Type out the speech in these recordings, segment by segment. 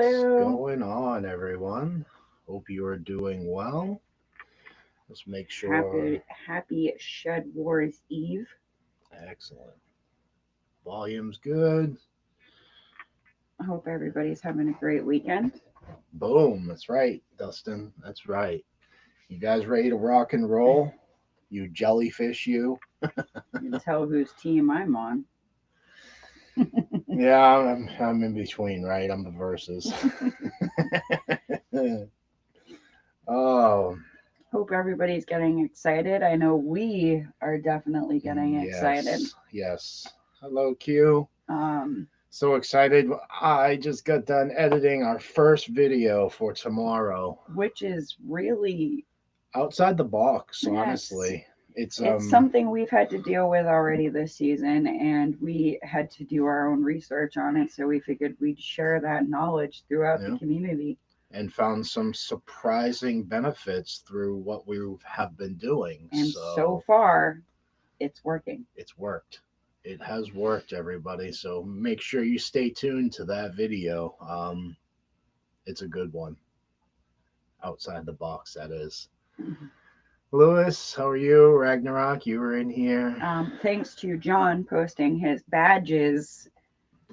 What's Hello. going on, everyone? Hope you are doing well. Let's make sure. Happy Shedwars Eve. Excellent. Volume's good. I hope everybody's having a great weekend. Boom. That's right, Dustin. That's right. You guys ready to rock and roll? You jellyfish, you. You can tell whose team I'm on. Yeah, I'm in between, right? I'm the versus. Oh, Hope everybody's getting excited. I know we are definitely getting excited. yes. Hello, Q. Um, So excited. I just got done editing our first video for tomorrow. which is really, Outside the box, yes, honestly. It's it's something we've had to deal with already this season, and we had to do our own research on it. So we figured we'd share that knowledge throughout the yeah, community. and found some surprising benefits through what we have been doing. And so So far, it's working. it's worked. It has worked, everybody. So make sure you stay tuned to that video. It's a good one. Outside the box, that is. Mhm. Lewis, how are you? Ragnarok, you were in here. Thanks to John posting his badges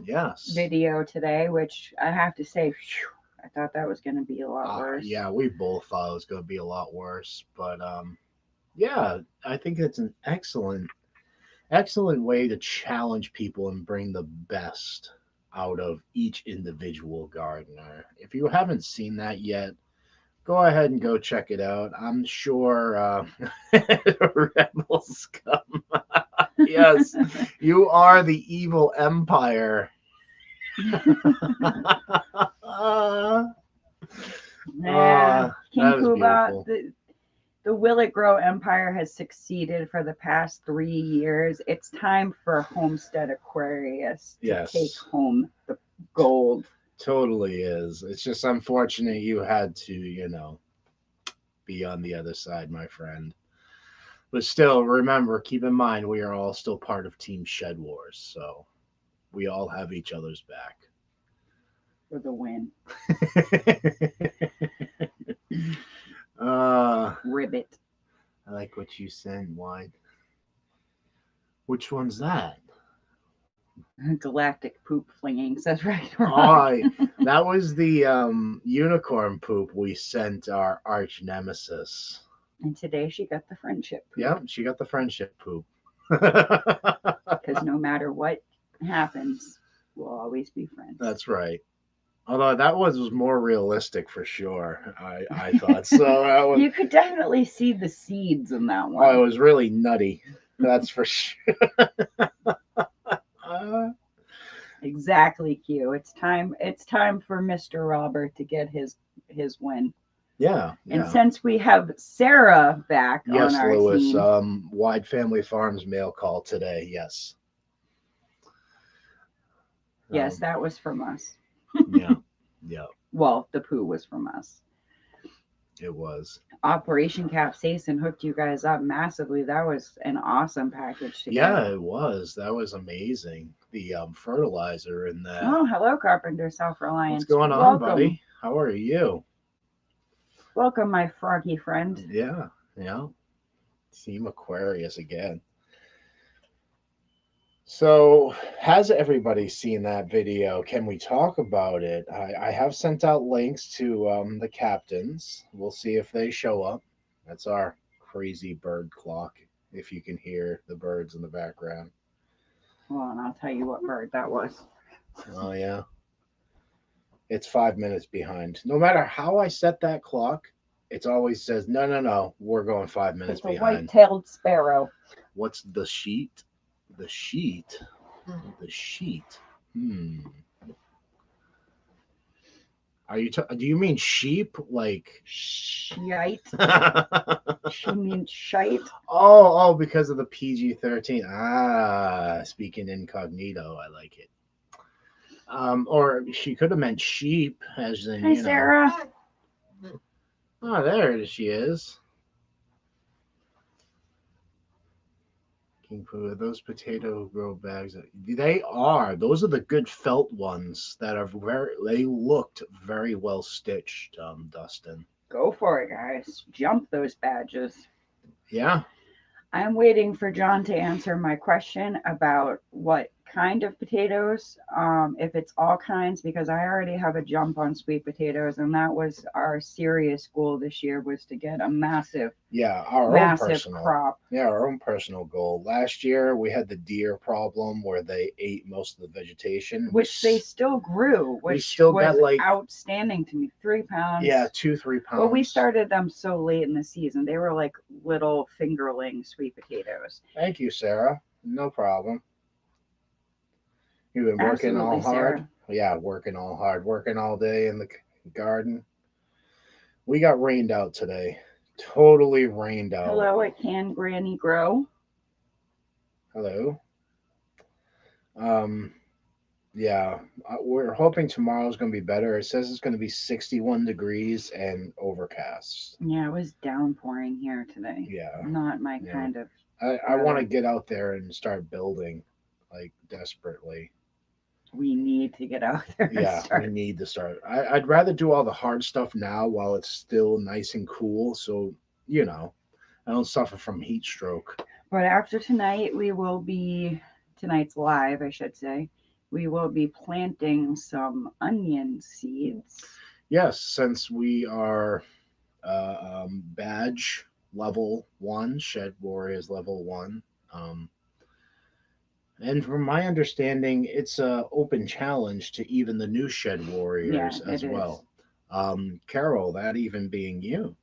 Yes. video today, which I have to say, phew, I thought that was going to be a lot worse. Yeah, we both thought it was going to be a lot worse, but yeah, I think it's an excellent way to challenge people and bring the best out of each individual gardener. If you haven't seen that yet, go ahead and go check it out. I'm sure rebels come. Yes, you are the evil empire. Yeah, King That was Kuba, beautiful. the Will It Grow Empire has succeeded for the past 3 years. It's time for Homestead Aquarius to take Yes, home the gold. totally is. It's just unfortunate you had to, be on the other side, my friend. But still, remember, keep in mind, we are all still part of Team Shedwars, so we all have each other's For the win. back. Ribbit. I like what you sent, Wide. Which one's that? Galactic poop flinging, says right. Oh, that was the unicorn poop we sent our arch nemesis. And today she got the friendship poop. Yep, she got the friendship poop. Because no matter what happens, we'll always be friends. That's right. Although that was more realistic for sure. I thought so. That was, You could definitely see the seeds in that one. oh, it was really nutty. That's for sure. Exactly, Q. It's time. It's time for Mr. Robert to get his win. Yeah, And yeah. since we have Sarah back on Yes, our Lewis. team, Wide Family Farms mail call today. Yes. yes, that was from us. Yeah, yeah, Well, the poo was from us. it was. Operation Capsaicin hooked you guys up massively. That was an awesome package to Yeah, get. it was. That was amazing. The fertilizer in that. Oh, hello, Carpenter Self-Reliance. What's going on, Welcome. buddy? How are you? Welcome, my froggy friend. Yeah, yeah. Team Aquarius again. So, has everybody seen that video? Can we talk about it? I have sent out links to the captains. We'll see if they show up. That's our crazy bird clock, if you can hear the birds in the background. Well, and I'll tell you what bird that was. Oh, yeah. It's 5 minutes behind. No matter how I set that clock, it always says, no, no, no, we're going 5 minutes It's a behind. white-tailed sparrow. What's the sheet? The sheet? The sheet. Do you mean sheep? Like Shite. oh, She means shite. oh, because of the PG-13. Ah, speaking incognito, I like it. Or she could have meant sheep, as in, Hi, Sarah. Oh, there she is. King Pooh, those potato grow bags. They are. Those are the good felt ones that are very. They looked very well stitched, Dustin. Go for it, guys. Jump those badges. Yeah. I'm waiting for John to answer my question about what kind of potatoes, if it's all kinds, because I already have a jump on sweet potatoes, and that was our serious goal this year, was to get a massive, Yeah, our own massive personal. crop. Yeah, our own personal goal. Last year we had the deer problem where they ate most of the vegetation. Which they still grew, we which still was got like outstanding to me. 3 pounds. yeah, 2-3 pounds. Well, we started them so late in the season. They were like little fingerling sweet potatoes. Thank you, Sarah. No problem. You've been working Absolutely, all hard. Sarah. Yeah, working all hard, working all day in the garden. We got rained out today. Totally rained out. Hello, it can Granny grow. Hello. Um, yeah, we're hoping tomorrow's going to be better. It says it's going to be 61 degrees and overcast. Yeah, it was downpouring here today. Yeah. Not my Yeah. kind of. I want to weather. get out there and start building, like desperately. We need to get out there and Yeah, start. we need to start. I'd rather do all the hard stuff now while it's still nice and cool, so I don't suffer from heat stroke. But after tonight, we will be, tonight's live, I should say, we will be planting some onion seeds. Yes, since we are badge level 1, Shed Warriors level 1. And from my understanding, it's a open challenge to even the new Shed Warriors Yeah, as it well. Carol, that even being you.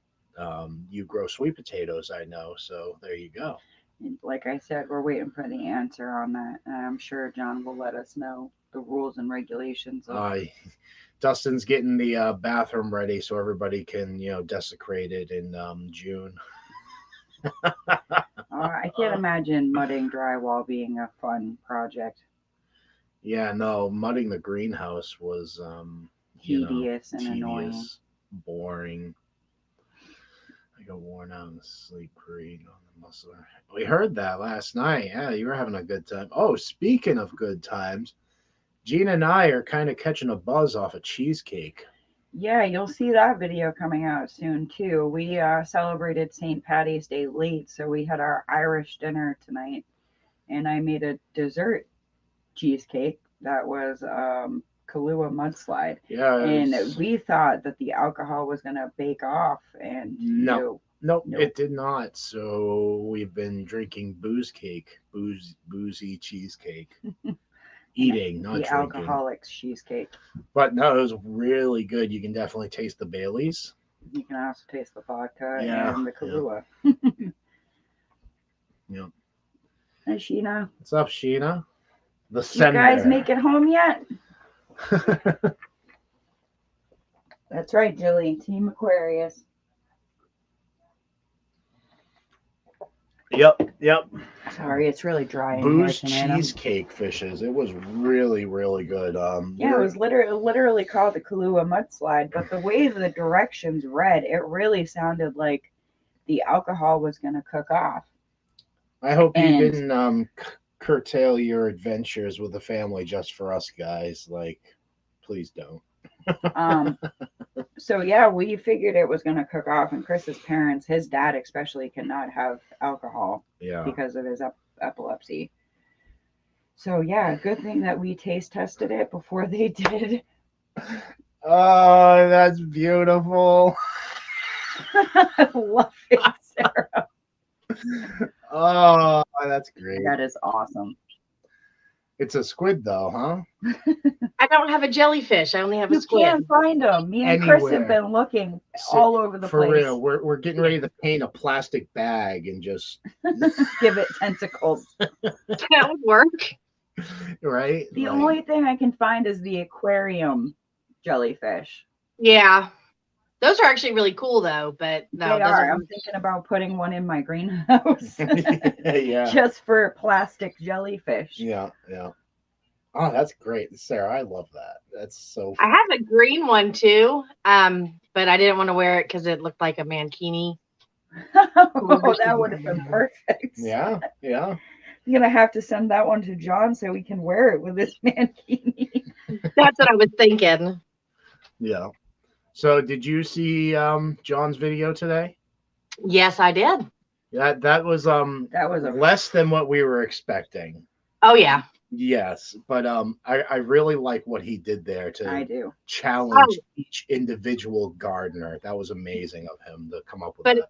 You grow sweet potatoes, I know, so there you go. And like I said, we're waiting for the answer on that. And I'm sure John will let us know the rules and regulations of. Dustin's getting the bathroom ready so everybody can, desecrate it in June. I can't imagine mudding drywall being a fun project. Yeah, no, mudding the greenhouse was, Tedious and annoying. tedious, boring. I got worn out in the sleep read on the muscle. We heard that last night. Yeah, you were having a good time. Oh, speaking of good times, Gina and I are kind of catching a buzz off a cheesecake. Yeah, you'll see that video coming out soon too. We celebrated St. Patty's Day late, so we had our Irish dinner tonight, and I made a dessert cheesecake that was Kahlua mudslide. Yeah, And we thought that the alcohol was gonna bake off, and nope, nope. it did not. So we've been drinking boozy cheesecake. Eating, not the drinking. alcoholics cheesecake. But no, it was really good. You can definitely taste the Baileys. You can also taste the vodka Yeah, and the Kahlua. Yep. Hi, Sheena. What's up, Sheena? The You sender. guys make it home yet? That's right, Jilly. Team Aquarius. Yep. Sorry, it's really dry in Booze here tonight. cheesecake fishes. It was really, really good. Yeah, it was literally called the Kahlua mudslide, but the way the directions read, it really sounded like the alcohol was going to cook off. I hope you didn't curtail your adventures with the family just for us guys. Like, please don't. So yeah, we figured it was going to cook off, and Chris's parents, his dad especially, cannot have alcohol because of his epilepsy. So yeah, good thing that we taste tested it before they did. Oh, that's beautiful. I love it, Sarah. Oh, that's great. That is awesome. It's a squid, though, huh? I don't have a jellyfish. I only have a squid. You can't find them. Me and Chris have been looking all over the place. For real, we're getting ready to paint a plastic bag and just give it tentacles. That would work. Right? The only thing I can find is the aquarium jellyfish. Yeah. Those are actually really cool, though. But no, they are. I'm thinking about putting one in my greenhouse. Yeah. Just for plastic jellyfish. Yeah. Oh, that's great, Sarah. I love that. That's so fun. I have a green one too, but I didn't want to wear it because it looked like a mankini. Oh, that would have been perfect. Yeah. You're gonna have to send that one to John so we can wear it with this mankini. That's what I was thinking. Yeah. So did you see John's video today? Yes, I did. That was That was a less than what we were expecting. Oh yeah. Yes, but I really like what he did there I to do. challenge each individual gardener. That was amazing of him to come up with But that.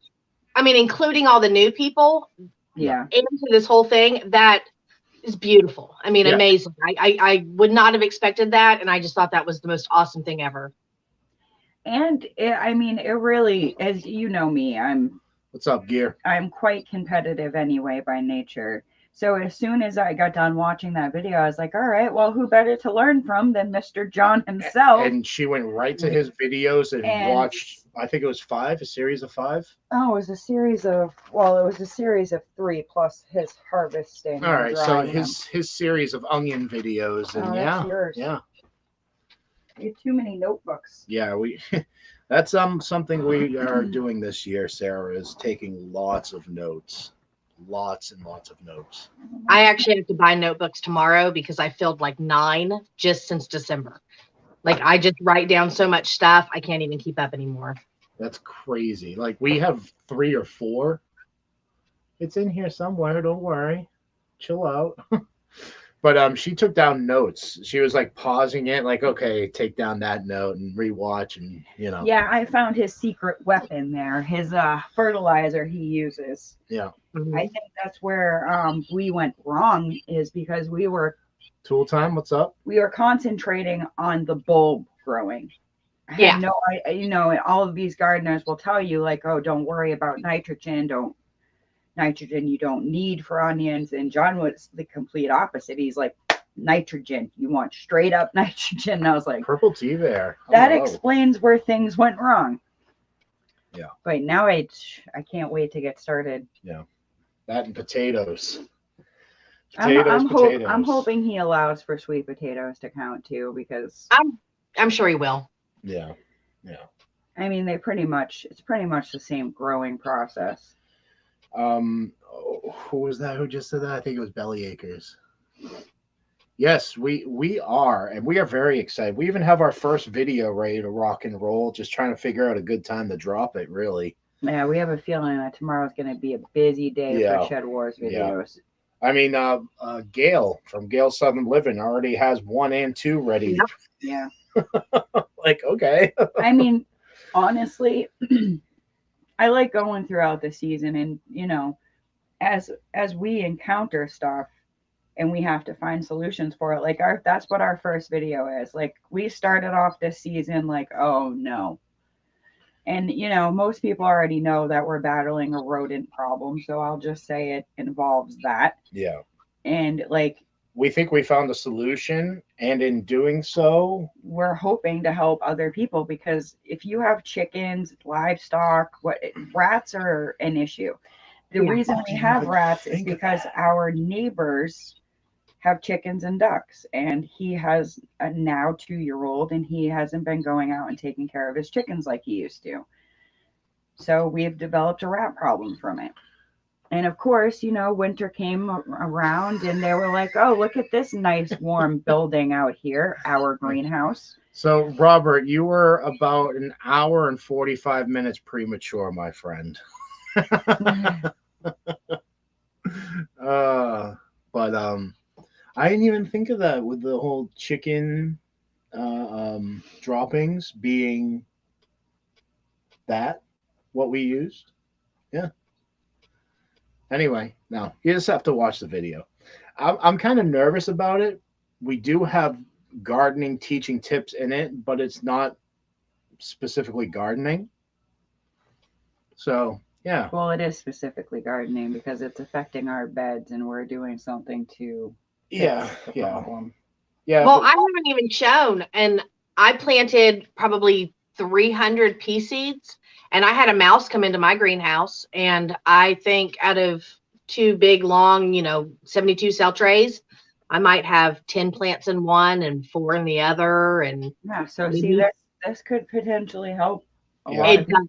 I mean, including all the new people Yeah. into this whole thing, that is beautiful. I mean, Yeah. amazing. I would not have expected that, and I just thought that was the most awesome thing ever. And I mean, it really, as you know me, What's up, Gear? I'm quite competitive anyway by nature. So as soon as I got done watching that video, I was like, all right, well, who better to learn from than Mr. John himself? And she went right to his videos and watched, I think it was a series of 5. Oh, it was a series of 3 plus his harvesting. All and right, so drying them. his series of onion videos, and Oh, that's yours. yeah, You have too many notebooks. yeah, we that's something we are doing this year. Sarah is taking lots of notes, lots and lots of notes. I actually have to buy notebooks tomorrow because I filled like 9 just since December. Like I just write down so much stuff, I can't even keep up anymore. That's crazy. Like we have 3 or 4. It's in here somewhere. Don't worry. Chill out. But she took down notes. She was like pausing it, like, okay, take down that note and rewatch, and Yeah, I found his secret weapon there. His fertilizer he uses. Yeah. Mhm. I think that's where we went wrong, is because we were Tool time. What's up? concentrating on the bulb growing. I had Yeah. no, all of these gardeners will tell you like, oh, don't worry about nitrogen. You don't need for onions. And John was the complete opposite. He's like, nitrogen. You want straight up nitrogen. And I was like, Purple tea there. that Hello. explains where things went wrong. Yeah. But now I can't wait to get started. Yeah. That and potatoes. I'm Potatoes. hoping he allows for sweet potatoes to count too, because I'm sure he will. Yeah. Yeah. I mean it's pretty much the same growing process. Who was that who just said that? I think it was Belly Acres. Yes, we are, and we are very excited. We even have our first video ready to rock and roll, just trying to figure out a good time to drop it, really. Yeah, we have a feeling that tomorrow's going to be a busy day Yeah. for Shedwars videos. I mean, Gail from Gail Southern Living already has 1 and 2 ready. Yeah. Like, okay. I mean, honestly, I like going throughout the season, and as we encounter stuff and we have to find solutions for it, like that's what our first video is. Like we started off this season like, oh no. And most people already know that we're battling a rodent problem, so I'll just say it involves that. Yeah. And like We think we found a solution, and in doing so, we're hoping to help other people, because if you have chickens, livestock, rats are an issue. The reason we have rats is because our neighbors have chickens and ducks, and he has a now 2-year-old, and he hasn't been going out and taking care of his chickens like he used to. So we've developed a rat problem from it. And of course, winter came around and they were like, oh, look at this nice warm building out here, our greenhouse. So, Robert, you were about an hour and 45 minutes premature, my friend. But I didn't even think of that with the whole chicken droppings being what we used. Yeah. Anyway, no, you just have to watch the video. I'm kind of nervous about it. We do have gardening teaching tips in it, but it's not specifically gardening. So, yeah. Well, it is specifically gardening because it's affecting our beds, and we're doing something to fix the problem. Yeah. Well, I haven't even shown, and I planted probably 300 pea seeds, and I had a mouse come into my greenhouse, and I think out of 2 big, long, 72 cell trays, I might have 10 plants in one and 4 in the other. And yeah, so see, this could potentially help a lot. It does.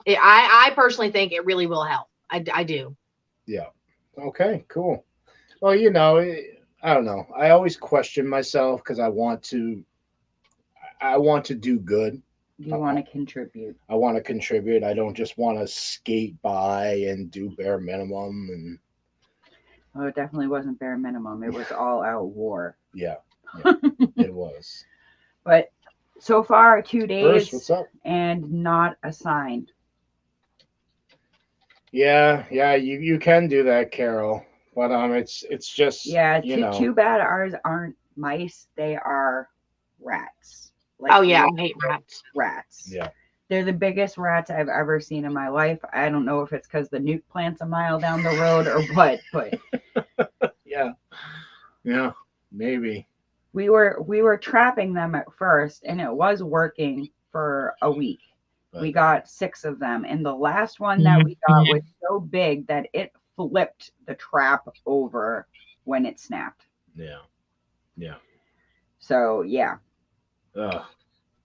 I personally think it really will help. I do. Yeah. Okay, cool. Well, you know, I don't know. I always question myself because I want to do good. You want to contribute. I want to contribute. I don't just want to skate by and do bare minimum. And Oh, it definitely wasn't bare minimum. It was all out war. yeah, yeah it was. But so far, 2 Bruce, days what's up? and not a sign. Yeah, yeah, you can do that, Carol. But it's just Yeah, you know. too bad ours aren't mice. They are rats. Like Oh yeah, I hate rats. rats. Yeah. They're the biggest rats I've ever seen in my life. I don't know if it's because the nuke plant's a mile down the road or what, but Yeah, yeah, maybe. we were trapping them at first, and it was working for a week. But, We got 6 of them, and the last one that we got was so big that it flipped the trap over when it snapped. yeah, yeah. So yeah. Ugh.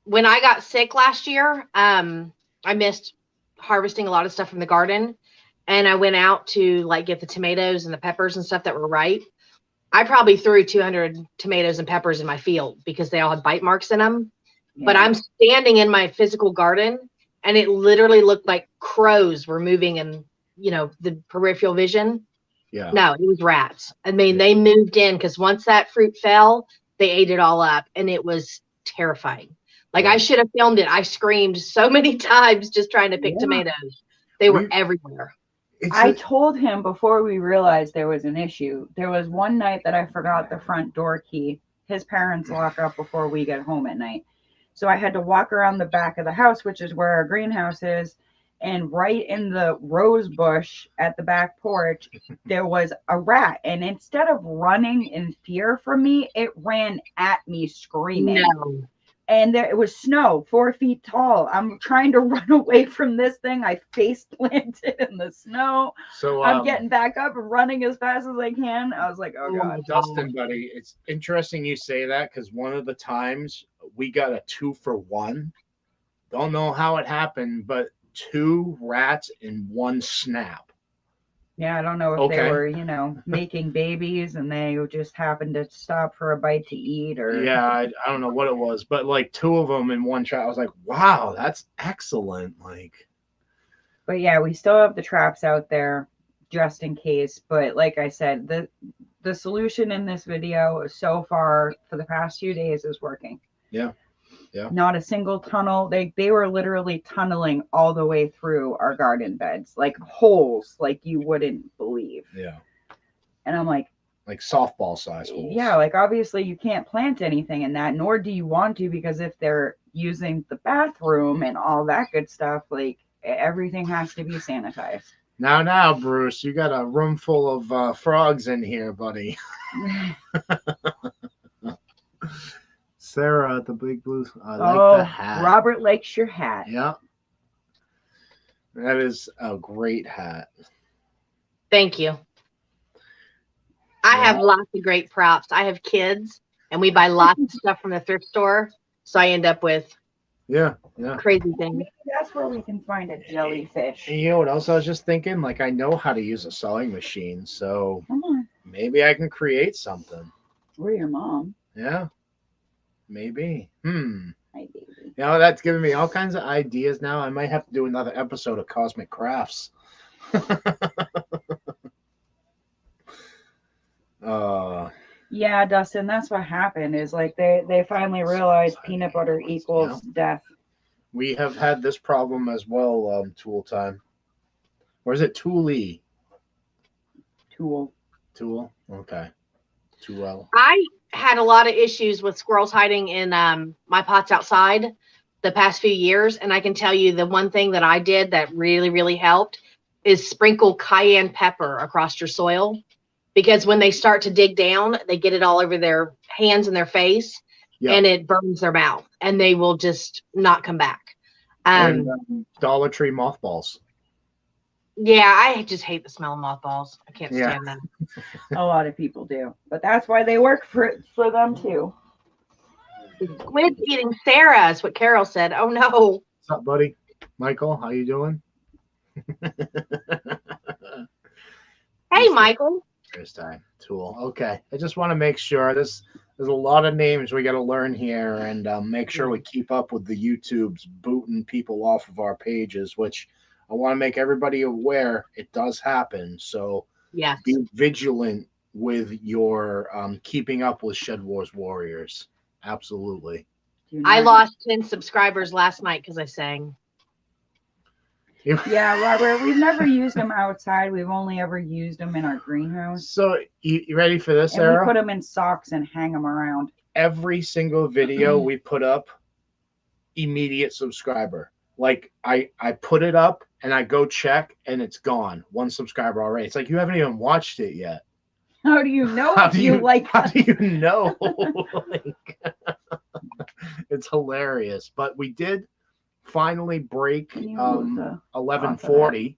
When I got sick last year, I missed harvesting a lot of stuff from the garden, and I went out to like get the tomatoes and the peppers and stuff that were ripe. I probably threw 200 tomatoes and peppers in my field because they all had bite marks in them. Yeah. But I'm standing in my physical garden, and it literally looked like crows were moving in, the peripheral vision. Yeah. No, it was rats. I mean, they moved in because once that fruit fell, they ate it all up, and it was terrifying. Like, I should have filmed it. I screamed so many times just trying to pick tomatoes. They were everywhere. I told him before we realized there was an issue. There was one night that I forgot the front door key. His parents lock up before we get home at night. So I had to walk around the back of the house, which is where our greenhouse is. And right in the rose bush at the back porch, there was a rat. And instead of running in fear from me, it ran at me screaming. No. And it was snow 4 feet tall. I'm trying to run away from this thing. I face planted in the snow. So I'm getting back up and running as fast as I can. I was like, oh God. Dustin, buddy, it's interesting you say that because one of the times we got a 2-for-1. Don't know how it happened, but 2 rats in one snap. Yeah, I don't know if they were, making babies and they just happened to stop for a bite to eat or. Yeah, I don't know what it was, but like 2 of them in one trap. I was like, wow, that's excellent. Like, but yeah, we still have the traps out there just in case. But like I said, the solution in this video so far for the past few days is working. Yeah. Yeah. Not a single tunnel. They were literally tunneling all the way through our garden beds, like holes like you wouldn't believe. Yeah. And I'm like softball size holes. Yeah, like obviously you can't plant anything in that, nor do you want to, because if they're using the bathroom and all that good stuff, like everything has to be sanitized. Now, Bruce, you got a room full of frogs in here, buddy. Sarah at the Big Blue. I like the hat. Robert likes your hat. Yeah. That is a great hat. Thank you. I have lots of great props. I have kids, and we buy lots of stuff from the thrift store. So I end up with crazy things. Maybe that's where we can find a jellyfish. And you know what else I was just thinking? Like, I know how to use a sewing machine, so maybe I can create something. We're your mom. Yeah. Maybe. Hi, baby. That's giving me all kinds of ideas now. I might have to do another episode of Cosmic Crafts. Yeah, Dustin, that's what happened is like they finally realized peanut butter equals death. We have had this problem as well, Tool Time. Or is it Toolie? Tool. Okay. Tool. I had a lot of issues with squirrels hiding in my pots outside the past few years. And I can tell you the one thing that I did that really, really helped is sprinkle cayenne pepper across your soil. Because when they start to dig down, they get it all over their hands and their face, and it burns their mouth, and they will just not come back. Dollar Tree mothballs. Yeah, I just hate the smell of mothballs. I can't stand that. A lot of people do, but that's why they work for them too. Squid's eating Sarah is what Carol said. Oh no. What's up, buddy? Michael, how you doing? Hey, Michael. Thursday tool. Okay, I just want to make sure there's a lot of names we got to learn here, and make sure we keep up with the YouTube's booting people off of our pages, which I want to make everybody aware it does happen. So Yes. be vigilant with your keeping up with Shed Wars Warriors. Absolutely. I lost 10 subscribers last night because I sang. Yeah, Robert, we've never used them outside. We've only ever used them in our greenhouse. So you ready for this, And Sarah? we put them in socks and hang them around. Every single video we put up, immediate subscriber. Like I put it up and I go check and it's gone. 1 subscriber already. It's like you haven't even watched it yet. How do you know How if do you like How us? do you know? Like, it's hilarious. But we did finally break Can you move the 1140.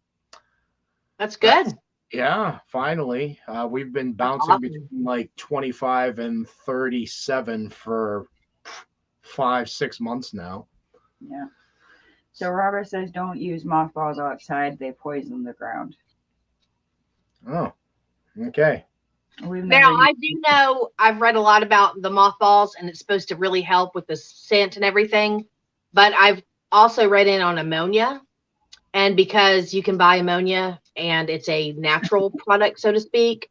That's good. Yeah, finally. We've been bouncing awesome. between like 25 and 37 for 5-6 months now. Yeah. So Robert says don't use mothballs outside. They poison the ground. Oh, okay. We've Now, never I do know I've read a lot about the mothballs and it's supposed to really help with the scent and everything. But I've also read in on ammonia. And because you can buy ammonia and it's a natural product, so to speak,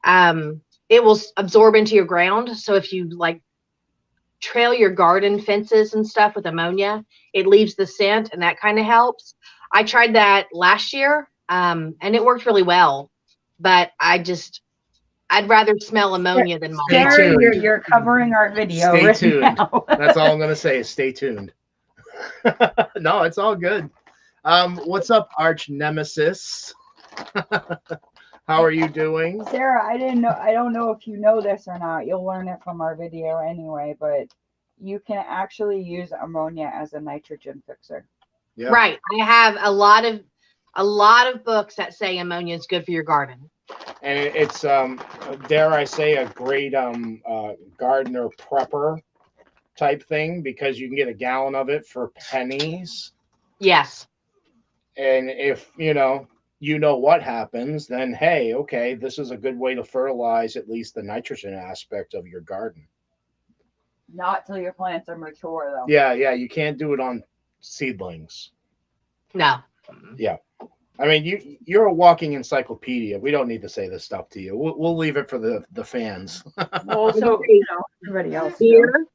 it will absorb into your ground. So if you like trail your garden fences and stuff with ammonia, it leaves the scent and that kind of helps. I tried that last year and it worked really well. But I'd rather smell ammonia than Stay mothballs. Sarah, tuned. you're covering our video Stay right tuned. now. That's all I'm gonna say is stay tuned. No, it's all good. What's up, arch nemesis? How are you doing? Sarah, I don't know if you know this or not. You'll learn it from our video anyway, but you can actually use ammonia as a nitrogen fixer. Yeah. Right. I have a lot of books that say ammonia is good for your garden. And it's dare I say a great gardener prepper type thing, because you can get a gallon of it for pennies. Yes. And if you know what happens, then hey, okay, this is a good way to fertilize at least the nitrogen aspect of your garden. Not till your plants are mature, though. Yeah, you can't do it on seedlings. No. Yeah. I mean, you're a walking encyclopedia. We don't need to say this stuff to you. We'll leave it for the fans. Well, so everybody else. Beer.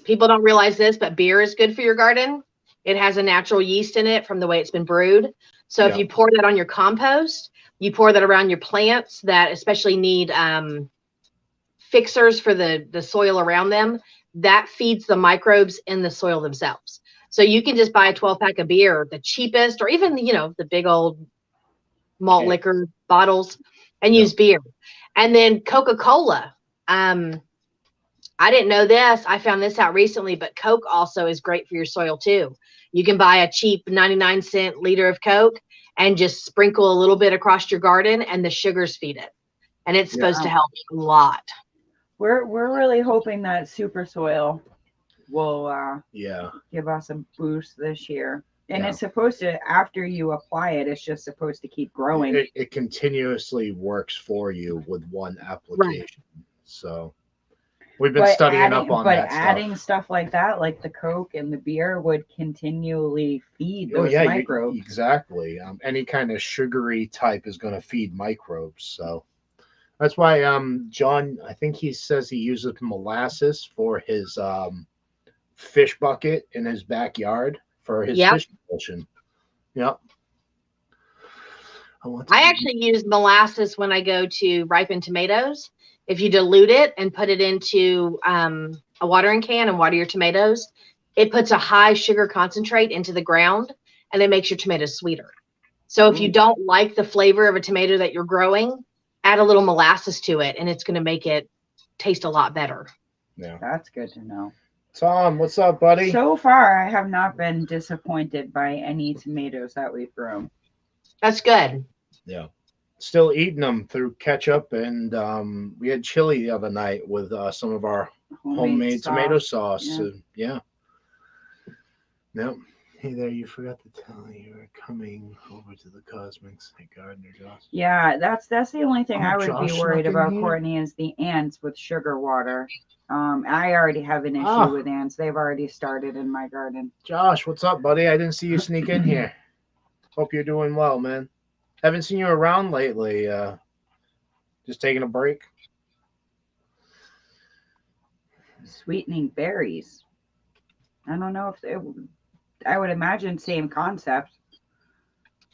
People don't realize this, but beer is good for your garden. It has a natural yeast in it from the way it's been brewed. So if you pour that on your compost, you pour that around your plants that especially need fixers for the soil around them, that feeds the microbes in the soil themselves. So you can just buy a 12-pack of beer, the cheapest, or even, the big old malt liquor bottles, and use beer. And then Coca-Cola. I didn't know this. I found this out recently, but Coke also is great for your soil too. You can buy a cheap 99-cent liter of Coke and just sprinkle a little bit across your garden, and the sugars feed it. And it's supposed to help a lot. We're really hoping that super soil will give us a boost this year. And it's supposed to, after you apply it, it's just supposed to keep growing. It continuously works for you with one application. Right. So we've been studying up on that stuff. But adding stuff like that, like the Coke and the beer, would continually feed those microbes. Exactly. Any kind of sugary type is going to feed microbes. So that's why John, I think he says he uses molasses for his fish bucket in his backyard for his fish emulsion. Yep. I actually use molasses when I go to ripen tomatoes. If you dilute it and put it into a watering can and water your tomatoes, it puts a high sugar concentrate into the ground and it makes your tomatoes sweeter. So if you don't like the flavor of a tomato that you're growing, add a little molasses to it and it's going to make it taste a lot better. Yeah. That's good to know. Tom, what's up, buddy? So far, I have not been disappointed by any tomatoes that we've grown. That's good. Yeah. Still eating them through ketchup, and we had chili the other night with some of our homemade tomato sauce. Yeah. Hey there, you forgot to tell me you were coming over to the Cosmic St. Gardner, Josh. Yeah, that's the only thing Oh, I would be Josh worried snuck in about, here? Courtney, is the ants with sugar water. I already have an issue Ah. with ants. They've already started in my garden. Josh, what's up, buddy? I didn't see you sneak in here. Hope you're doing well, man. Haven't seen you around lately. Just taking a break. Sweetening berries. I don't know if I would imagine same concept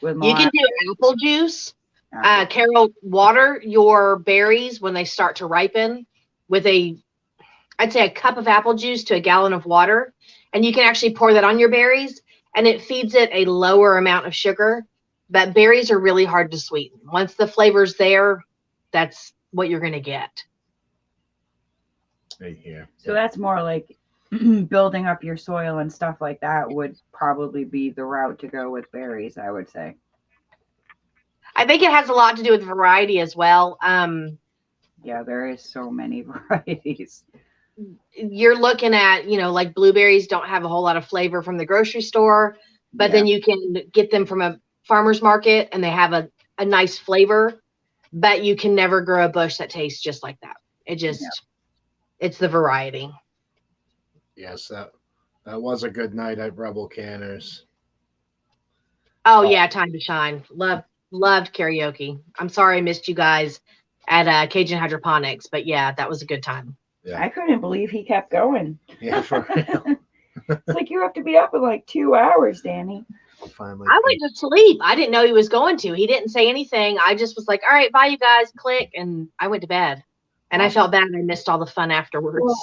with You can more do apple juice. apple. Carol, water your berries when they start to ripen with I'd say a cup of apple juice to a gallon of water. And you can actually pour that on your berries and it feeds it a lower amount of sugar. But berries are really hard to sweeten. Once the flavor's there, that's what you're going to get. Right here. So that's more like building up your soil and stuff like that would probably be the route to go with berries, I would say. I think it has a lot to do with variety as well. Yeah, there is so many varieties. You're looking at, like blueberries don't have a whole lot of flavor from the grocery store, but then you can get them from a farmer's market and they have a nice flavor, but you can never grow a bush that tastes just like that. It's the variety. Yes, that was a good night at Rebel Canners. Oh yeah, time to shine. Loved karaoke. I'm sorry I missed you guys at Cajun Hydroponics, but yeah, that was a good time. Yeah. I couldn't believe he kept going. Yeah, for real. It's like you have to be up in like 2 hours, Danny. Finally, I went to sleep. I didn't know he was going to. He didn't say anything. I just was like, all right, bye, you guys. Click. And I went to bed. And I felt bad. I missed all the fun afterwards. Well,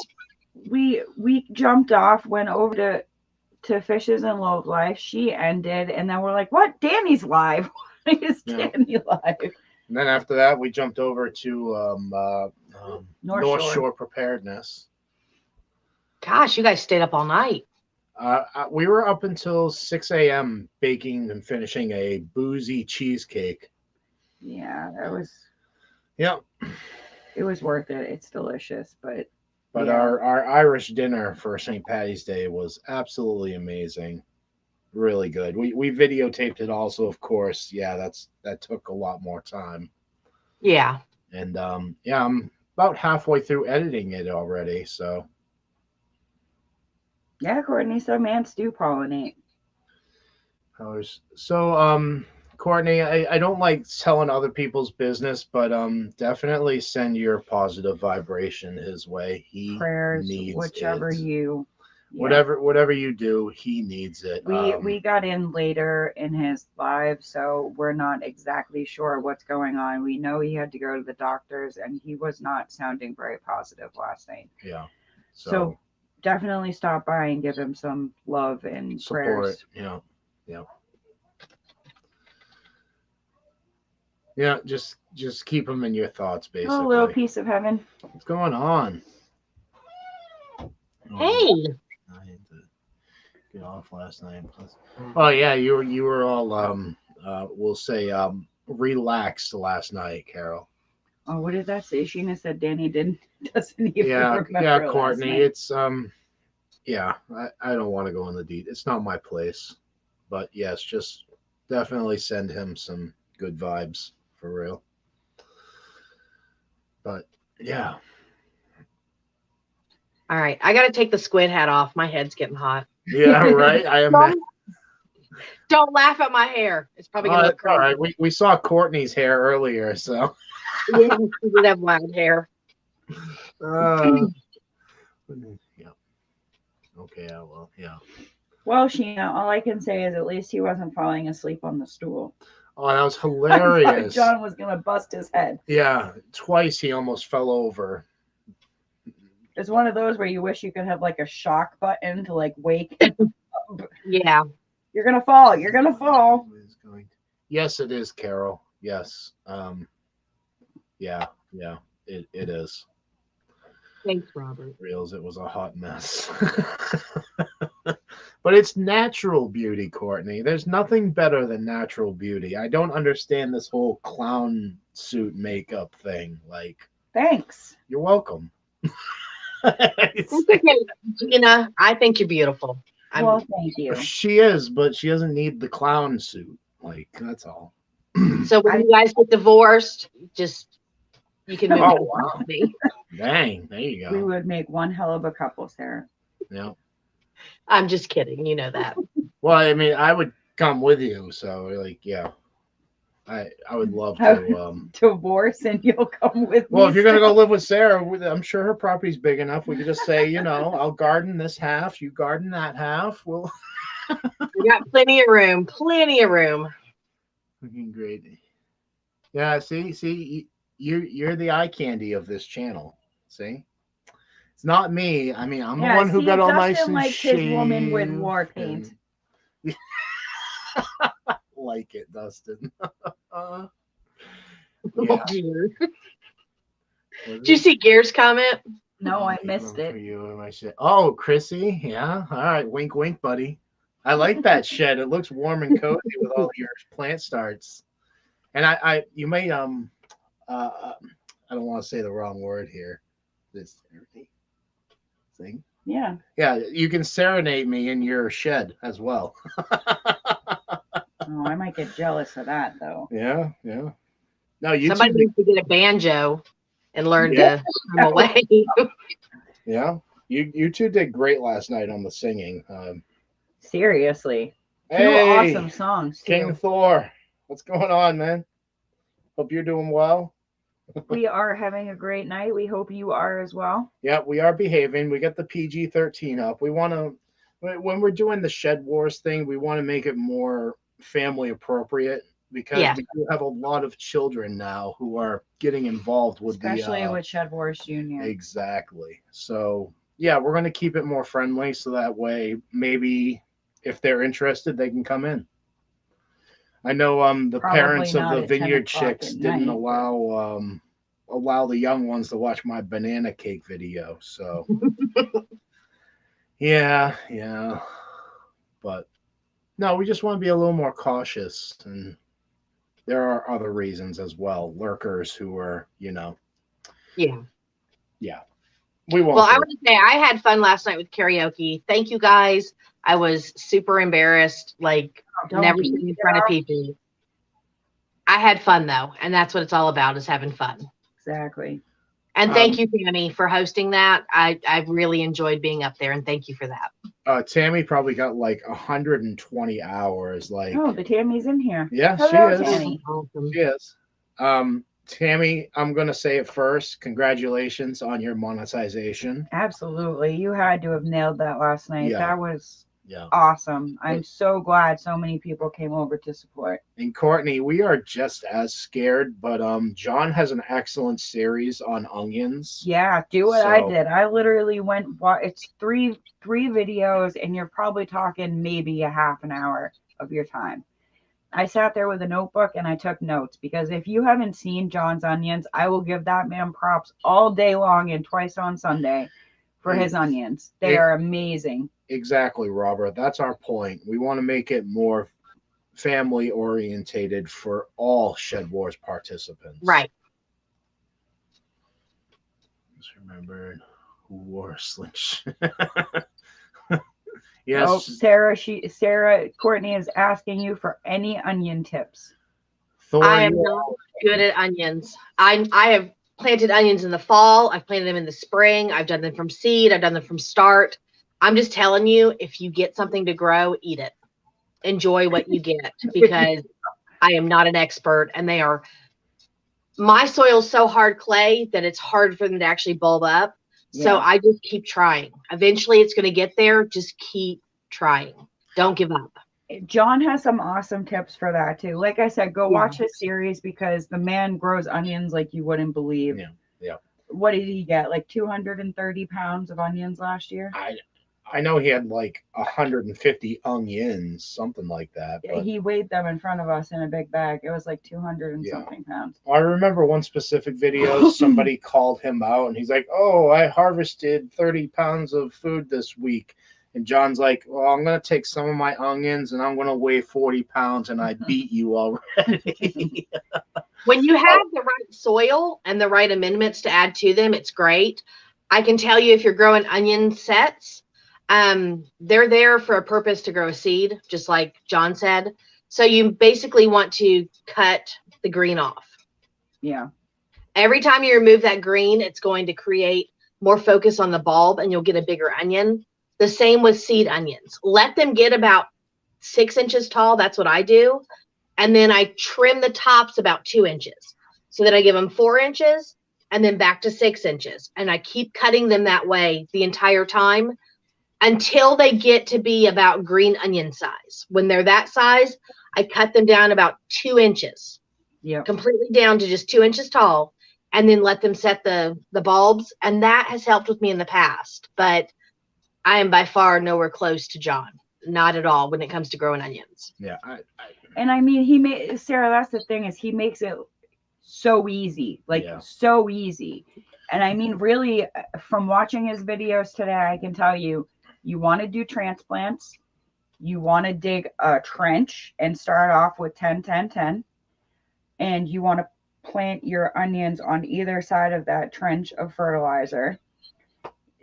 we jumped off, went over to Fishes and Love Life. She ended. And then we're like, what? Danny's live. Why is Danny live? And then after that, we jumped over to North Shore Preparedness. Gosh, you guys stayed up all night. We were up until 6 a.m. baking and finishing a boozy cheesecake. Yeah, that was. Yeah. It was worth it. It's delicious, but. But our Irish dinner for St. Patty's Day was absolutely amazing. Really good. We videotaped it also, of course. Yeah, that took a lot more time. Yeah. And I'm about halfway through editing it already, so. Yeah, Courtney, some ants do pollinate. So, Courtney, I don't like telling other people's business, but definitely send your positive vibration his way. He Prayers, needs whichever it. you. Whatever you do, he needs it. We got in later in his live, so we're not exactly sure what's going on. We know he had to go to the doctors, and he was not sounding very positive last night. Yeah. So definitely stop by and give him some love and support. Prayers. Yeah. Yeah, just keep him in your thoughts, basically. A little piece of heaven. What's going on? Hey. I had to get off last night. Oh yeah, you were all we'll say relaxed last night, Carol. Oh, what did that say? Sheena said Danny doesn't even remember. Yeah, Courtney. It's yeah, I don't want to go in the deep. It's not my place. But yes, just definitely send him some good vibes for real. But yeah. All right, I got to take the squid hat off. My head's getting hot. Yeah, right. I am. Don't laugh at my hair. It's probably gonna look crazy. All right, we saw Courtney's hair earlier, so. Yeah, she did have wild hair. Yeah. Okay. Well, yeah. Well, Sheena, all I can say is at least he wasn't falling asleep on the stool. Oh, that was hilarious. John was gonna bust his head. Yeah, twice he almost fell over. It's one of those where you wish you could have like a shock button to like wake him up. Yeah. You're gonna fall. You're gonna fall. Yes, it is, Carol. Yes. Yeah. It is. Thanks, Robert. Reals, it was a hot mess. But it's natural beauty, Courtney. There's nothing better than natural beauty. I don't understand this whole clown suit makeup thing. Like, thanks. You're welcome. Okay, Gina, I think you're beautiful. Well, thank you. She is, but she doesn't need the clown suit. Like, that's all. So when you guys get divorced, just you can move. Oh, to wow. me. Dang, there you We go. would make one hell of a couple, Sarah. Yeah. I'm just kidding. You know that. Well, I mean, I would come with you, so like, yeah. I would love to. Divorce and you'll come with Well, me. if you're gonna go live with Sarah, I'm sure her property's big enough. We could just say, I'll garden this half, you garden that half. We'll. We got plenty of room. Plenty of room. Looking great. Yeah. See, you're the eye candy of this channel. See, it's not me. I mean, I'm the one who got all nice Dustin and likes his woman with shaved war paint. and- like it, Dustin. Oh, Yeah. dear. Did you see Gear's comment? No, I Make missed room it. for you and my shed. Oh, Chrissy, yeah. All right, wink, wink, buddy. I like that shed. It looks warm and cozy with all your plant starts. And you may I don't want to say the wrong word here. This thing. Yeah. Yeah, you can serenade me in your shed as well. Oh, I might get jealous of that though. Yeah. No, you Somebody two. needs to get a banjo and learn Yeah. to come away. Yeah, you two did great last night on the singing. Seriously. Two Hey, awesome songs too. King Thor, what's going on, man? Hope you're doing well. We are having a great night. We hope you are as well. Yeah, we are behaving. We got the PG-13 up. We want to, when we're doing the Shedwars thing, we want to make it more family appropriate because Yeah. we do have a lot of children now who are getting involved with Especially the with Shedwars Jr. exactly. So yeah, we're going to keep it more friendly so that way maybe if they're interested, they can come in. I know the Probably parents of not the at 10 Vineyard o'clock Chicks at didn't night, allow the young ones to watch my banana cake video. So yeah. But no, we just want to be a little more cautious, and there are other reasons as well. Lurkers who are, Yeah. we won't. Well, I go- want to say I had fun last night with karaoke. Thank you guys. I was super embarrassed, like Don't never be, seen in front of people. I had fun though, and that's what it's all about, is having fun. Exactly. And thank you, Tammy, for hosting that. I really enjoyed being up there, and thank you for that. Tammy probably got like 120 hours. Like, Oh, the Tammy's in here. yeah, Hello, she is. Tammy. Awesome. She is. Tammy, I'm gonna say it first. Congratulations on your monetization. Absolutely. You had to have nailed that last night. Yeah. That was Yeah. awesome. I'm so glad so many people came over to support. And Courtney, we are just as scared, but John has an excellent series on onions. Yeah, do what I So- did. I literally went. It's three videos, and you're probably talking maybe a half an hour of your time. I sat there with a notebook and I took notes because if you haven't seen John's onions, I will give that man props all day long and twice on Sunday for his onions. They are amazing. Exactly, Robert. That's our point. We want to make it more family orientated for all Shedwars participants. Right. Just remembered who wore a slingshot. Yes. Oh, Sarah, Courtney is asking you for any onion tips. Thor, I am not good at onions. I have planted onions in the fall. I've planted them in the spring. I've done them from seed. I've done them from start. I'm just telling you, if you get something to grow, eat it. Enjoy what you get, because I am not an expert, and my soil's so hard clay that it's hard for them to actually bulb up. So Yeah. I just keep trying. Eventually it's going to get there. Just keep trying. Don't give up. John has some awesome tips for that too. Like I said, go watch his series because the man grows onions like you wouldn't believe. Yeah. What did he get? Like 230 pounds of onions last year? I know he had like 150 onions, something like that. But He weighed them in front of us in a big bag. It was like 200 and Yeah. something pounds. I remember one specific video, somebody called him out and he's like, "Oh, I harvested 30 pounds of food this week." And John's like, "Well, I'm going to take some of my onions and I'm going to weigh 40 pounds and I beat you already." When you have the right soil and the right amendments to add to them, it's great. I can tell you, if you're growing onion sets, They're there for a purpose to grow a seed, just like John said. So you basically want to cut the green off. Yeah. Every time you remove that green, it's going to create more focus on the bulb and you'll get a bigger onion. The same with seed onions. Let them get about 6 inches tall. That's what I do. And then I trim the tops about 2 inches. So that I give them 4 inches and then back to 6 inches. And I keep cutting them that way the entire time until they get to be about green onion size. When they're that size, I cut them down about 2 inches. Yeah. Completely down to just 2 inches tall, and then let them set the bulbs. And that has helped with me in the past. But I am by far nowhere close to John. Not at all when it comes to growing onions. Yeah. And I mean, Sarah, that's the thing, is he makes it so easy, like so easy. And I mean, really, from watching his videos today, I can tell you, you want to do transplants, you want to dig a trench and start off with 10, 10, 10, and you want to plant your onions on either side of that trench of fertilizer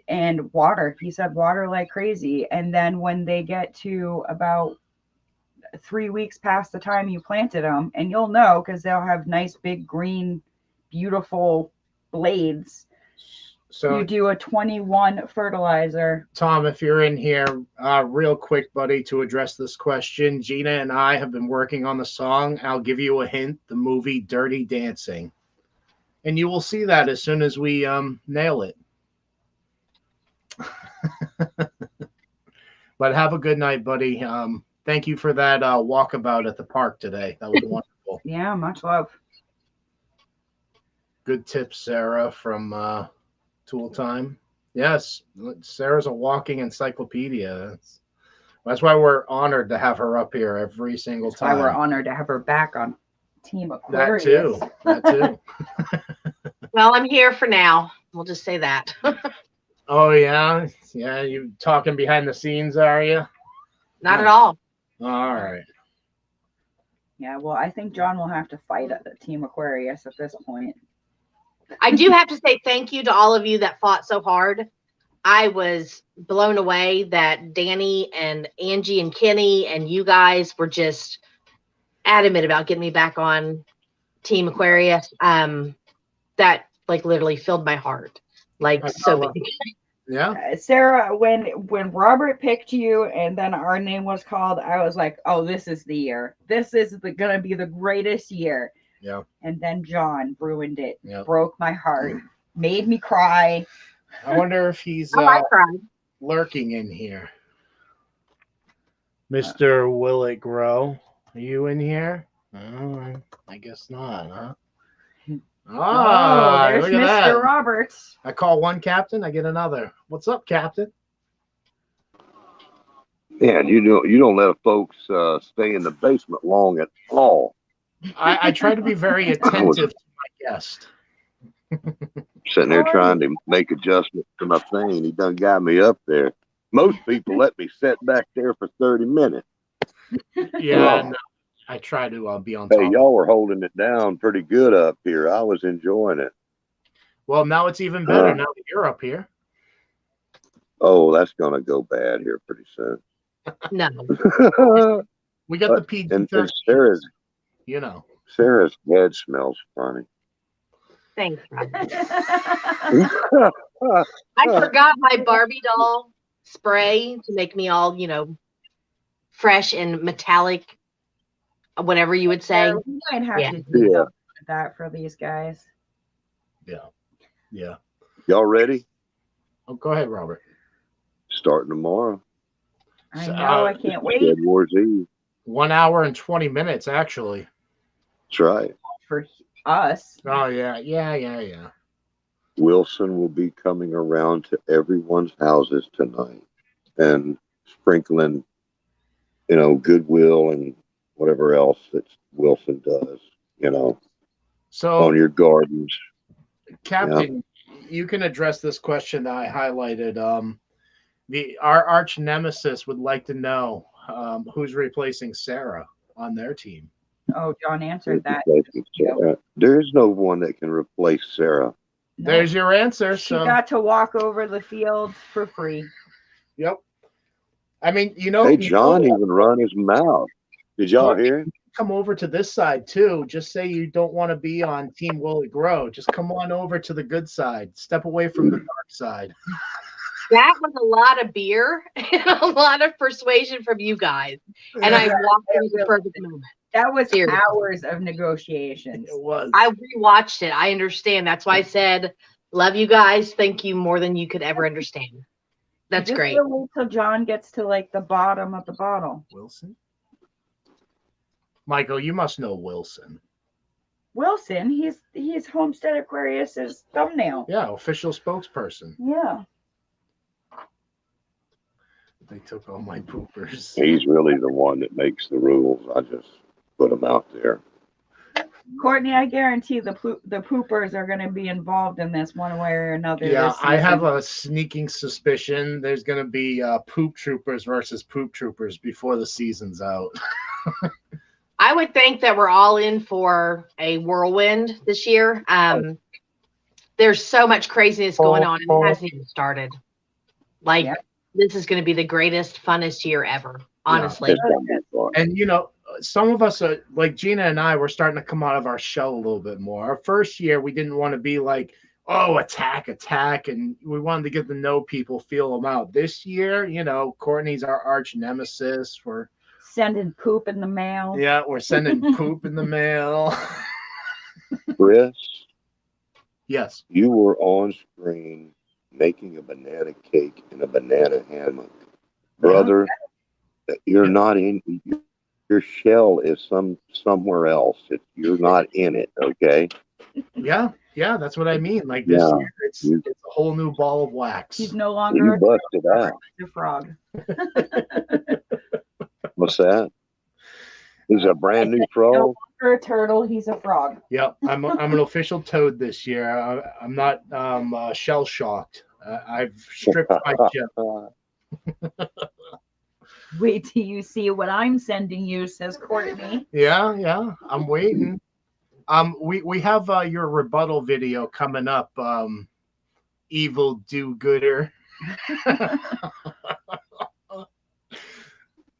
and water. He said water like crazy. And then when they get to about 3 weeks past the time you planted them, and you'll know because they'll have nice big green beautiful blades. So you do a 21 fertilizer. Tom, if you're in here, real quick, buddy, to address this question, Gina and I have been working on the song. I'll give you a hint: the movie Dirty Dancing, and you will see that as soon as we nail it. But have a good night, buddy. Thank you for that walkabout at the park today. That was wonderful. Yeah, much love. Good tips, Sarah, from Tool Time. Yes, Sarah's a walking encyclopedia. That's why we're honored to have her up here every single time. That's why we're honored to have her back on Team Aquarius. That too. Well, I'm here for now. We'll just say that. Oh, yeah? Yeah, you talking behind the scenes, are you? Not at all. All right. Yeah, well, I think John will have to fight at Team Aquarius at this point. I do have to say thank you to all of you that fought so hard. I was blown away that Danny and Angie and Kenny and you guys were just adamant about getting me back on Team Aquarius. That like literally filled my heart. Like so big. Yeah. Sarah, when Robert picked you and then our name was called, I was like, oh, this is the year. This is gonna be the greatest year. Yeah. And then John ruined it. Yep. Broke my heart. Made me cry. I wonder if he's I cried. lurking in here. Mr. Will It Grow? Are you in here? Oh, I guess not, huh? Oh, there's look at Mr. that. Roberts. I call one captain, I get another. What's up, Captain? Yeah, you don't let folks stay in the basement long at all. I try to be very attentive to my guest. Sitting there trying to make adjustments to my thing. He done got me up there. Most people let me sit back there for 30 minutes. Yeah, no, I try to be on top. Hey, y'all were holding it down pretty good up here. I was enjoying it. Well, now it's even better now that you're up here. Oh, that's going to go bad here pretty soon. No. We got the PG-13. And Sarah's, you know. Sarah's head smells funny. Thanks, Rob. I forgot my Barbie doll spray to make me all, fresh and metallic, whatever you would say. We might have to do something like that for these guys. Yeah. Yeah. Y'all ready? Oh, go ahead, Robert. Starting tomorrow. I know, I can't wait. Shedwars Eve. 1 hour and 20 minutes, actually. That's right. For us. Oh, yeah. Wilson will be coming around to everyone's houses tonight and sprinkling, goodwill and whatever else that Wilson does, So on your gardens. Captain, you can address this question that I highlighted. Our arch nemesis would like to know who's replacing Sarah on their team. Oh, John answered that. There is no one that can replace Sarah. No. There's your answer. She got to walk over the field for free. Yep. I mean, Hey, John even run his mouth. Did y'all hear? Come over to this side too. Just say you don't want to be on Team Willie Grow. Just come on over to the good side. Step away from the dark side. That was a lot of beer and a lot of persuasion from you guys. And I walked into the perfect moment. That was Seriously. hours of negotiations. It was. I rewatched it. I understand. That's why I said, love you guys. Thank you more than you could ever understand. That's Just great. wait till John gets to like the bottom of the bottle. Wilson? Michael, you must know Wilson. Wilson, he's Homestead Aquarius's thumbnail. Yeah, official spokesperson. Yeah. They took all my poopers. He's really the one that makes the rules. I just put them out there. Courtney, I guarantee the poopers are going to be involved in this one way or another. Yeah, this I have season. a sneaking suspicion there's going to be poop troopers versus poop troopers before the season's out. I would think that we're all in for a whirlwind this year. There's so much craziness going on, and it hasn't even started. Like, this is going to be the greatest, funnest year ever, honestly. It's gonna be fun. And, some of us are, like Gina and I, were starting to come out of our shell a little bit more. Our first year, we didn't want to be like, oh, attack, and we wanted to get to know people, feel them out. This year, Courtney's our arch nemesis. We're sending poop in the mail. Yeah, we're sending poop in the mail. Chris, Yes. you were on screen making a banana cake in a banana hammock. Brother, you're not in, your shell is somewhere else. You're not in it, okay? Yeah, that's what I mean. Like this year, it's a whole new ball of wax. He's no longer You busted out. a frog. What's that? He's a brand new frog. For a turtle, he's a frog. Yep, I'm an official toad this year. I'm not shell shocked. I've stripped my shell. Wait till you see what I'm sending you, says Courtney. Yeah, I'm waiting. We have your rebuttal video coming up. Evil do-gooder.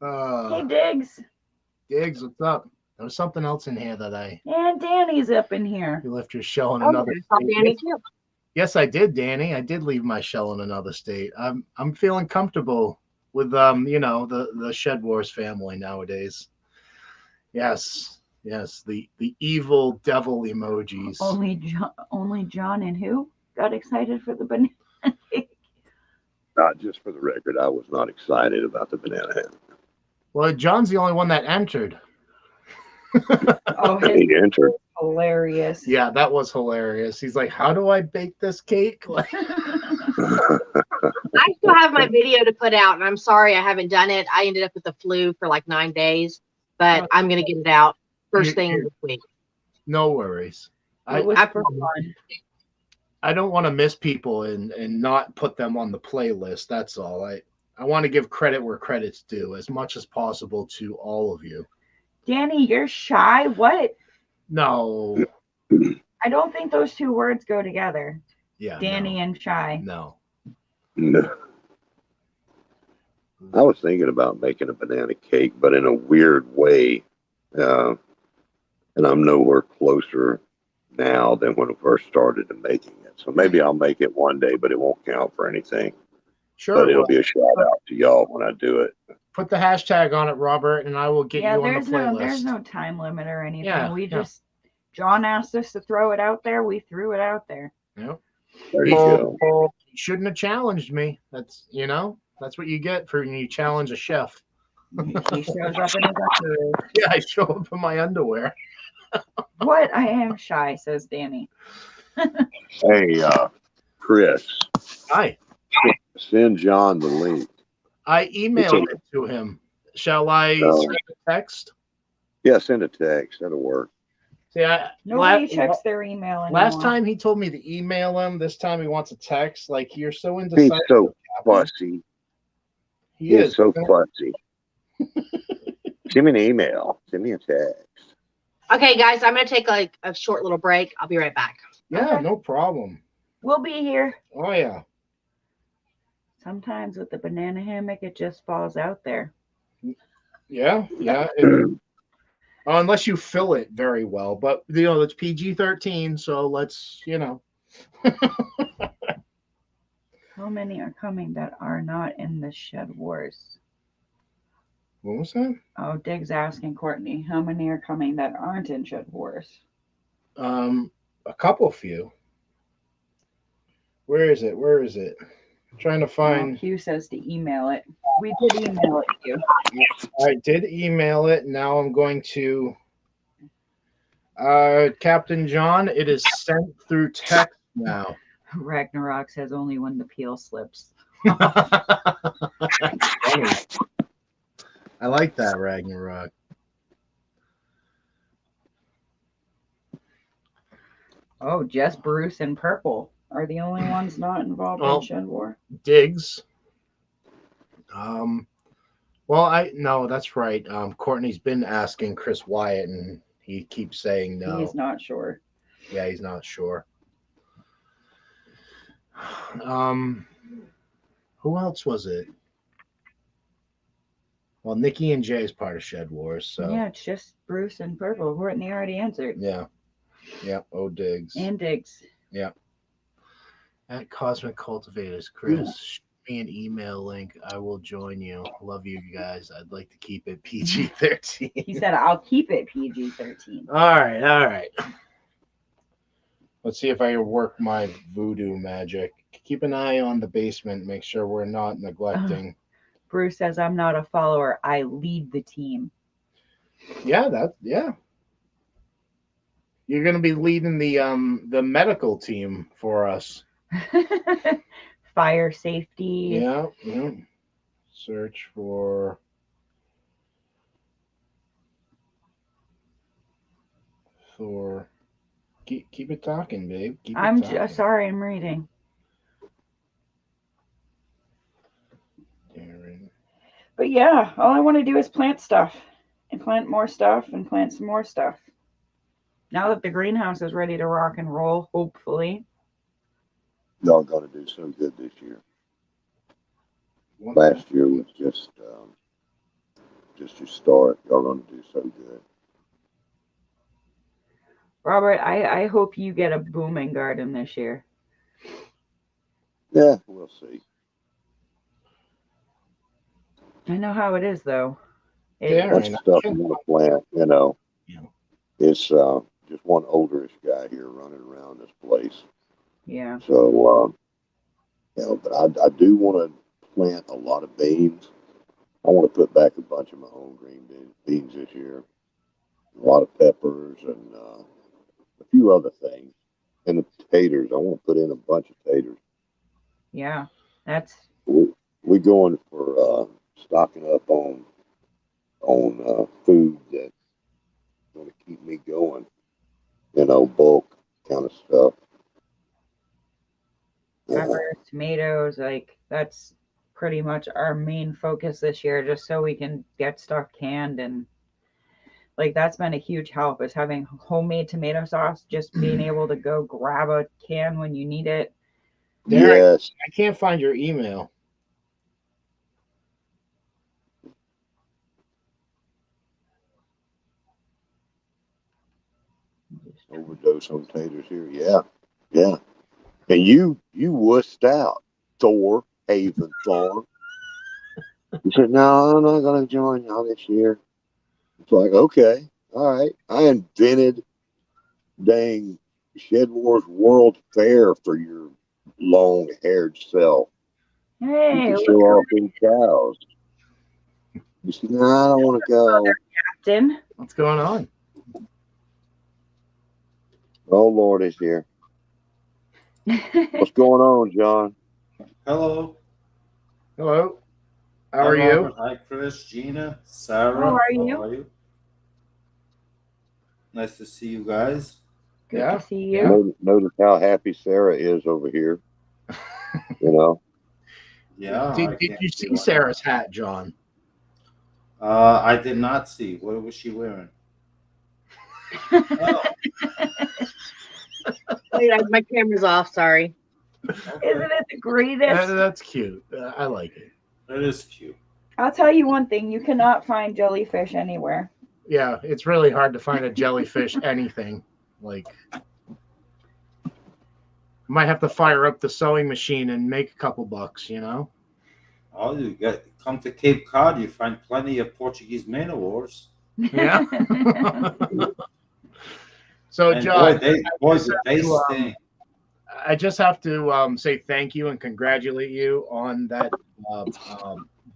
Hey, Diggs. Diggs, what's up? There was something else in here that And Danny's up in here. you left your shell in Oh, another I saw state. Danny too. Yes, I did, Danny. I did leave my shell in another state. I'm feeling comfortable with the Shedwars family nowadays. Yes, the evil devil emojis. Only John and who got excited for the banana cake? Just for the record, I was not excited about the banana hammock. Well, John's the only one that entered. Oh, He entered. hilarious. Yeah, that was hilarious. He's like, "How do I bake this cake?" Like, I still have my video to put out, and I'm sorry I haven't done it. I ended up with the flu for like 9 days, but I'm going to get it out first thing this week. no worries. It was for fun. I don't want to miss people and not put them on the playlist. That's all. I want to give credit where credit's due as much as possible to all of you. Danny, you're shy? What? No. I don't think those two words go together. Yeah. Danny and shy. No. No. I was thinking about making a banana cake, but in a weird way. And I'm nowhere closer now than when I first started to making it. So maybe I'll make it one day, but it won't count for anything. Sure. But it'll be a shout out to y'all when I do it. Put the hashtag on it, Robert, and I will get you on the playlist. There's no time limit or anything. Yeah, John asked us to throw it out there. We threw it out there. Yep. There you go. You shouldn't have challenged me. That's what you get for when you challenge a chef. He shows up in his underwear. Yeah, I show up in my underwear. What? I am shy, says Danny. Hey, Chris, Hi. send John the link. I emailed it to him. Shall I send a text? Yeah, send a text. That'll work. See, Nobody checks their email anymore. last time he told me to email him. This time he wants a text. Like, you're so He's indecisive. so fussy. He is so fussy. Send me an email. Send me a text. Okay, guys, I'm going to take a short little break. I'll be right back. Yeah, Okay. no problem. We'll be here. Oh, yeah. Sometimes with the banana hammock, it just falls out there. Yeah, yeah. Unless you fill it very well, but it's PG-13, so let's. How many are coming that are not in the Shedwars? What was that? Oh, Dig's asking Courtney, how many are coming that aren't in Shedwars? A couple few. Where is it? Where is it? I'm trying to find. Q says to email it. We did email it, Q. I did email it. Now I'm going to. Captain John, it is sent through text now. Ragnarok says only when the peel slips. Funny. I like that, Ragnarok. Oh, just Bruce and Purple are the only ones not involved in Shedwar. Diggs. Well, no, that's right. Courtney's been asking Chris Wyatt, and he keeps saying no. He's not sure. Yeah, he's not sure. Who else was it? Well, Nikki and Jay is part of Shedwars, so yeah, it's just Bruce and Purple. Courtney already answered. Yeah. Oh, Diggs. And Diggs. Yeah. At Cosmic Cultivators, Chris, shoot me an email link. I will join you. Love you guys. I'd like to keep it PG-13. He said, I'll keep it PG-13. All right. Let's see if I can work my voodoo magic. Keep an eye on the basement. Make sure we're not neglecting. Bruce says, I'm not a follower. I lead the team. Yeah. You're going to be leading the medical team for us. Fire safety. Yeah. Search for Thor. Keep it talking, babe. I'm sorry, I'm reading. Darren. But yeah, all I want to do is plant stuff and plant more stuff and plant some more stuff. Now that the greenhouse is ready to rock and roll, hopefully. Y'all going to do so good this year. Last year was just your start. Y'all going to do so good. Robert, I hope you get a booming garden this year. Yeah, we'll see. I know how it is, though. Bunch of stuff you want to plant, Yeah. It's just one olderish guy here running around this place. Yeah. So, but I do want to plant a lot of beans. I want to put back a bunch of my own green beans this year. A lot of peppers and a few other things. And the taters. I want to put in a bunch of taters. Yeah, that's. We're going for stocking up on food that's going to keep me going. Bulk kind of stuff. Peppers, tomatoes, that's pretty much our main focus this year, just so we can get stuff canned, and that's been a huge help, is having homemade tomato sauce, just being able to go grab a can when you need it. Yes. I can't find your email. Overdose on taters here. Yeah. And you wussed out, Thor Haven Thorn. You said, no, I'm not going to join y'all this year. It's like, okay, all right. I invented dang Shedwars World Fair for your long-haired self. Hey, you can show off them cows. You said, no, I don't want to go. Captain. What's going on? Oh, Lord is here. What's going on, John? Hello. Hello. How are you? Hi, Chris, Gina, Sarah. How are you? Nice to see you guys. Good to see you. Notice how happy Sarah is over here. Yeah. Did you see Sarah's hat, John? I did not see. What was she wearing? Wait, my camera's off. Sorry. Isn't it the greatest? That's cute. I like it. That is cute. I'll tell you one thing: you cannot find jellyfish anywhere. Yeah, it's really hard to find a jellyfish anything. Like, might have to fire up the sewing machine and make a couple bucks, you know? Oh, you got come to Cape Cod, you find plenty of Portuguese man o' wars. Yeah. So, And John, I just have to say thank you and congratulate you on that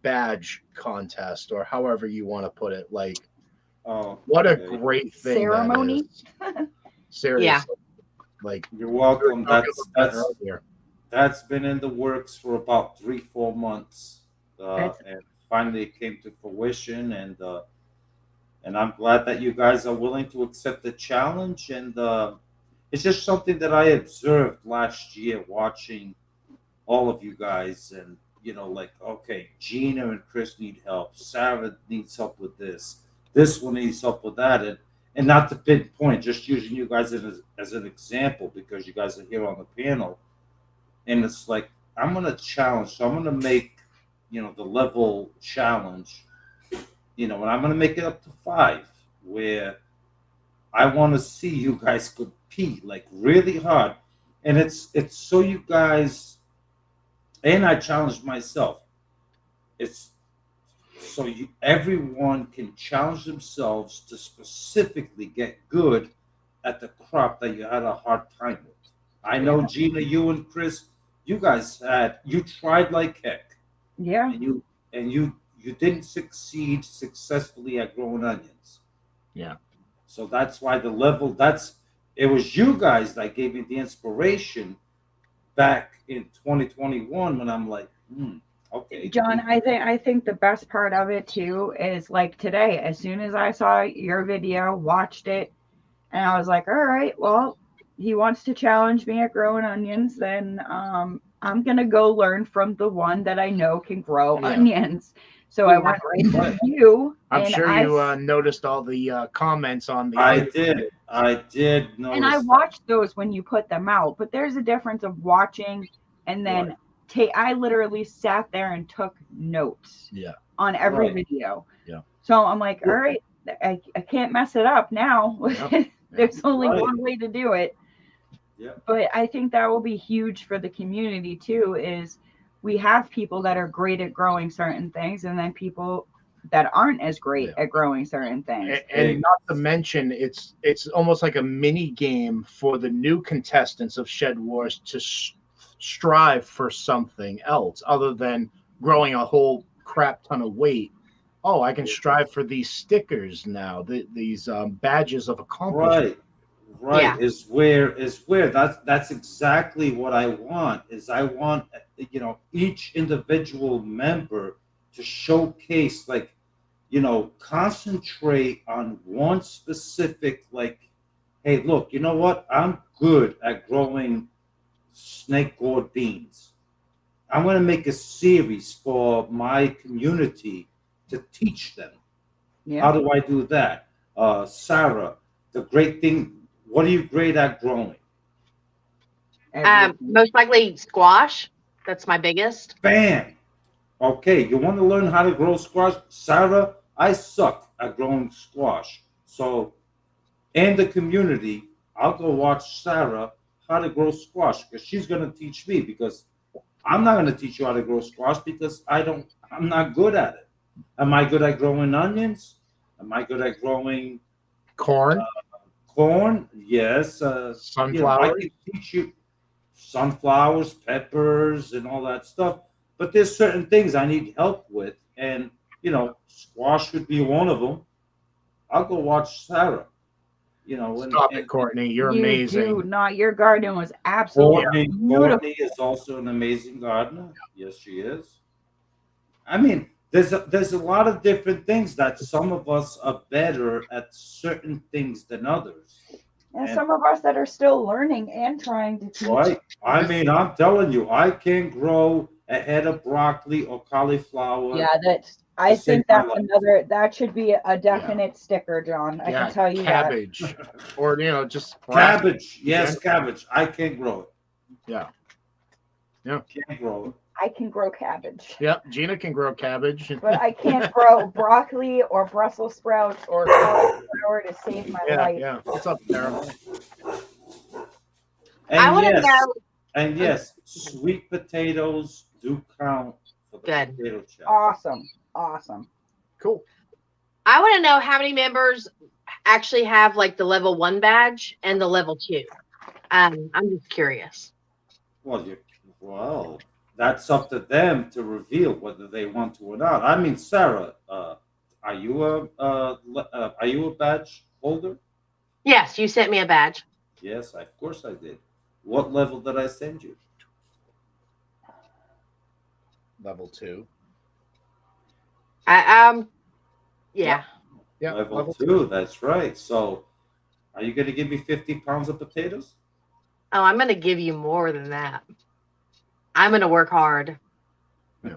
badge contest, or however you want to put it. Like, what a great thing ceremony. that is. Seriously. Yeah. Like, you're welcome. That's been in the works for about 3-4 months, and finally it came to fruition. And I'm glad that you guys are willing to accept the challenge. And it's just something that I observed last year watching all of you guys. And, like, okay, Gina and Chris need help. Sarah needs help with this. This one needs help with that. And not to pinpoint, just using you guys as an example because you guys are here on the panel. And it's like, I'm going to challenge. So I'm going to make, the level challenge, and I'm going to make it up to 5, where I want to see you guys compete like really hard. And it's so you guys, and I challenged myself. It's so everyone can challenge themselves to specifically get good at the crop that you had a hard time with. I know, Gina, you and Chris, you guys you tried like heck. Yeah. And you didn't succeed successfully at growing onions. Yeah. So that's why it was you guys that gave me the inspiration back in 2021 when I'm like, okay. John, I think the best part of it too is like today, as soon as I saw your video, watched it, and I was like, all right, well, he wants to challenge me at growing onions, then I'm gonna go learn from the one that I know can grow onions. So I went right to you. I'm sure you noticed all the comments on the. I did notice. And I watched those when you put them out, but there's a difference of watching and then I literally sat there and took notes. On every video. Yeah. So I'm like, all right, I can't mess it up now. There's only one way to do it. Yeah. But I think that will be huge for the community too, is we have people that are great at growing certain things and then people that aren't as great at growing certain things. And not to mention, it's almost like a mini game for the new contestants of Shedwars to strive for something else other than growing a whole crap ton of weight. Oh, I can strive for these stickers now, these badges of accomplishment. Right. Is where that's exactly what I want. Is I want each individual member to showcase, like, concentrate on one specific, like, hey, look, you know what? I'm good at growing snake gourd beans. I'm going to make a series for my community to teach them. How do I do that? Sarah, the great thing, what are you great at growing? Most likely squash. That's my biggest. Bam. Okay, you want to learn how to grow squash? Sarah, I suck at growing squash. So, in the community, I'll go watch Sarah how to grow squash because she's going to teach me, because I'm not going to teach you how to grow squash because I'm not good at it. Am I good at growing onions? Am I good at growing corn? Corn, yes. Sunflowers. I can teach you sunflowers, peppers, and all that stuff. But there's certain things I need help with, and squash would be one of them. I'll go watch Sarah. Stop it, Courtney. You're amazing. Your garden was absolutely beautiful. Courtney is also an amazing gardener. Yes, she is. I mean, there's a lot of different things that some of us are better at certain things than others. And some of us that are still learning and trying to teach. Right. I mean, I'm telling you, I can grow a head of broccoli or cauliflower. Yeah, I think that should be a definite sticker, John. I can tell you cabbage. Or just cabbage. Yes, cabbage. I can grow it. Yeah. Yeah. Can't grow it. I can grow cabbage. Yeah, Gina can grow cabbage. But I can't grow broccoli or Brussels sprouts or cauliflower to save my Yeah, life. yeah. What's up, Tara? I And want to yes, know. and yes, sweet potatoes do count for the Good. potato challenge. Awesome. Cool. I want to know how many members actually have like the level 1 badge and the level 2. I'm just curious. Well, that's up to them to reveal whether they want to or not. I mean, Sarah, are you a badge holder? Yes, you sent me a badge. Yes, of course I did. What level did I send you? Level 2. Yeah. Yeah, Level 2. That's right. So, are you going to give me 50 pounds of potatoes? Oh, I'm going to give you more than that. I'm going to work hard. Yeah.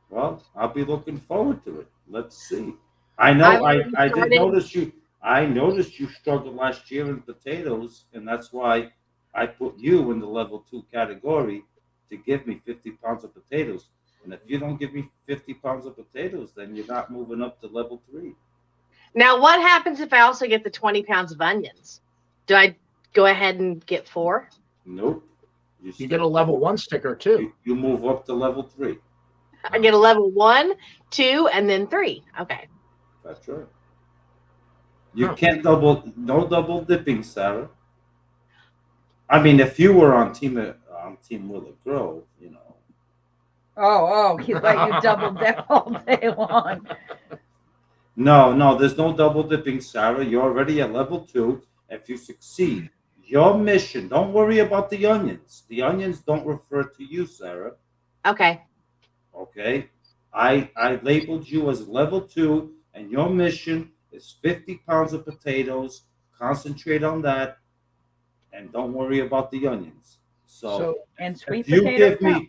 Well, I'll be looking forward to it. Let's see. I know I did notice you. I noticed you struggled last year in potatoes, and that's why I put you in the level 2 category to give me 50 pounds of potatoes. And if you don't give me 50 pounds of potatoes, then you're not moving up to level 3. Now, what happens if I also get the 20 pounds of onions? Do I go ahead and get 4? Nope. You get a level 1 sticker too. You move up to level 3. I get a level 1, 2, and then 3. Okay. That's right. You can't no double dipping, Sarah. I mean, if you were on Team Willow Grove, you know. Oh, he's let you double dip all day long. No, there's no double dipping, Sarah. You're already at level 2. If you succeed, your mission, don't worry about the onions. The onions don't refer to you, Sarah. Okay. Okay? I labeled you as level 2, and your mission is 50 pounds of potatoes. Concentrate on that, and don't worry about the onions. So and sweet if you potatoes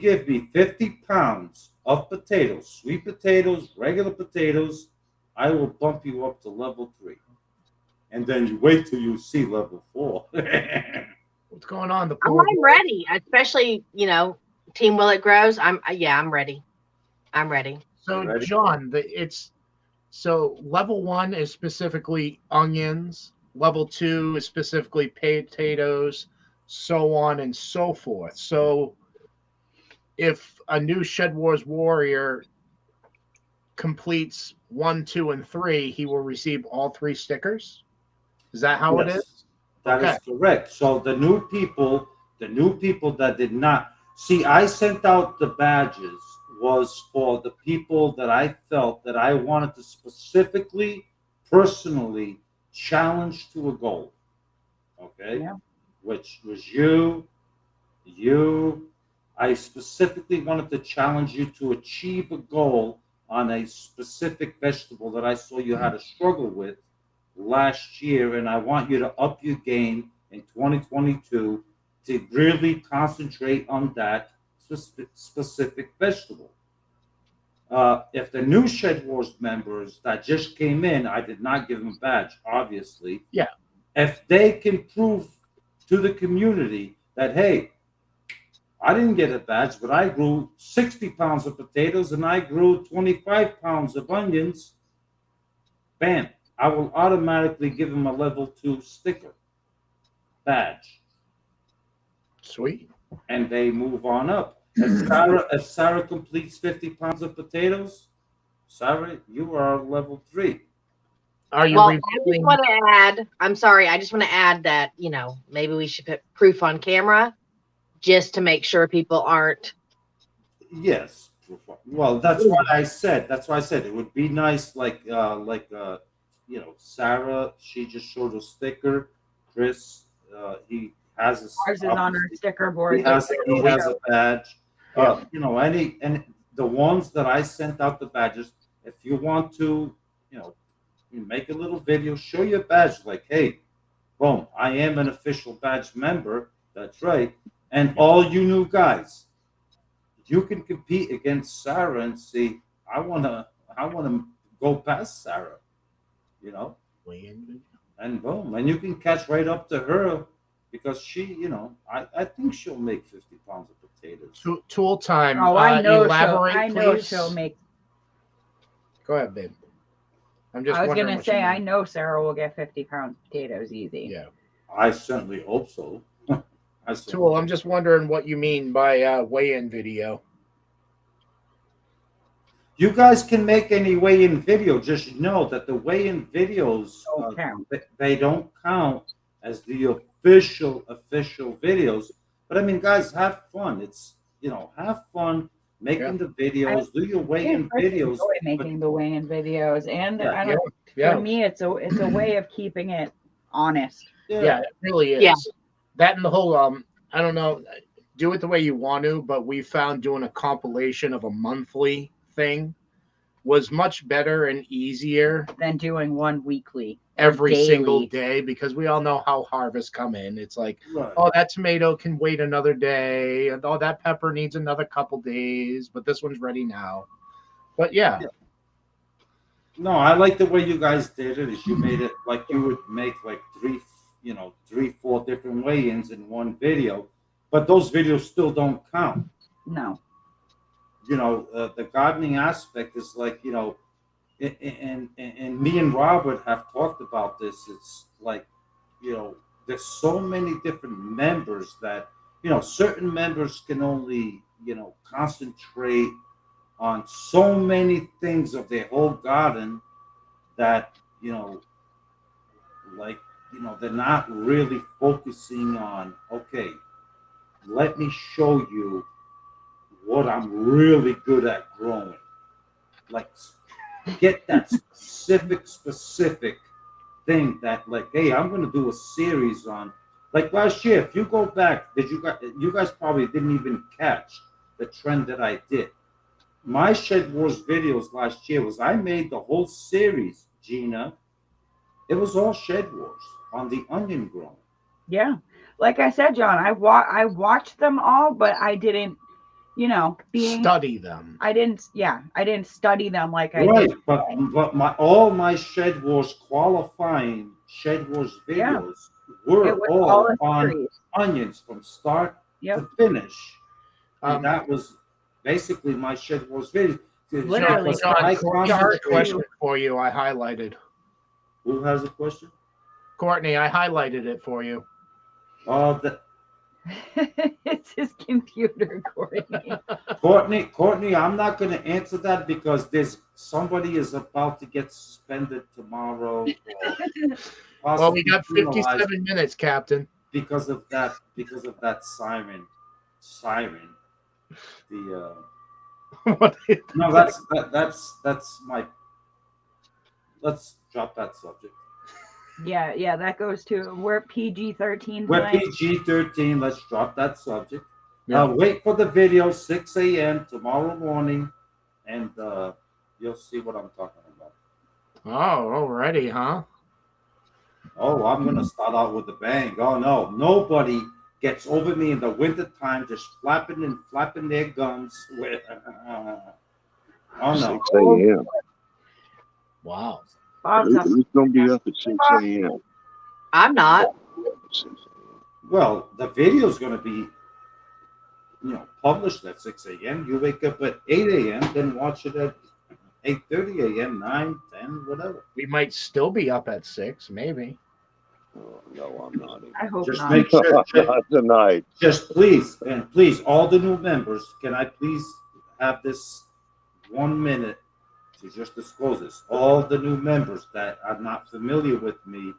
give me 50 pounds of potatoes, sweet potatoes, regular potatoes, I will bump you up to level 3. And then you wait till you see level 4. What's going on? I'm ready, especially, Team Will It Grows. I'm ready. I'm ready. So, John, so level 1 is specifically onions, level 2 is specifically potatoes, so on and so forth. So if a new Shedwars warrior completes 1, 2, and 3, he will receive all 3 stickers. Is that how it is? That is correct. So the new people that did not see, I sent out the badges was for the people that I felt that I wanted to specifically, personally challenge to a goal. Okay? Yeah. Which was you. I specifically wanted to challenge you to achieve a goal on a specific vegetable that I saw you had a struggle with last year, and I want you to up your game in 2022 to really concentrate on that specific vegetable. If the new Shed Wars members that just came in, I did not give them a badge, obviously. Yeah. If they can prove to the community that, hey, I didn't get a badge, but I grew 60 pounds of potatoes and I grew 25 pounds of onions, bam, I will automatically give them a level 2 sticker badge. Sweet. And they move on up. If Sarah completes 50 pounds of potatoes, Sarah, you are level 3. Are you I just want to add, I'm sorry, I just want to add that, maybe we should put proof on camera just to make sure people aren't. Yes. Well, that's why I said it would be nice, Sarah, she just showed a sticker. Chris, he has ours is on our sticker board. He has a badge. And the ones that I sent out the badges, if you want to, you make a little video, show your badge, like, hey, boom, I am an official badge member. That's right. And all you new guys, you can compete against Sarah and see, I wanna go past Sarah, and boom, and you can catch right up to her because she, I think she'll make 50 pounds of potatoes. Tool time. Oh, I know elaborate, I know please. she'll make. Go ahead, babe. I'm just. I was wondering gonna what you say I mean. know Sarah will get 50 pounds of potatoes easy. Yeah. I certainly hope so. Tool, I'm just wondering what you mean by weigh-in video. You guys can make any weigh-in video. Just know that the weigh-in videos Don't count. they don't count as the official videos. But I mean, guys, have fun. It's have fun making the videos. Do your weigh-in videos. Enjoy making the weigh-in videos, and Yeah, I don't. Yeah. For me, it's a way of keeping it honest. Yeah, it really is. Yeah. That and the whole I don't know, do it the way you want to, but we found doing a compilation of a monthly thing was much better and easier Than doing one weekly every daily. single day, because we all know how harvests come in. It's like, oh, that tomato can wait another day, and oh, that pepper needs another couple days, but this one's ready now. But yeah. No, I like the way you guys did it. Is you made it like you would make like three, 4 different weigh-ins in one video, but those videos still don't count. No. The gardening aspect is like, and me and Robert have talked about this. It's like, there's so many different members that, certain members can only, concentrate on so many things of their whole garden that, they're not really focusing on, okay, let me show you what I'm really good at growing. Like, get that specific thing that, like, hey, I'm going to do a series on. Like last year, if you go back, you guys probably didn't even catch the trend that I did. My Shedwars videos last year was I made the whole series, Gina. It was all Shedwars on the onion growing. Yeah. Like I said, John, I watched them all, but I didn't, study them. I didn't study them like I right, did. but all my Shedwars qualifying Shedwars videos were all on onions from start to finish. And that was basically my Shedwars video. Literally. I got a question for you. I highlighted. Who has a question? Courtney, I highlighted it for you. It's his computer, Courtney, I'm not going to answer that because somebody is about to get suspended tomorrow. Well, we got 57 minutes, Captain. Because of that siren. No, that's my. Let's drop that subject. Yeah, that goes to we're PG-13. We're PG-13. Let's drop that subject. Wait for the video 6 a.m. tomorrow morning, and you'll see what I'm talking about. Oh, already, huh? Oh, I'm gonna start out with a bang. Oh no, nobody gets over me in the wintertime just flapping their gums with. Oh no. 6 a.m. Wow. Who's gonna be up at 6 a.m.? I'm not. Well, the video's gonna be, published at 6 a.m. You wake up at 8 a.m. then watch it at 8:30 a.m., 9, 10, whatever. We might still be up at 6, maybe. Oh, no, I'm not. I hope just not. Make sure. Not tonight. Just please, all the new members, can I please have this 1 minute to just disclose this? All the new members that are not familiar with me,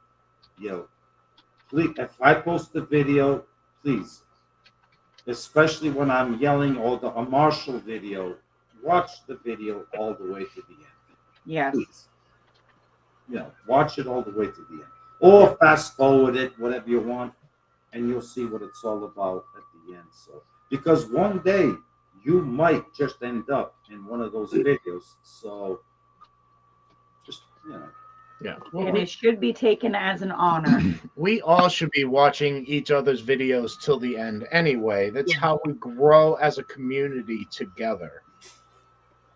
please, if I post the video, please, especially when I'm yelling, or a Marshall video, watch the video all the way to the end. Yes. Please. Watch it all the way to the end. Or fast forward it, whatever you want, and you'll see what it's all about at the end. So, because one day you might just end up in one of those videos. So, just Yeah. And it should be taken as an honor. We all should be watching each other's videos till the end anyway. That's how we grow as a community together.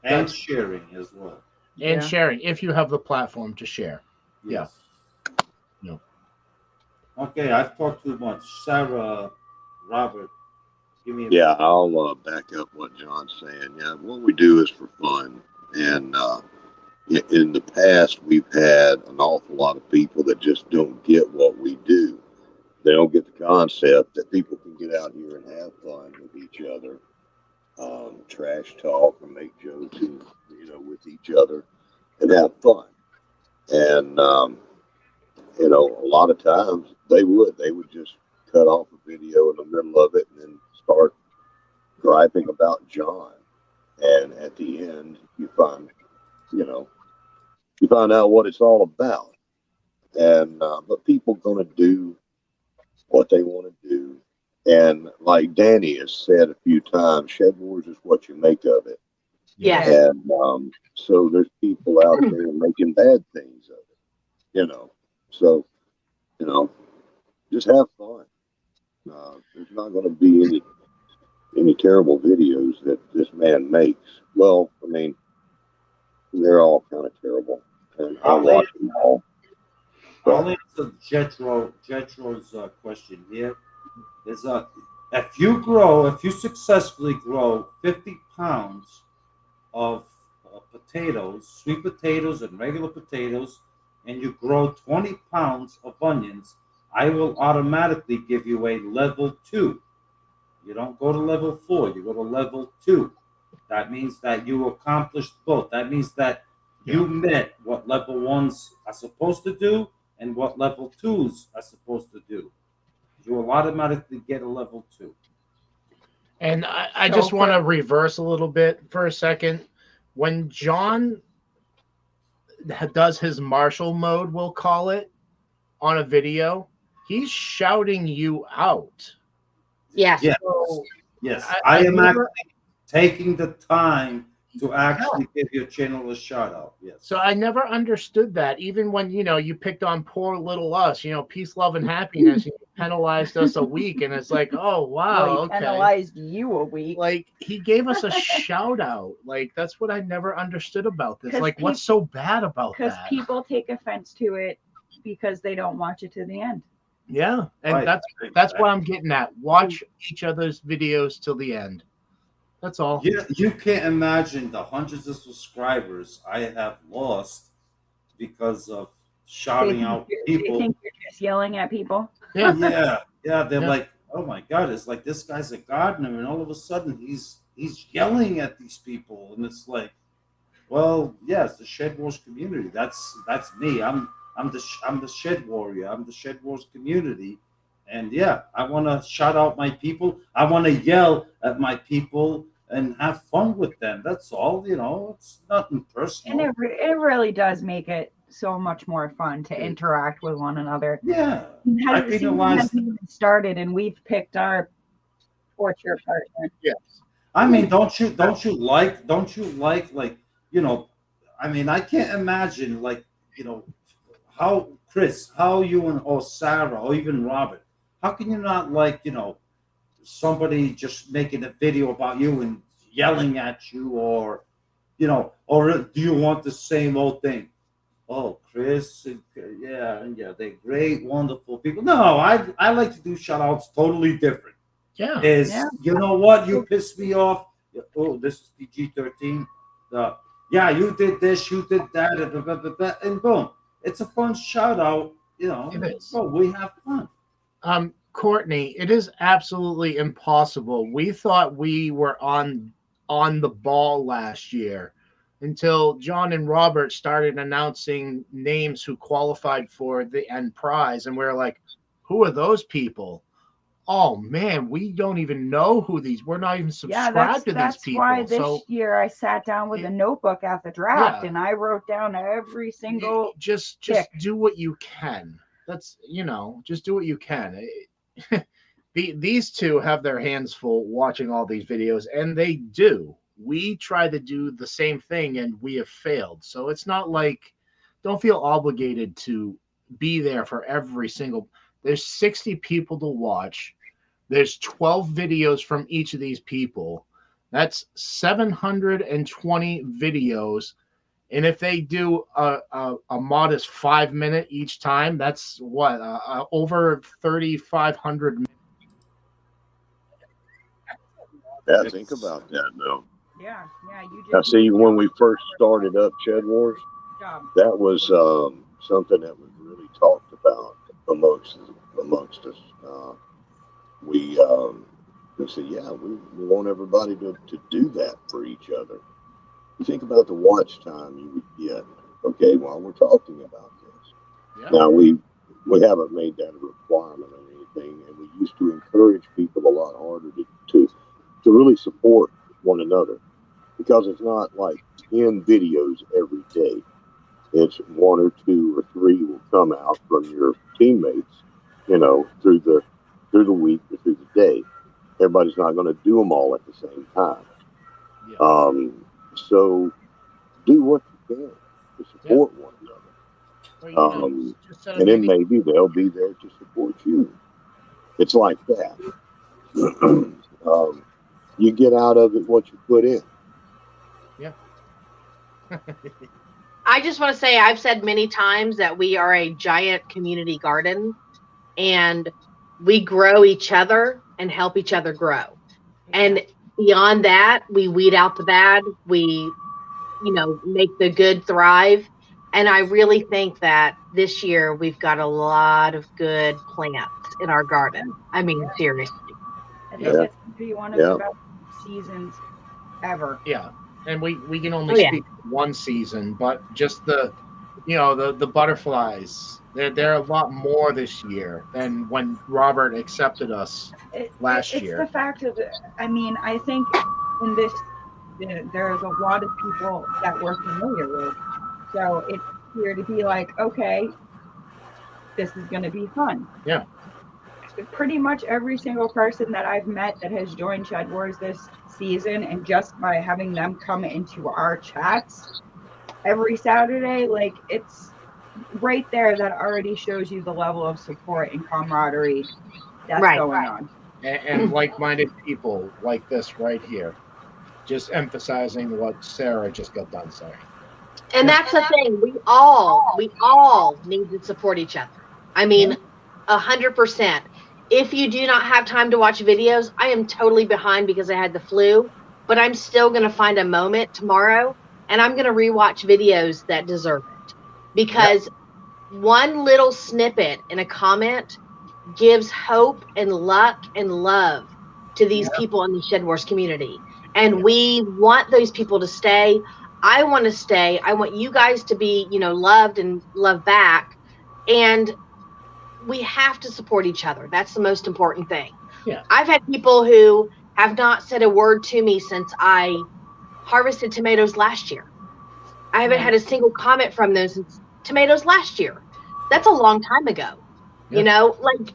And sharing as well. And sharing, if you have the platform to share. Yes. No. Okay, I've talked too much. Sarah, Robert, give me a Yeah, I'll back up what John's saying. Yeah, what we do is for fun, and in the past we've had an awful lot of people that just don't get what we do. They don't get the concept that people can get out here and have fun with each other, trash talk and make jokes, and, with each other and have fun. And a lot of times they would just cut off a video in the middle of it and then start griping about John. And at the end, you know, you find out what it's all about. And but people gonna do what they want to do. And like Danny has said a few times, Shedwars is what you make of it. Yes. And so there's people out there making bad things of it. So you know, just have fun. There's not going to be any terrible videos that this man makes. Well, I mean, they're all kind of terrible, and I I'll watch them all. I'll But answer Jetro's question here. Is if you successfully grow 50 pounds of potatoes, sweet potatoes and regular potatoes, and you grow 20 pounds of onions, I will automatically give you a level 2. You don't go to level 4, you go to level 2. That means that you accomplished both. That means that you met what level 1s are supposed to do and what level 2s are supposed to do. You will automatically get a level 2. And I So just want to for- reverse a little bit for a second. When John does his martial mode, we'll call it, on a video, he's shouting you out. Yes. Yes, So yes. I I am never, actually taking the time to actually give your channel a shout out. Yes. so I never understood that. Even when you picked on poor little us, peace, love, and happiness, you penalized us a week, and it's like, oh wow, well, he okay. penalized you a week. Like he gave us a shout out. Like that's what I never understood about this. 'Cause Like what's so bad about Because that? people take offense to it because they don't watch it to the end. Yeah, and Right. that's what I'm getting at. Watch each other's videos till the end. That's all. You can't imagine the hundreds of subscribers I have lost because of shouting out They people. think you're just yelling at people. Yeah. Yeah. They're Yeah. like, oh my god, it's like this guy's a gardener, and all of a sudden he's yelling at these people, and it's like, well, yes, the Shed Wars community. That's me. I'm the Shed Warrior. I'm the Shed Wars community, and yeah, I want to shout out my people. I want to yell at my people and have fun with them. That's all. It's nothing personal. And it really does make it so much more fun to interact with one another. Yeah, I hasn't even started, and we've picked our torture partner. Yes. I mean, don't you like I mean, I can't imagine how Chris, how you or Sarah or even Robert, how can you not like somebody just making a video about you and yelling at you, or do you want the same old thing? Oh, Chris, yeah, they're great, wonderful people. No, I like to do shout outs totally different. Yeah. You know what? You pissed me off. Oh, this is PG-13. Yeah, you did this, you did that, and boom. It's a fun shout out. It is. Oh, we have fun. Courtney, it is absolutely impossible. We thought we were on the ball last year until John and Robert started announcing names who qualified for the end prize, and we're like, who are those people? Oh man, we don't even know who these. We're not even subscribed to these people. That's why this year I sat down with a notebook at the draft and I wrote down every single. Just do what you can. That's just do what you can. These two have their hands full watching all these videos, and they do. We try to do the same thing, and we have failed. So it's not like, don't feel obligated to be there for every single. There's 60 people to watch. There's 12 videos from each of these people. That's 720 videos And if they do a modest 5 minute each time, that's what over 3,500. Yeah, think about that though. Yeah, yeah. You Now, just see, when we first started up Shedwars, job. that was something that was really talked about amongst us. We we said, yeah, we want everybody to do that for each other. You think about the watch time you would get, okay, while we're talking about this. Yeah. Now we haven't made that a requirement or anything, and we used to encourage people a lot harder to really support one another, because it's not like 10 videos every day. It's one or two or three will come out from your teammates, through the week or through the day. Everybody's not going to do them all at the same time. Yeah. So do what you can to support one another. Well, just And then maybe they'll be there to support you. It's like that. You get out of it what you put in. Yeah. I just want to say I've said many times that we are a giant community garden, and we grow each other and help each other grow. And beyond that, we weed out the bad. We, make the good thrive. And I really think that this year we've got a lot of good plants in our garden. I mean, seriously. I think it's going to be one of the best seasons ever. Yeah. And we can only speak one season, but just the butterflies, they're a lot more this year than when Robert accepted us last year. It's the fact of I think in this, there's a lot of people that we're familiar with. So it's here to be like, okay, this is going to be fun. Yeah. Pretty much every single person that I've met that has joined Shedwars this season, and just by having them come into our chats every Saturday, like, it's right there that already shows you the level of support and camaraderie that's going on. And like-minded people like this right here, just emphasizing what Sarah just got done saying. And that's the thing. We all need to support each other. I mean, 100%. If you do not have time to watch videos, I am totally behind because I had the flu, but I'm still going to find a moment tomorrow, and I'm going to rewatch videos that deserve it. Because one little snippet in a comment gives hope and luck and love to these people in the Shedwars community. And we want those people to stay. I want to stay. I want you guys to be, loved and loved back. And we have to support each other. That's the most important thing. Yeah. I've had people who have not said a word to me since I harvested tomatoes last year. I haven't had a single comment from them since tomatoes last year. That's a long time ago. Yeah. Like,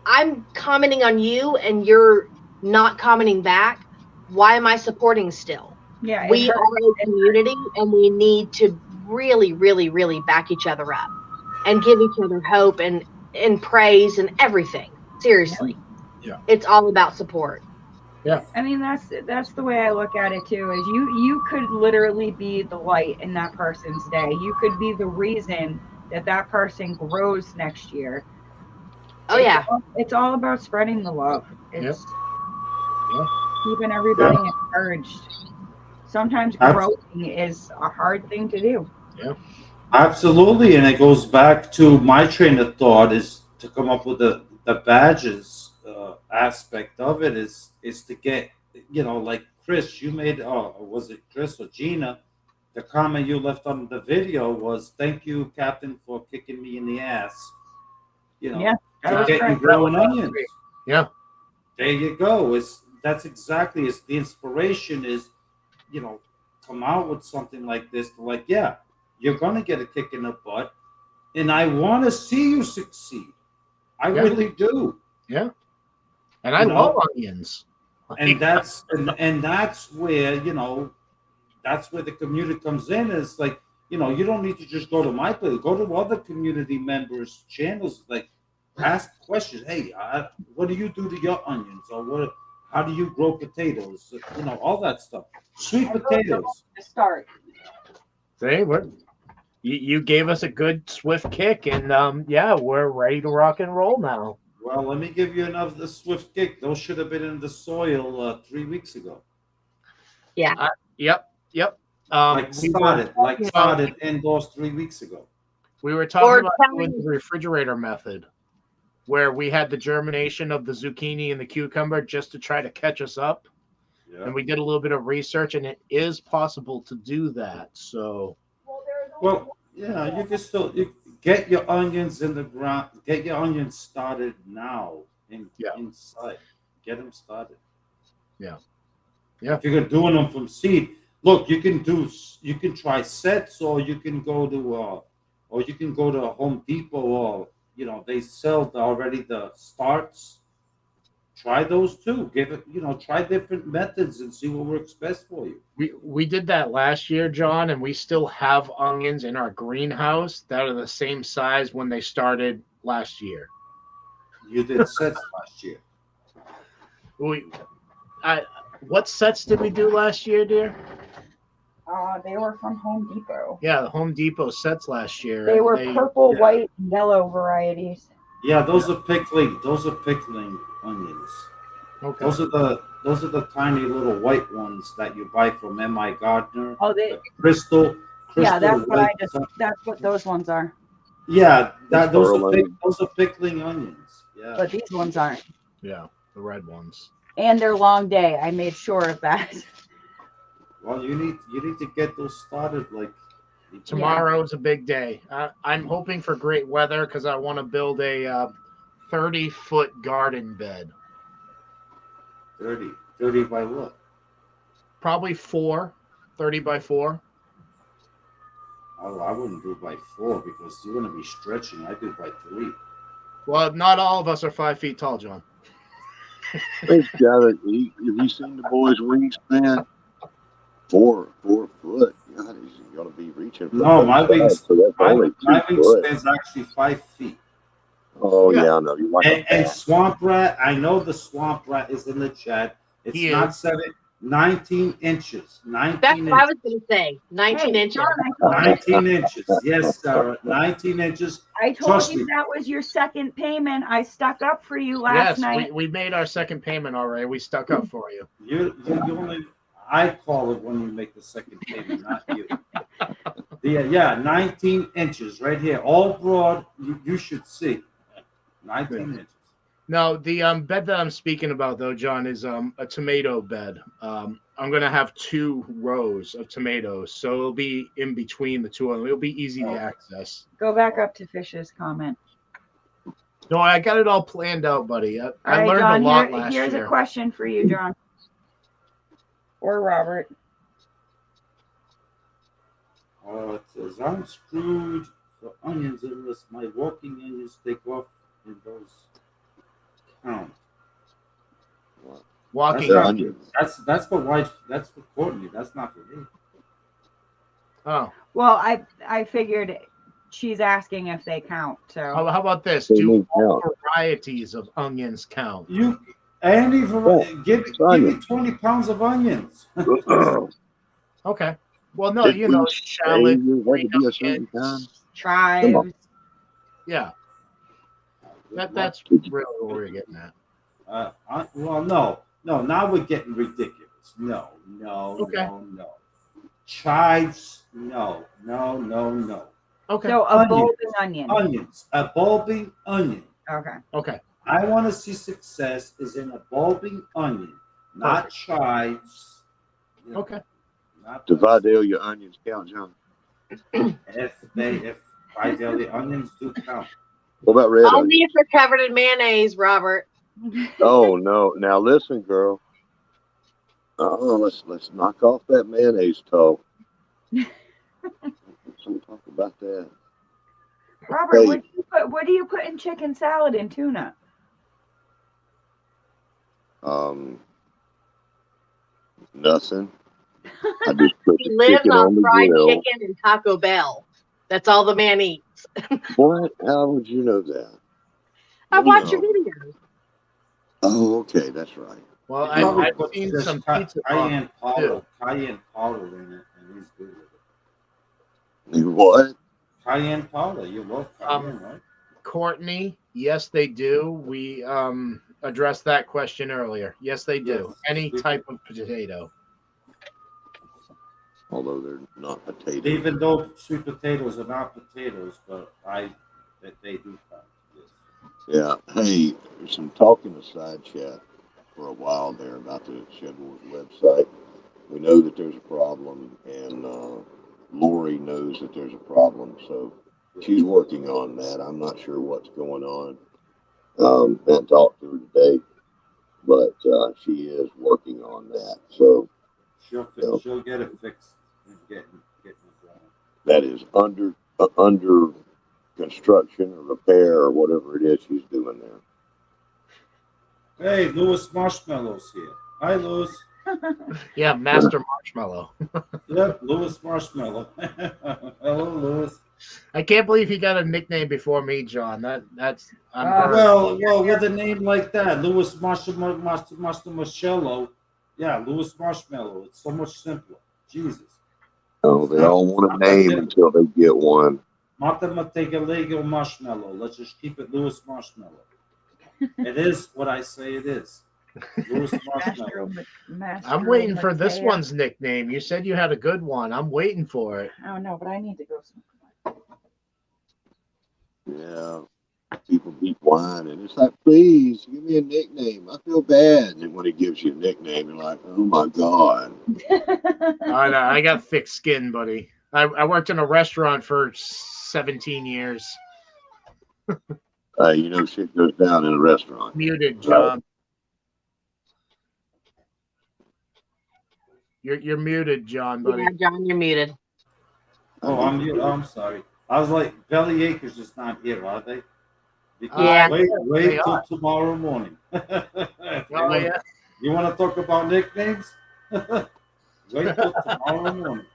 I'm commenting on you and you're not commenting back. Why am I supporting still? Yeah. We are a community, and we need to really, really, really back each other up and give each other hope and praise and everything. Seriously. Yeah. It's all about support. Yeah. I mean, that's the way I look at it too, is you could literally be the light in that person's day. You could be the reason that person grows next year. Oh, it's all about spreading the love. It's keeping everybody encouraged. Sometimes growing is a hard thing to do. Yeah. Absolutely, and it goes back to my train of thought is to come up with the badges aspect of it is to get, like Chris, you made, was it Chris or Gina? The comment you left on the video was, "Thank you, Captain, for kicking me in the ass." To get you growing onions. Yeah. There you go. That's exactly the inspiration is, come out with something like this. Like, yeah, you're gonna get a kick in the butt, and I want to see you succeed. I really do. Yeah. And I love onions. And that's and that's where that's where the community comes in. Is like, you don't need to just go to my place. Go to other community members' channels. Like, ask questions. Hey, what do you do to your onions? Or how do you grow potatoes? All that stuff. Sweet potatoes. To start. See, you gave us a good swift kick, and yeah, we're ready to rock and roll now. Well, let me give you another swift kick. Those should have been in the soil 3 weeks ago. Yeah. Yep. Started indoors 3 weeks ago. We were talking Or about tell doing me- the refrigerator method, where we had the germination of the zucchini and the cucumber just to try to catch us up. Yeah. And we did a little bit of research, and it is possible to do that. So, Well, yeah, you can still get your onions in the ground. Get your onions started now inside. Get them started. Yeah. If you're doing them from seed, look, you can try sets, or you can go to Home Depot, or they sell already the starts. Try those too. Try different methods and see what works best for you. we did that last year, John, and we still have onions in our greenhouse that are the same size when they started last year. You did sets last year. What sets did we do last year, dear? They were from Home Depot. Yeah, the Home Depot sets last year. They were purple, white, and yellow varieties. Yeah, those are pickling onions. Okay. Those are the tiny little white ones that you buy from M.I. Gardner. Oh, the crystal. Yeah, that's white. That's what those ones are. Yeah, those are pickling onions. Yeah. But these ones aren't. Yeah, the red ones. And they're long day. I made sure of that. Well, you need to get those started Tomorrow's a big day. I'm hoping for great weather because I want to build a 30-foot garden bed. 30 by what? Probably 30 by 4. Oh, I wouldn't do by 4 because you're going to be stretching. I do by 3. Well, not all of us are 5 feet tall, John. Have you seen the boy's wingspan? 4 foot. God, he's going to be reaching. No, my wingspan's actually 5 feet. Oh yeah, I know. You want and Swamp Rat, I know the Swamp Rat is in the chat. It's not 19 inches. 19 That's inches. what I was going to say. 19 inches. 19 inches. Yes, Sarah. 19 inches. I told you that was your second payment. I stuck up for you last night. We made our second payment already. We stuck up for you. You only. I call it when you make the second payment, not you. Yeah, 19 inches right here, all broad. You should see. 19 inches. No, the bed that I'm speaking about, though, John, is a tomato bed. I'm going to have 2 rows of tomatoes, so it'll be in between the two of them. It'll be easy to access. Go back up to Fish's comment. No, I got it all planned out, buddy. I right, learned John, a lot last year. Here's a question for you, John. Or Robert. It says, I'm screwed for onions unless my walking onions take off in those count. Walking onions. That's for white. That's for Courtney. That's not for me. Oh. Well, I figured she's asking if they count. So how about this? Do all varieties of onions count? Any variety. Give me 20 pounds of onions. Okay. Well, no, shallot, green onions, chives. Yeah. That's really what we're getting at. Well, no. Now we're getting ridiculous. No. Okay. No. Chives. No. Okay. So a bulbing onion. Onions. A bulbing onion. Okay. I want to see success is in a bulbing onion, not chives. Okay. Do Vidalia onions count, John? If Vidalia onions do count. What about red Only if they're covered in mayonnaise, Robert. Oh no! Now listen, girl. Let's knock off that mayonnaise talk. Let's talk about that. Robert, what do you put in chicken salad and tuna? Nothing. I just put He lives chicken on the fried grill. chicken and Taco Bell. That's all the man eats. What? How would you know that? I watch your videos. Oh, okay, that's right. Well, I've seen some pizza cayenne powder in it, and he's good with it. You what? Cayenne powder. You love cayenne, right? Courtney, yes, they do. We addressed that question earlier. Yes, they do. Yes. Any type of potato. Although they're not potatoes. Even though sweet potatoes are not potatoes, but they do count. Yes. Yeah. Hey, there's some talk in the side chat for a while there about the Shedwars website. We know that there's a problem, and Lori knows that there's a problem, so she's working on that. I'm not sure what's going on. Haven't talked to her today, but she is working on that. So She'll get it fixed and getting it going. that is under construction or repair or whatever it is she's doing there. Hey, Lewis Marshmallow's here. Hi, Lewis. Yeah, Master Marshmallow. Yep, Lewis Marshmallow. Hello, Lewis. I can't believe he got a nickname before me, John. That's Well, with a name like that, Lewis Marshmallow. Yeah, Lewis Marshmallow. It's so much simpler. Jesus. Oh, they all want a name until they get one. Lego Marshmallow. Let's just keep it Lewis Marshmallow. It is what I say it is. Lewis Marshmallow. I'm waiting for this one's nickname. You said you had a good one. I'm waiting for it. Oh no, but I need to go. Yeah. People keep whining. It's like, please give me a nickname. I feel bad. And when he gives you a nickname, you're like, oh my God. I know. I got thick skin, buddy. I worked in a restaurant for 17 years. You know, shit goes down in a restaurant. Muted, John. You're muted, John, buddy. Yeah, John, you're muted. Oh, I'm muted. Oh, I'm sorry. I was like, Belly Acres is not here, are they? Yeah. Wait till tomorrow morning. You want to talk about nicknames? Wait till tomorrow morning.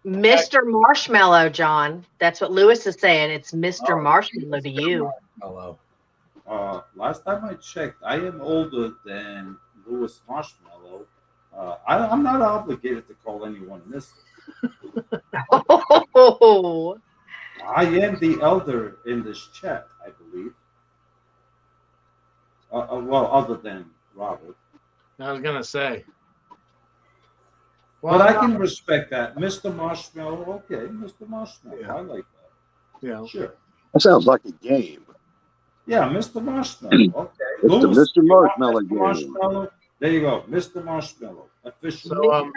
Mr. Marshmallow, John. That's what Lewis is saying. It's Mr. Marshmallow to you. Marshmallow. Last time I checked, I am older than Lewis Marshmallow. I'm not obligated to call anyone this. Oh. I am the elder in this chat, I believe. Well, other than Robert. I was gonna say. Well, but I can respect that, Mr. Marshmallow. Okay, Mr. Marshmallow. Yeah. I like that. Yeah, sure. That sounds like a game. Yeah, Mr. Marshmallow. Okay, it's the Mr. Marshmallow game. Marshmallow. There you go, Mr. Marshmallow. Officially. So,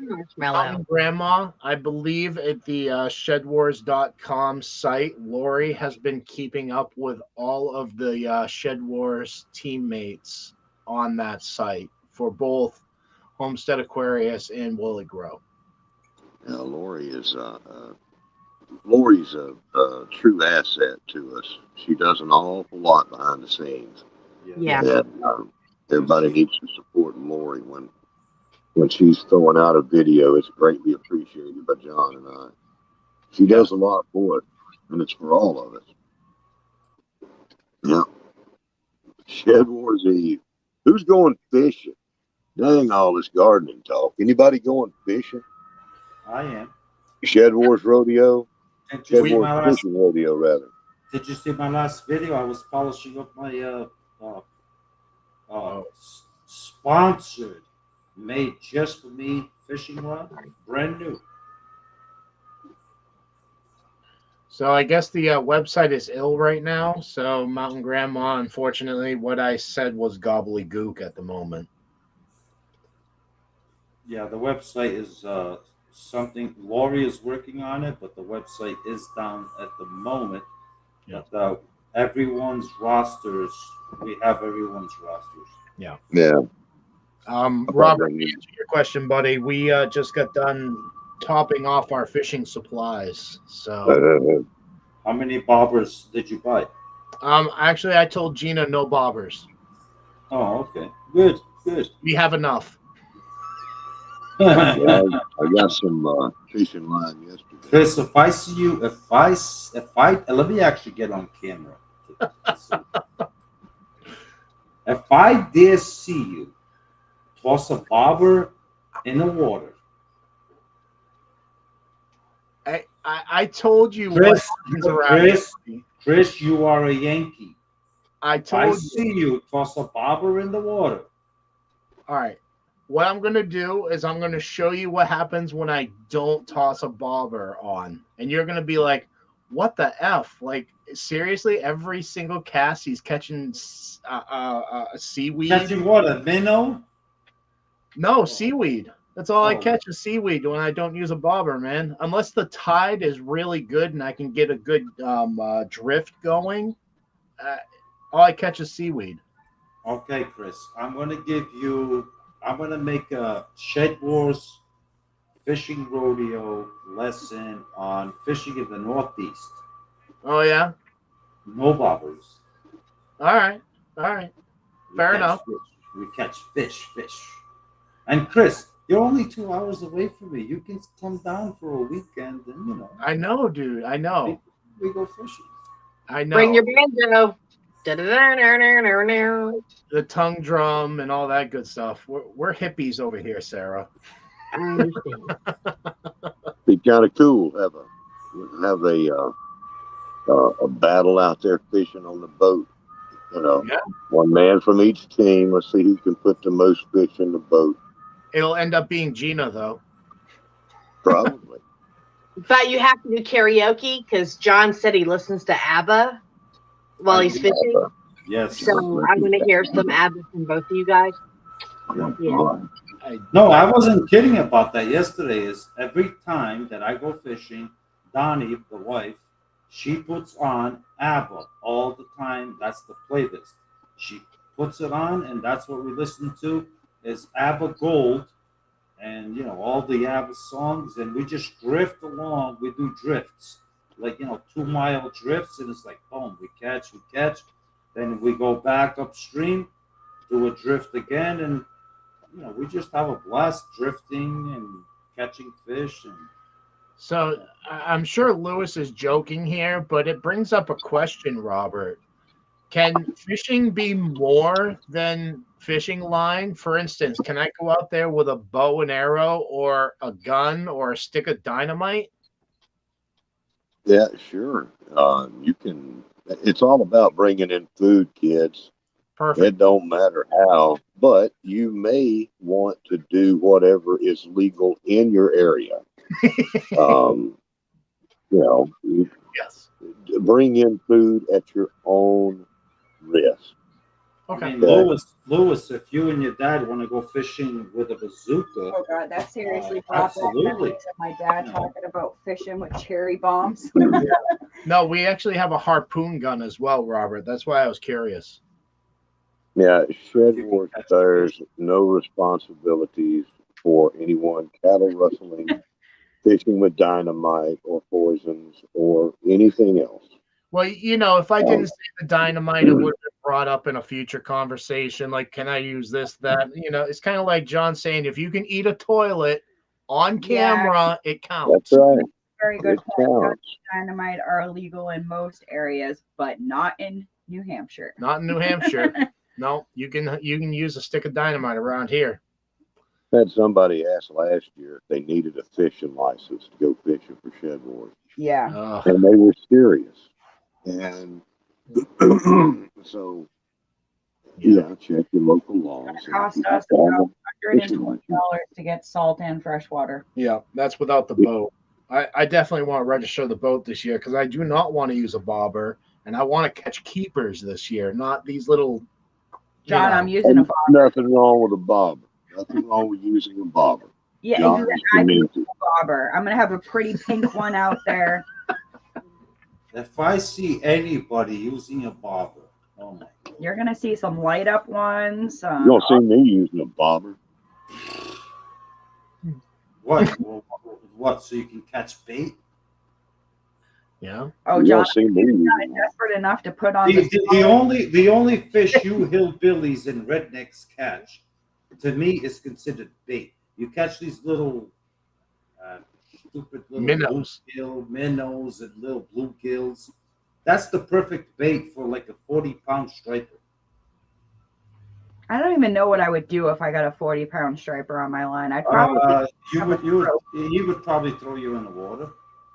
Grandma, I believe at the Shedwars.com site, Lori has been keeping up with all of the Shedwars teammates on that site for both Homestead Aquarius and Willie Grow. Now, Lori's a true asset to us. She does an awful lot behind the scenes. Yeah. And, everybody needs to support Lori when she's throwing out a video. It's greatly appreciated by John and I. She does a lot for it, and it's for all of us. Yeah. Shedwars Eve. Who's going fishing? Dang, all this gardening talk. Anybody going fishing? I am. Shedwars Rodeo? Shedwars Fishing Rodeo, rather. Did you see my last video? I was polishing up my sponsored, made just for me fishing rod, brand new. So I guess the website is ill right now. So Mountain Grandma, unfortunately, what I said was gobbledygook at the moment. Yeah, the website is something Lori is working on it, but the website is down at the moment. Yeah. But everyone's rosters, we have everyone's rosters. Yeah. Yeah. Robert, to answer your question, buddy, we just got done topping off our fishing supplies. So how many bobbers did you buy? Actually I told Gina no bobbers. Oh, okay. Good. We have enough. I got some fishing line yesterday. Chris, if I see you, let me actually get on camera. If I dare see you toss a bobber in the water, I told you what Chris, happens around here. Chris, you are a Yankee. I If I told see you. you toss a bobber in the water. All right. What I'm going to do is I'm going to show you what happens when I don't toss a bobber on. And you're going to be like, what the F? Like, seriously, every single cast he's catching seaweed? Catching what? A minnow? No, seaweed. That's all I Oh. catch is seaweed when I don't use a bobber, man. Unless the tide is really good and I can get a good drift going, all I catch is seaweed. Okay, Chris. I'm going to make a Shedwars fishing rodeo lesson on fishing in the Northeast. Oh, yeah? No bobbers. All right. All right. Fair enough. We catch fish. And Chris, you're only 2 hours away from me. You can come down for a weekend and, you know. I know, dude. I know. We go fishing. I know. Bring your banjo. Da-da-da-da-da-da-da. The tongue drum and all that good stuff. We're hippies over here, Sarah. I understand. Be kind of cool. Have a battle out there fishing on the boat. You know, Yeah. one man from each team. Let's see who can put the most fish in the boat. It'll end up being Gina, though. Probably. But you have to do karaoke because John said he listens to ABBA while he's fishing. Yes. So I'm going to hear some ABBA from both of you guys. Yeah. No, I wasn't kidding about that. Yesterday is every time that I go fishing, Donnie, the wife, she puts on ABBA all the time. That's the playlist. She puts it on, and that's what we listen to is ABBA Gold, and you know all the ABBA songs, and we just drift along. We do drifts, like 2-mile drifts, and it's like boom, we catch, then we go back upstream, do a drift again, and we just have a blast drifting and catching fish. And So I'm sure Lewis is joking here, but it brings up a question, Robert. Can fishing be more than fishing line? For instance, can I go out there with a bow and arrow or a gun or a stick of dynamite? Yeah, sure. You can. It's all about bringing in food, kids. Perfect. It don't matter how, but you may want to do whatever is legal in your area. Yes. Bring in food at your own risk. Okay. I mean, Lewis, if you and your dad want to go fishing with a bazooka, Oh God, that seriously brought back absolutely. memories of my dad talking about fishing with cherry bombs. No, we actually have a harpoon gun as well, Robert. That's why I was curious. Yeah, Shedwars bears no responsibilities for anyone cattle rustling, fishing with dynamite or poisons or anything else. Well, if I didn't say the dynamite, it would have been brought up in a future conversation. Like, can I use this, that? It's kind of like John saying, if you can eat a toilet on camera, it counts. That's right. Very good It point. counts. Dynamite are illegal in most areas, but not in New Hampshire. Not in New Hampshire. No, you can use a stick of dynamite around here. Had somebody ask last year if they needed a fishing license to go fishing for Shedwars. Yeah. And they were serious. And so, check your local laws. It cost us about $120 to get salt and fresh water. Yeah, that's without the boat. I definitely want to register the boat this year because I do not want to use a bobber, and I want to catch keepers this year, not these little. John, I'm using a bobber. Nothing wrong with a bobber. Nothing wrong with using a bobber. Yeah, John, exactly. I'm using a bobber. I'm gonna have a pretty pink one out there. if I see anybody using a bobber, oh my God. You're gonna see some light up ones. You don't see me using a bobber. What? What? So you can catch bait? Yeah. Oh, You John, don't see me you're using not them. desperate enough to put on The only fish you hillbillies and rednecks catch, to me, is considered bait. You catch these little stupid little Minnows. minnows and little bluegills. That's the perfect bait for like a 40-pound striper. I don't even know what I would do if I got a 40-pound striper on my line. I'd probably He would probably throw you in the water.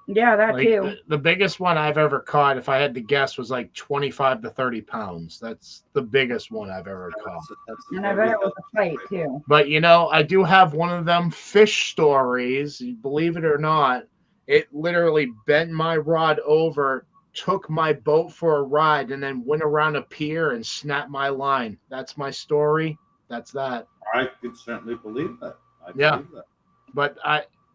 Yeah, that Like too. the biggest one I've ever caught, if I had to guess, was like 25 to 30 pounds. That's the biggest one I've ever caught. That's And I bet it was a fight too. But I do have one of them fish stories. Believe it or not, it literally bent my rod over, took my boat for a ride, and then went around a pier and snapped my line. That's my story. That's that. I could certainly believe that. I Yeah. believe that. But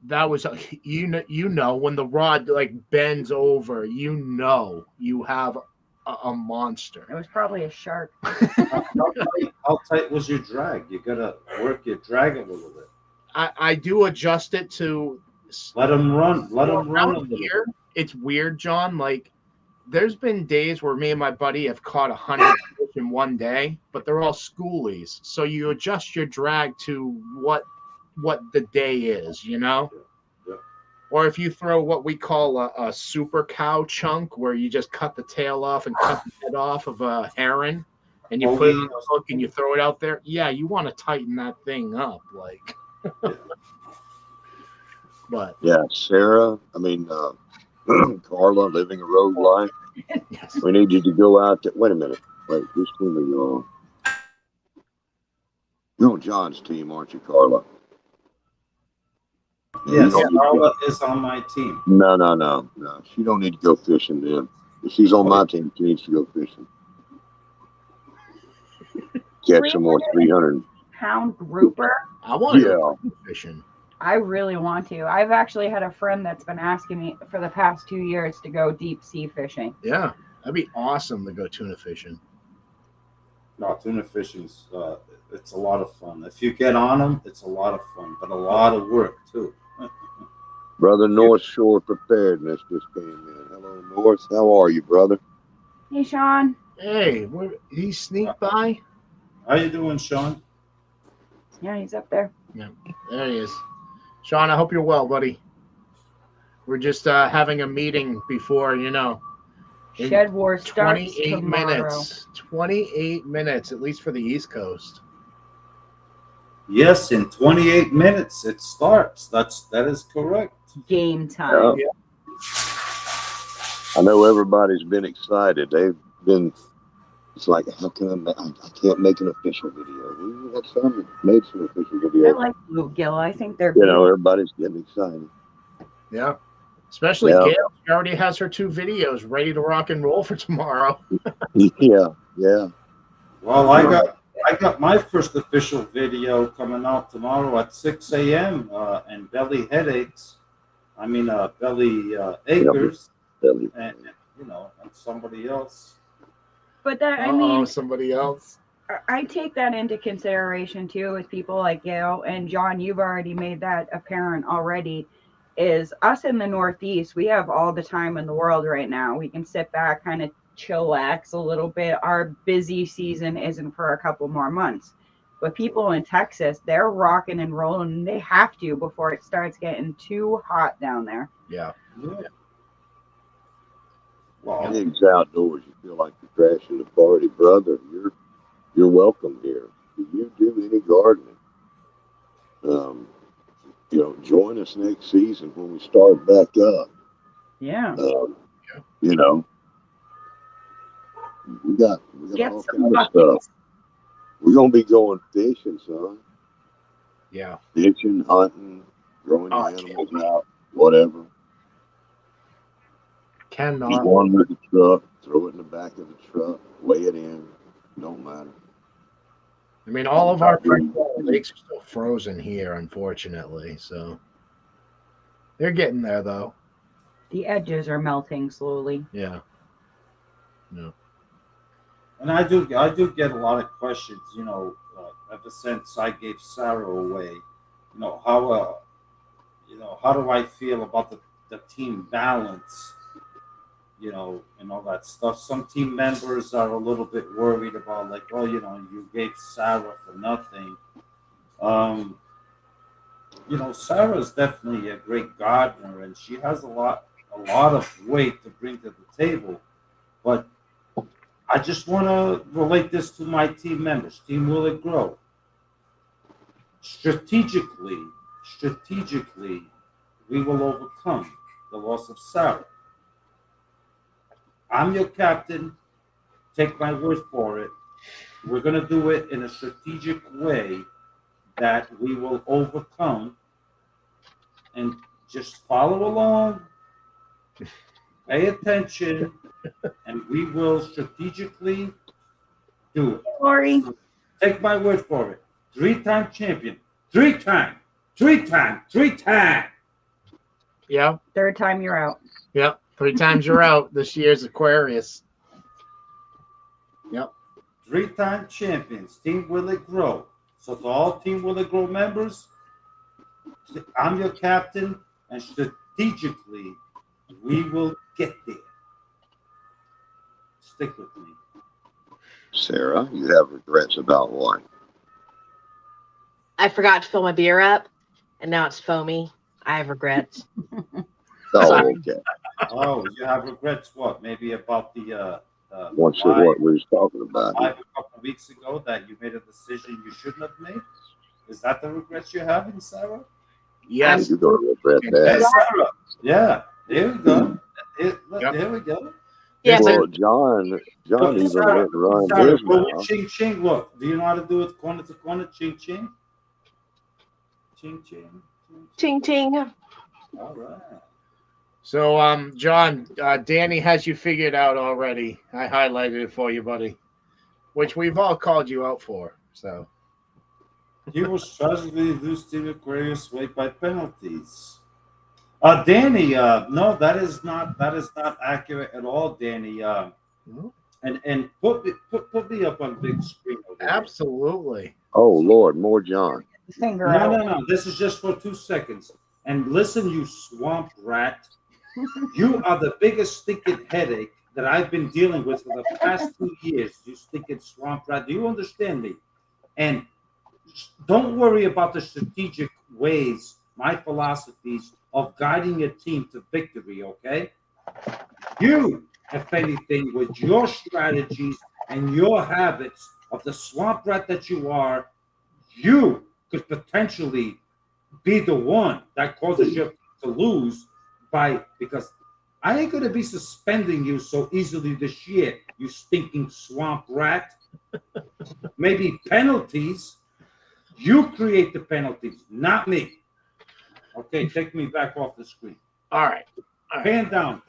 that was when the rod like bends over, you have a monster. It was probably a shark. How tight was your drag? You gotta work your drag a little bit. I do adjust it to Let them run. Let them run a around little here. bit. It's weird, John. Like there's been days where me and my buddy have caught 100 fish in one day, but they're all schoolies. So you adjust your drag to what the day is, Yeah. Or if you throw what we call a super cow chunk, where you just cut the tail off and cut the head off of a heron, and you put it on the hook and you throw it out there. Yeah, you want to tighten that thing up, like. But yeah, Sarah. Carla, living a road life. yes. We need you to go out. Wait a minute. Wait, which team are you on? You're on John's team, aren't you, Carla? Yes, Carla is on my team. No. She don't need to go fishing then. If she's on my team, she needs to go fishing. Catch some more 300-pound grouper. I want to go fishing. I really want to. I've actually had a friend that's been asking me for the past 2 years to go deep sea fishing. Yeah, that'd be awesome to go tuna fishing. No, tuna fishing's it's a lot of fun. If you get on them, it's a lot of fun, but a lot of work too. Brother North Shore Preparedness just came in. Hello, North. How are you, brother? Hey, Sean. Hey, he sneak by? How you doing, Sean? Yeah, he's up there. Yeah, there he is. Sean, I hope you're well, buddy. We're just having a meeting before, Shedwars starts 28 tomorrow. minutes. 28 minutes, at least for the East Coast. Yes, in 28 minutes it starts. That is correct. Game time. Yeah. I know everybody's been excited. They've been. It's like, how can I can't make an official video. We had some made some official videos. I like bluegill. I think they're everybody's getting excited. Yeah. Especially Gail. She already has her 2 videos ready to rock and roll for tomorrow. Yeah. Well, I got my first official video coming out tomorrow at 6 a.m. And belly headaches. Belly acres. Belly. And and somebody else. But that somebody else. I take that into consideration too with people like Gail and John. You've already made that apparent already. Is us in the Northeast, we have all the time in the world right now. We can sit back, kind of chillax a little bit. Our busy season isn't for a couple more months. But people in Texas, they're rocking and rolling, and they have to before it starts getting too hot down there. Yeah. Well, anything's outdoors. You feel like you're crashing the party, brother. You're welcome here. If you do any gardening, join us next season when we start back up. Yeah. We got Get all some kinds of buckets. stuff. We're gonna be going fishing, son. Yeah. Fishing, hunting, throwing animals out, whatever. Cannot. One with the truck, throw it in the back of the truck, weigh it in. Don't matter. All of our lakes are still frozen here, unfortunately. So they're getting there, though. The edges are melting slowly. Yeah. No. And I do get a lot of questions. Ever since I gave Sarah away, how do I feel about the team balance? And all that stuff. Some team members are a little bit worried about, like, well, you gave Sarah for nothing. Sarah's definitely a great gardener, and she has a lot of weight to bring to the table. But I just want to relate this to my team members. Team Will It Grow. Strategically, we will overcome. the loss of Sarah. I'm your captain. Take my word for it. We're going to do it in a strategic way that we will overcome, and just follow along, pay attention, and we will strategically do it. Lori. So take my word for it. 3-time champion. 3-time. 3-time. 3-time. Yeah. Third time you're out. Yep. 3 times you're out this year's Aquarius. Yep. 3-time champions. Team Will It Grow. So to all Team Will It Grow members, I'm your captain, and strategically, we will get there. Stick with me. Sarah, you have regrets about what? I forgot to fill my beer up, and now it's foamy. I have regrets. Oh, okay. Oh, you have regrets? What? Maybe about the What we was talking about? live a couple of weeks ago that you made a decision you shouldn't have made? Is that the regrets you're having, Sarah? Yes. You're going to regret Hey, that. Sarah. Yeah, there we go. There we go. Yeah, Well, John even Sarah, went and run Sarah, his go mouth. with ching ching. Look, do you know how to do it corner to corner? Ching ching. Ching ching. ting ting. All right. So, John, Danny has you figured out already. I highlighted it for you, buddy, which we've all called you out for. So, He was tragically lose Team Aquarius way by penalties. Danny, no, that is not accurate at all, Danny. And put me up on big screen over there. absolutely. Oh, Lord, more John. Finger out. No. This is just for 2 seconds. And listen, you swamp rat. You are the biggest stinking headache that I've been dealing with for the past 2 years. You stinking swamp rat. Do you understand me? And don't worry about the strategic ways, my philosophies of guiding your team to victory, okay? You, if anything, with your strategies and your habits of the swamp rat that you are, you could potentially be the one that causes you to lose because I ain't going to be suspending you so easily this year, you stinking swamp rat. Maybe penalties. You create the penalties, not me. Okay, take me back off the screen. All right. Pan down,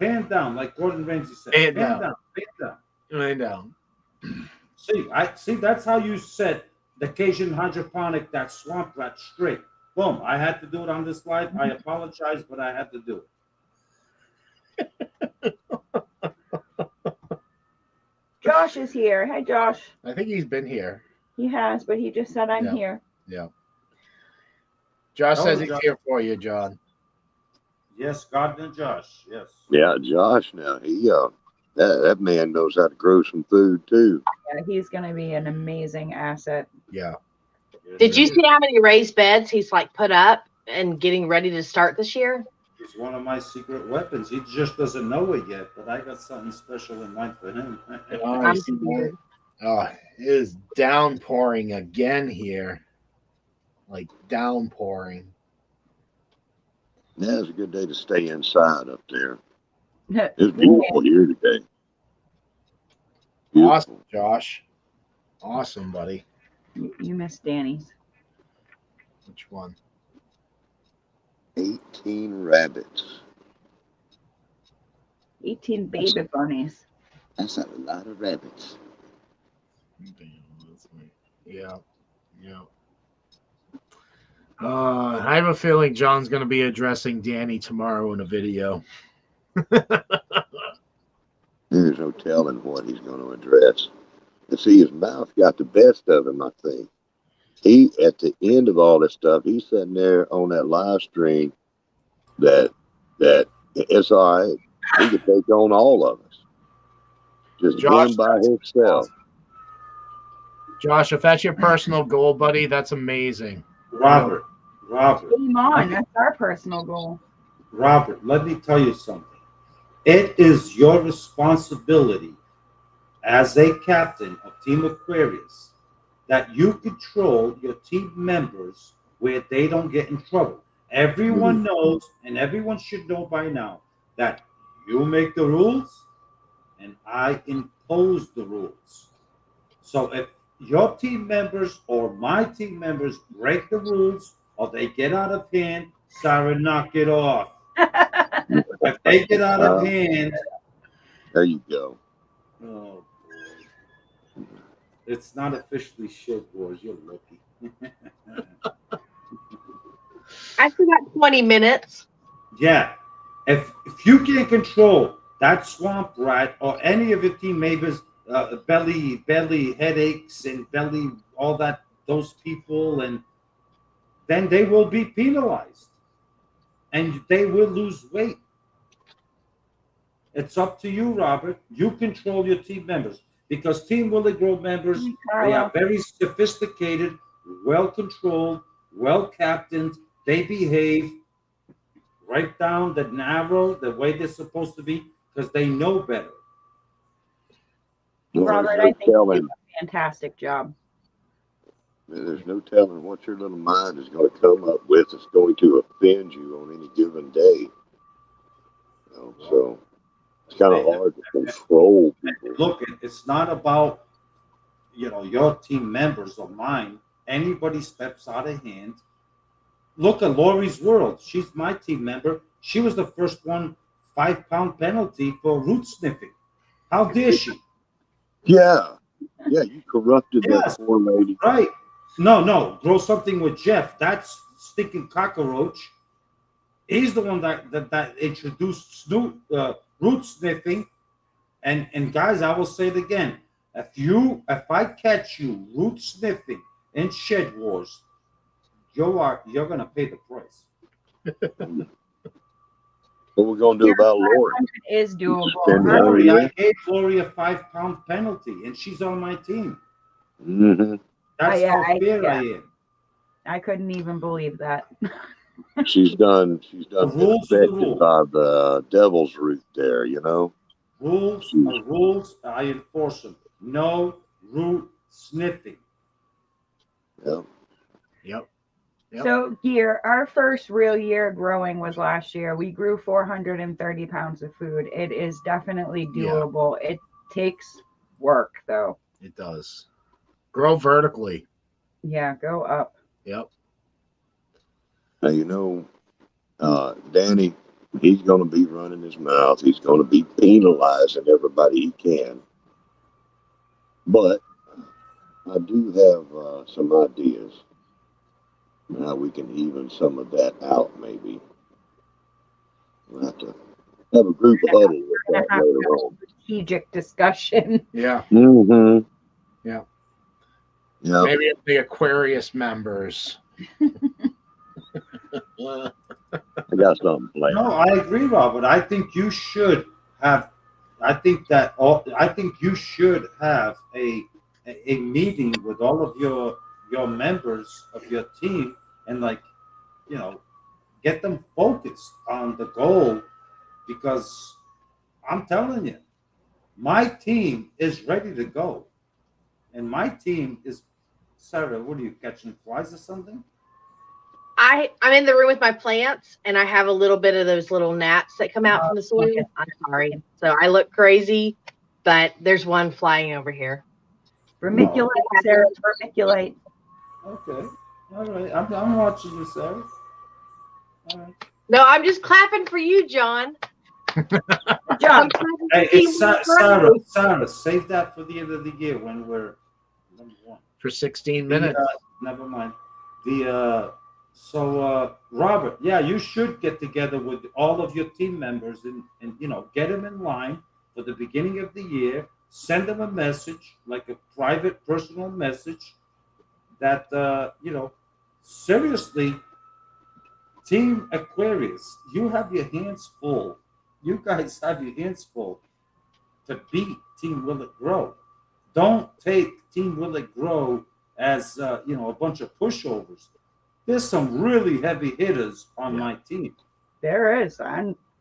like Gordon Ramsay said. Pan Pan down. down. Lay down. See, that's how you set the Cajun hydroponic, that swamp rat straight. Boom, I had to do it on this live. I apologize, but I had to do it. Josh is here. Hi, Josh. I think he's been here. He has, but he just said I'm here. Yeah. Josh Oh, says he's Josh. here for you, John. Yes, Gardner Josh. Yes. Yeah, Josh. Now that man knows how to grow some food too. Yeah, he's going to be an amazing asset. Yeah. Did you see how many raised beds he's like put up and getting ready to start this year? He's one of my secret weapons. He just doesn't know it yet, but I got something special in mind for him. Oh, it is downpouring again here. Like downpouring. Yeah, it's a good day to stay inside up there. It's beautiful here today. Beautiful. Awesome, Josh. Awesome, buddy. You missed Danny's. Which one? 18 rabbits. 18 baby bunnies. That's a lot of rabbits. Yeah. I have a feeling John's going to be addressing Danny tomorrow in a video. There's no telling what he's going to address. And see, his mouth got the best of him, I think. He, at the end of all this stuff, he's sitting there on that live stream that it's all right. He could take on all of us. Just Josh, him by himself. Josh, if that's your personal goal, buddy, that's amazing. Robert. Game on. That's our personal goal. Robert, let me tell you something. It is your responsibility as a captain of Team Aquarius that you control your team members where they don't get in trouble. Everyone knows, and everyone should know by now, that you make the rules and I impose the rules. So if your team members or my team members break the rules or they get out of hand, Sarah, knock it off. If they get out of hand, There you go. oh boy, it's not officially Shedwars. You're lucky. I still got 20 minutes. Yeah, if you can control that swamp rat or any of your team members, belly headaches and belly all that those people, and then they will be penalized and they will lose weight. It's up to you, Robert. You control your team members because Team Willie Grove members, they are very sophisticated, well controlled, well captained. They behave right down the narrow, the way they're supposed to be, because they know better. Well, Robert, I think you did a fantastic job. There's no telling what your little mind is going to come up with that's going to offend you on any given day. So it's kind of hard to control people. Look, it's not about your team members or mine. Anybody steps out of hand. Look at Lori's World. She's my team member. She was the first 5-pound penalty for root sniffing. How dare she? Yeah, you corrupted that poor lady. Right. No. Grow something with Jeff. That's stinking cockroach. He's the one that introduced root sniffing. And guys, I will say it again. If I catch you root sniffing in Shedwars, you're gonna pay the price. What we're gonna do about Lori? Is doable. I gave Lori a 5-pound penalty, and she's on my team. Mm-hmm. That's how fair I am. I couldn't even believe that. She's done affected by the devil's root there, Rules are rules. I enforce them. No root sniffing. Yep. So, Gear, our first real year growing was last year. We grew 430 pounds of food. It is definitely doable. Yeah. It takes work, though. It does. Grow vertically. Yeah, go up. Yep. Now, Danny, he's going to be running his mouth. He's going to be penalizing everybody he can. But I do have some ideas. Now we can even some of that out, maybe. We'll have to have a group huddle with that later on. Strategic discussion. Yeah. Mm-hmm. Yeah. Yeah. Maybe it's the Aquarius members. I got something planned. No, I agree, Robert. I think you should have. I think you should have a meeting with all of your members of your team and get them focused on the goal, because I'm telling you, my team is ready to go, and my team is. Sarah, what are you, catching flies or something? I'm in the room with my plants, and I have a little bit of those little gnats that come out from the soil. I'm sorry. So I look crazy, but there's one flying over here. Vermiculite, Sarah, vermiculite. Okay. All right. I'm watching you, Sarah. All right. No, I'm just clapping for you, John. John. Hey, Sarah, save that for the end of the year when we're number one. For 16 minutes. Never mind. Robert, you should get together with all of your team members and get them in line for the beginning of the year. Send them a message, like a private, personal message that, seriously, Team Aquarius, you have your hands full. You guys have your hands full to beat Team Will It Grow. Don't take Team Will It Grow as, a bunch of pushovers. There's some really heavy hitters on my team. There is.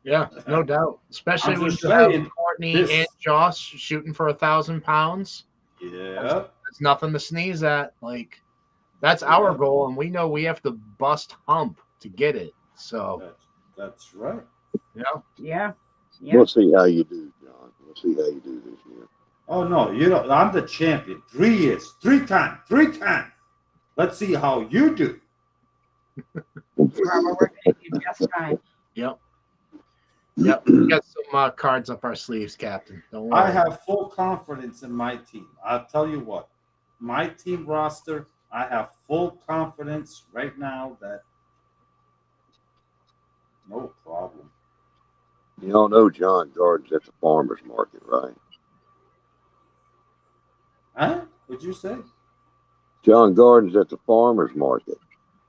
Yeah, no doubt. Especially when you have Courtney and Josh shooting for 1,000 pounds. Yeah. That's nothing to sneeze at. That's our goal, and we know we have to bust hump to get it. So that's right. Yeah. Yeah. Yeah. We'll see how you do, John. We'll see how you do this year. Oh no, you know I'm the champion. 3 years, 3 times, 3 times. Let's see how you do. Robert, we're going to do just fine. Yep. Yep. We got some cards up our sleeves, Captain. Don't worry. I have full confidence in my team. I'll tell you what, my team roster, I have full confidence right now that no problem. You all know John Gardner's at the farmer's market, right? Huh? What'd you say? John Gardner's at the farmer's market.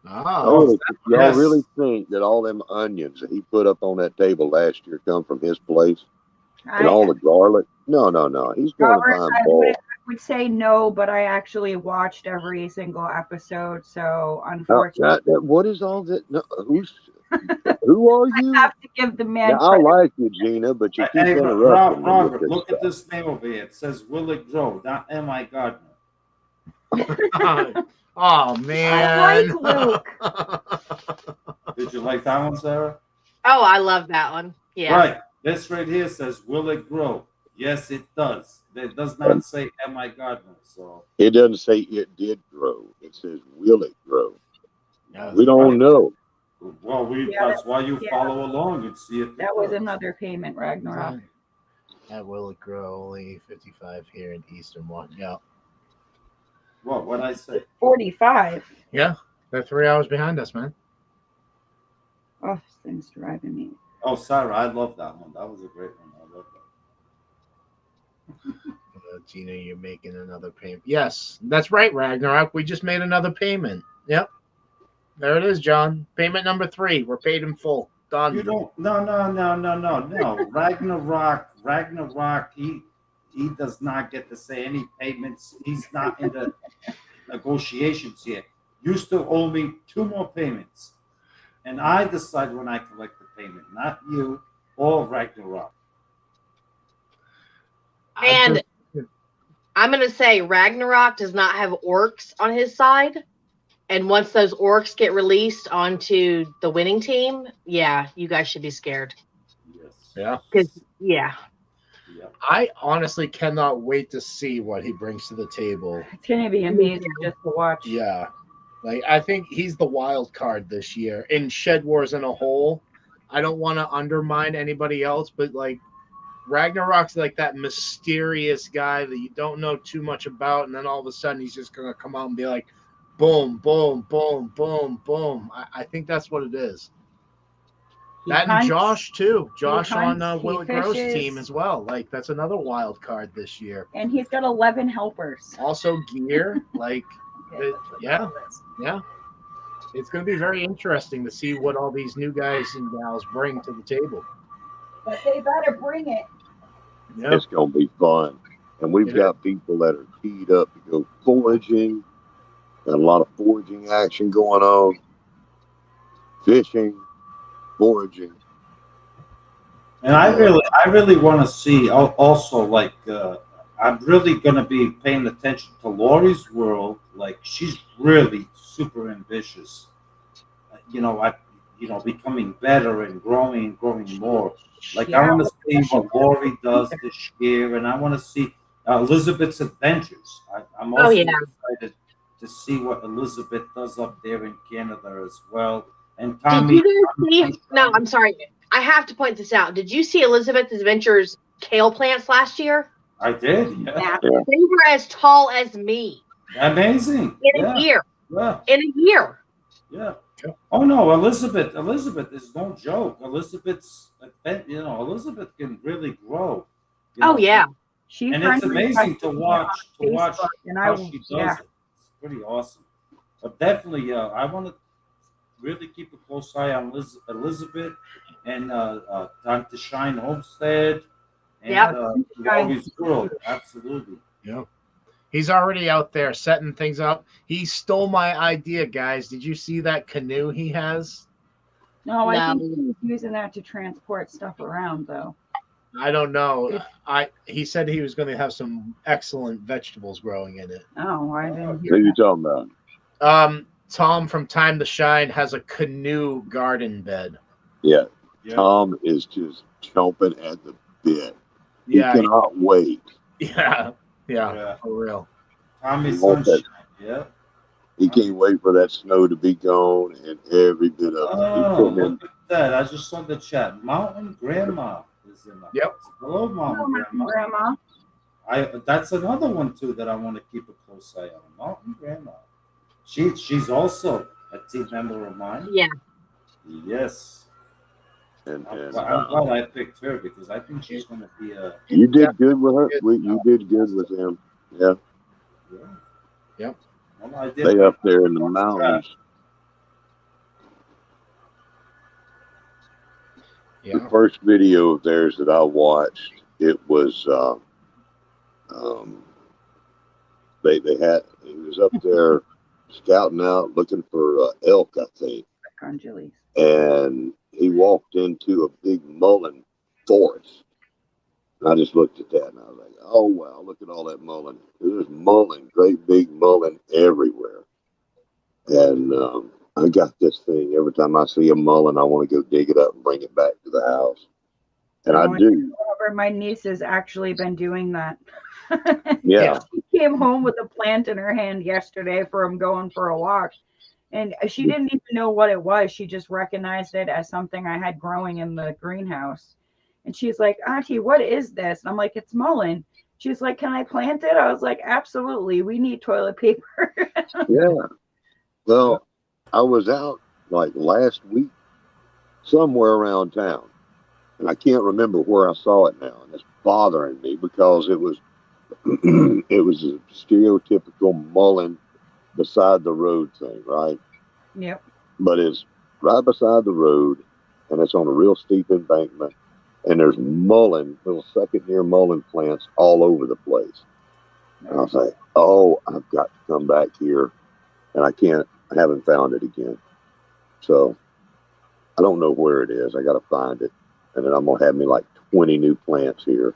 Oh, Y'all yes. really think that all them onions that he put up on that table last year come from his place? And all the garlic? No. He's going to find bulk. I would say no, but I actually watched every single episode, so unfortunately. What is all that? No, who are you? I have to give the man Now, I like you, Gina, but you keep Hey, interrupting me. Robert, look at this name over here. It says Will It Grow, not M.I. Gardner. oh man! I like Luke. Did you like that one, Sarah? Oh, I love that one. Yeah. Right. This right here says, "Will it grow?" Yes, it does. It does not say "M.I. Gardner." So it doesn't say it did grow. It says, "Will it grow?" Yeah, we don't know. Well, that's why you follow along and see if that was another payment, Ragnarok. At Will It Grow, only 55 here in Eastern one. Yeah. What'd I say? 45. Yeah, they're 3 hours behind us, man. Oh, this thing's driving me. Oh, Sarah, I love that one. That was a great one. I love that. Gina, you're making another payment. Yes, that's right, Ragnarok. We just made another payment. Yep. There it is, John. Payment number 3. We're paid in full. Done. You don't. No. Ragnarok. He does not get to say any payments. He's not in the negotiations yet. You still owe me 2 more payments. And I decide when I collect the payment, not you or Ragnarok. And I'm going to say Ragnarok does not have orcs on his side. And once those orcs get released onto the winning team, yeah, you guys should be scared. Yes. Yeah. Yeah. I honestly cannot wait to see what he brings to the table. It's going to be amazing just to watch. Yeah. Like, I think he's the wild card this year in Shedwars in a whole. I don't want to undermine anybody else, but like Ragnarok's like that mysterious guy that you don't know too much about, and then all of a sudden he's just gonna come out and be like, boom, boom, boom, boom, boom. I think that's what it is. That and Josh too. Josh on Will It Grow's team as well. Like that's another wild card this year. And he's got 11 helpers. Also gear, like yeah. It's going to be very interesting to see what all these new guys and gals bring to the table. But they better bring it. Yep. It's going to be fun. And we've got people that are keyed up to go foraging. Got a lot of foraging action going on. Fishing, foraging. And I really want to see also like I'm really going to be paying attention to Lori's world. Like she's really super ambitious. Becoming better and growing more. Like I want to see what Lori does this year, and I want to see Elizabeth's adventures. I'm also excited to see what Elizabeth does up there in Canada as well. And Tommy. Did you see? No, I'm sorry. I have to point this out. Did you see Elizabeth's adventures kale plants last year? I did. Yeah. They were as tall as me. Amazing. In a year. Yeah. In a year. Yeah. Oh no, Elizabeth is no joke. Elizabeth can really grow. Oh yeah. And it's amazing to watch how she does it. It's pretty awesome. But definitely, I want to really keep a close eye on Elizabeth and Time to Shine Homestead and Lori's World. Absolutely. Yeah. He's already out there setting things up. He stole my idea, guys. Did you see that canoe he has? No, I think he's using that to transport stuff around, though. I don't know. He said he was going to have some excellent vegetables growing in it. Oh, I didn't hear What are you talking about? Tom from Time to Shine has a canoe garden bed. Yeah. Tom is just chomping at the bit. Yeah, He cannot wait. yeah, for real. Tommy He wants that. Sunshine. Yeah. He can't wait for that snow to be gone and every bit of it. He Oh, put him. look at that. I just saw the chat. Mountain Grandma is in the Yep. house. Hello, Mountain Grandma. Grandma. That's another one too that I want to keep a close eye on. Mountain Grandma. She's also a team member of mine. Yeah. Yes. And I'm glad I picked her because I think she's going to be a. you did good with her. You did good with him. Yeah. Yep. Well, I did They pick up there her in the on mountains. Yeah. The first video of theirs that I watched, it was they had he was up there scouting out looking for elk, I think, On Julie's. and he walked into a big mullein forest. And I just looked at that and I was like, oh wow, look at all that mullein. There's mullein, great big mullein everywhere. And I got this thing. Every time I see a mullein, I want to go dig it up and bring it back to the house. And I do. My niece has actually been doing that. Yeah. She came home with a plant in her hand yesterday from going for a walk. And she didn't even know what it was. She just recognized it as something I had growing in the greenhouse. And she's like, Auntie, what is this? And I'm like, it's mullein. She's like, can I plant it? I was like, absolutely. We need toilet paper. Yeah. Well, I was out like last week somewhere around town, and I can't remember where I saw it now, and it's bothering me because it was it was a stereotypical mullein beside the road thing, right? Yep. But it's right beside the road, and it's on a real steep embankment, and there's mullein, little second-year mullein plants all over the place. And I was like, oh, I've got to come back here, and I haven't found it again. So I don't know where it is. I got to find it, and then I'm gonna have me like 20 new plants here.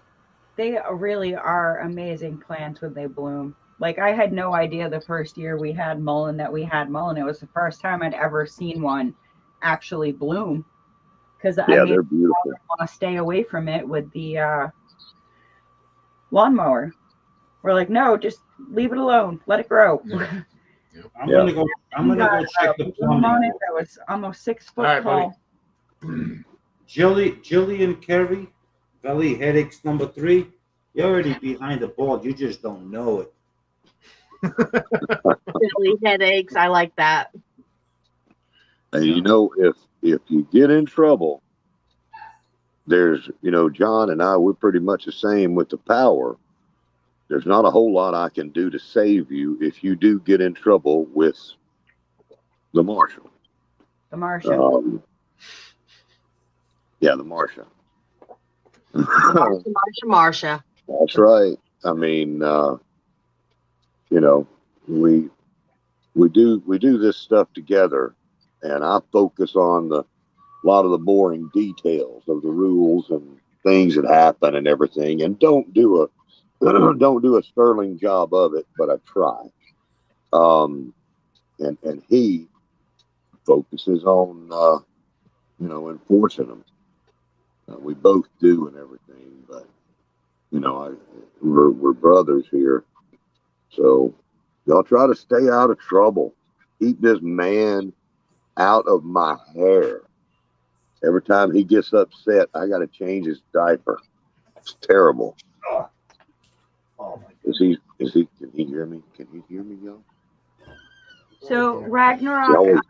They really are amazing plants when they bloom. Like I had no idea the first year we had mullein that we had mullein. It was the first time I'd ever seen one actually bloom. Because I made they're beautiful. want to stay away from it with the lawnmower. We're like, no, just leave it alone. Let it grow. Yeah. I'm gonna go check the plumbing. That was almost 6 foot tall. Jillian Carey, belly headaches number 3. You're already behind the ball. You just don't know it. Belly headaches. I like that. And you know, if you get in trouble, there's, John and I, we're pretty much the same with the power. There's not a whole lot I can do to save you if you do get in trouble with the marshal. The marshal. Yeah, the Marsha. Marsha. That's right. I mean, we do this stuff together, and I focus on a lot of the boring details of the rules and things that happen and everything, and don't do a sterling job of it, but I try. And he focuses on enforcing them. We both do and everything, but we're brothers here, so y'all try to stay out of trouble. Keep this man out of my hair. Every time he gets upset, I got to change his diaper. It's terrible. Oh my God. Can he hear me? Can he hear me, y'all? So Ragnarok,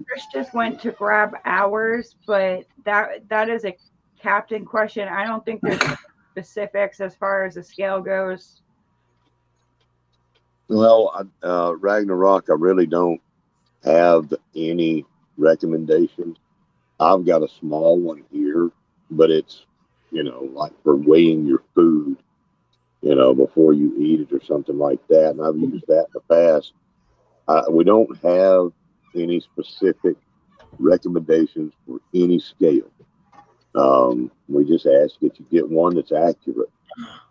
Chris just went to grab ours, but that is a captain question. I don't think there's specifics as far as the scale goes. Well, Ragnarok, I really don't have any recommendations. I've got a small one here, but it's, like for weighing your food, before you eat it or something like that. And I've used that in the past. We don't have any specific recommendations for any scale. We just ask that you get one that's accurate,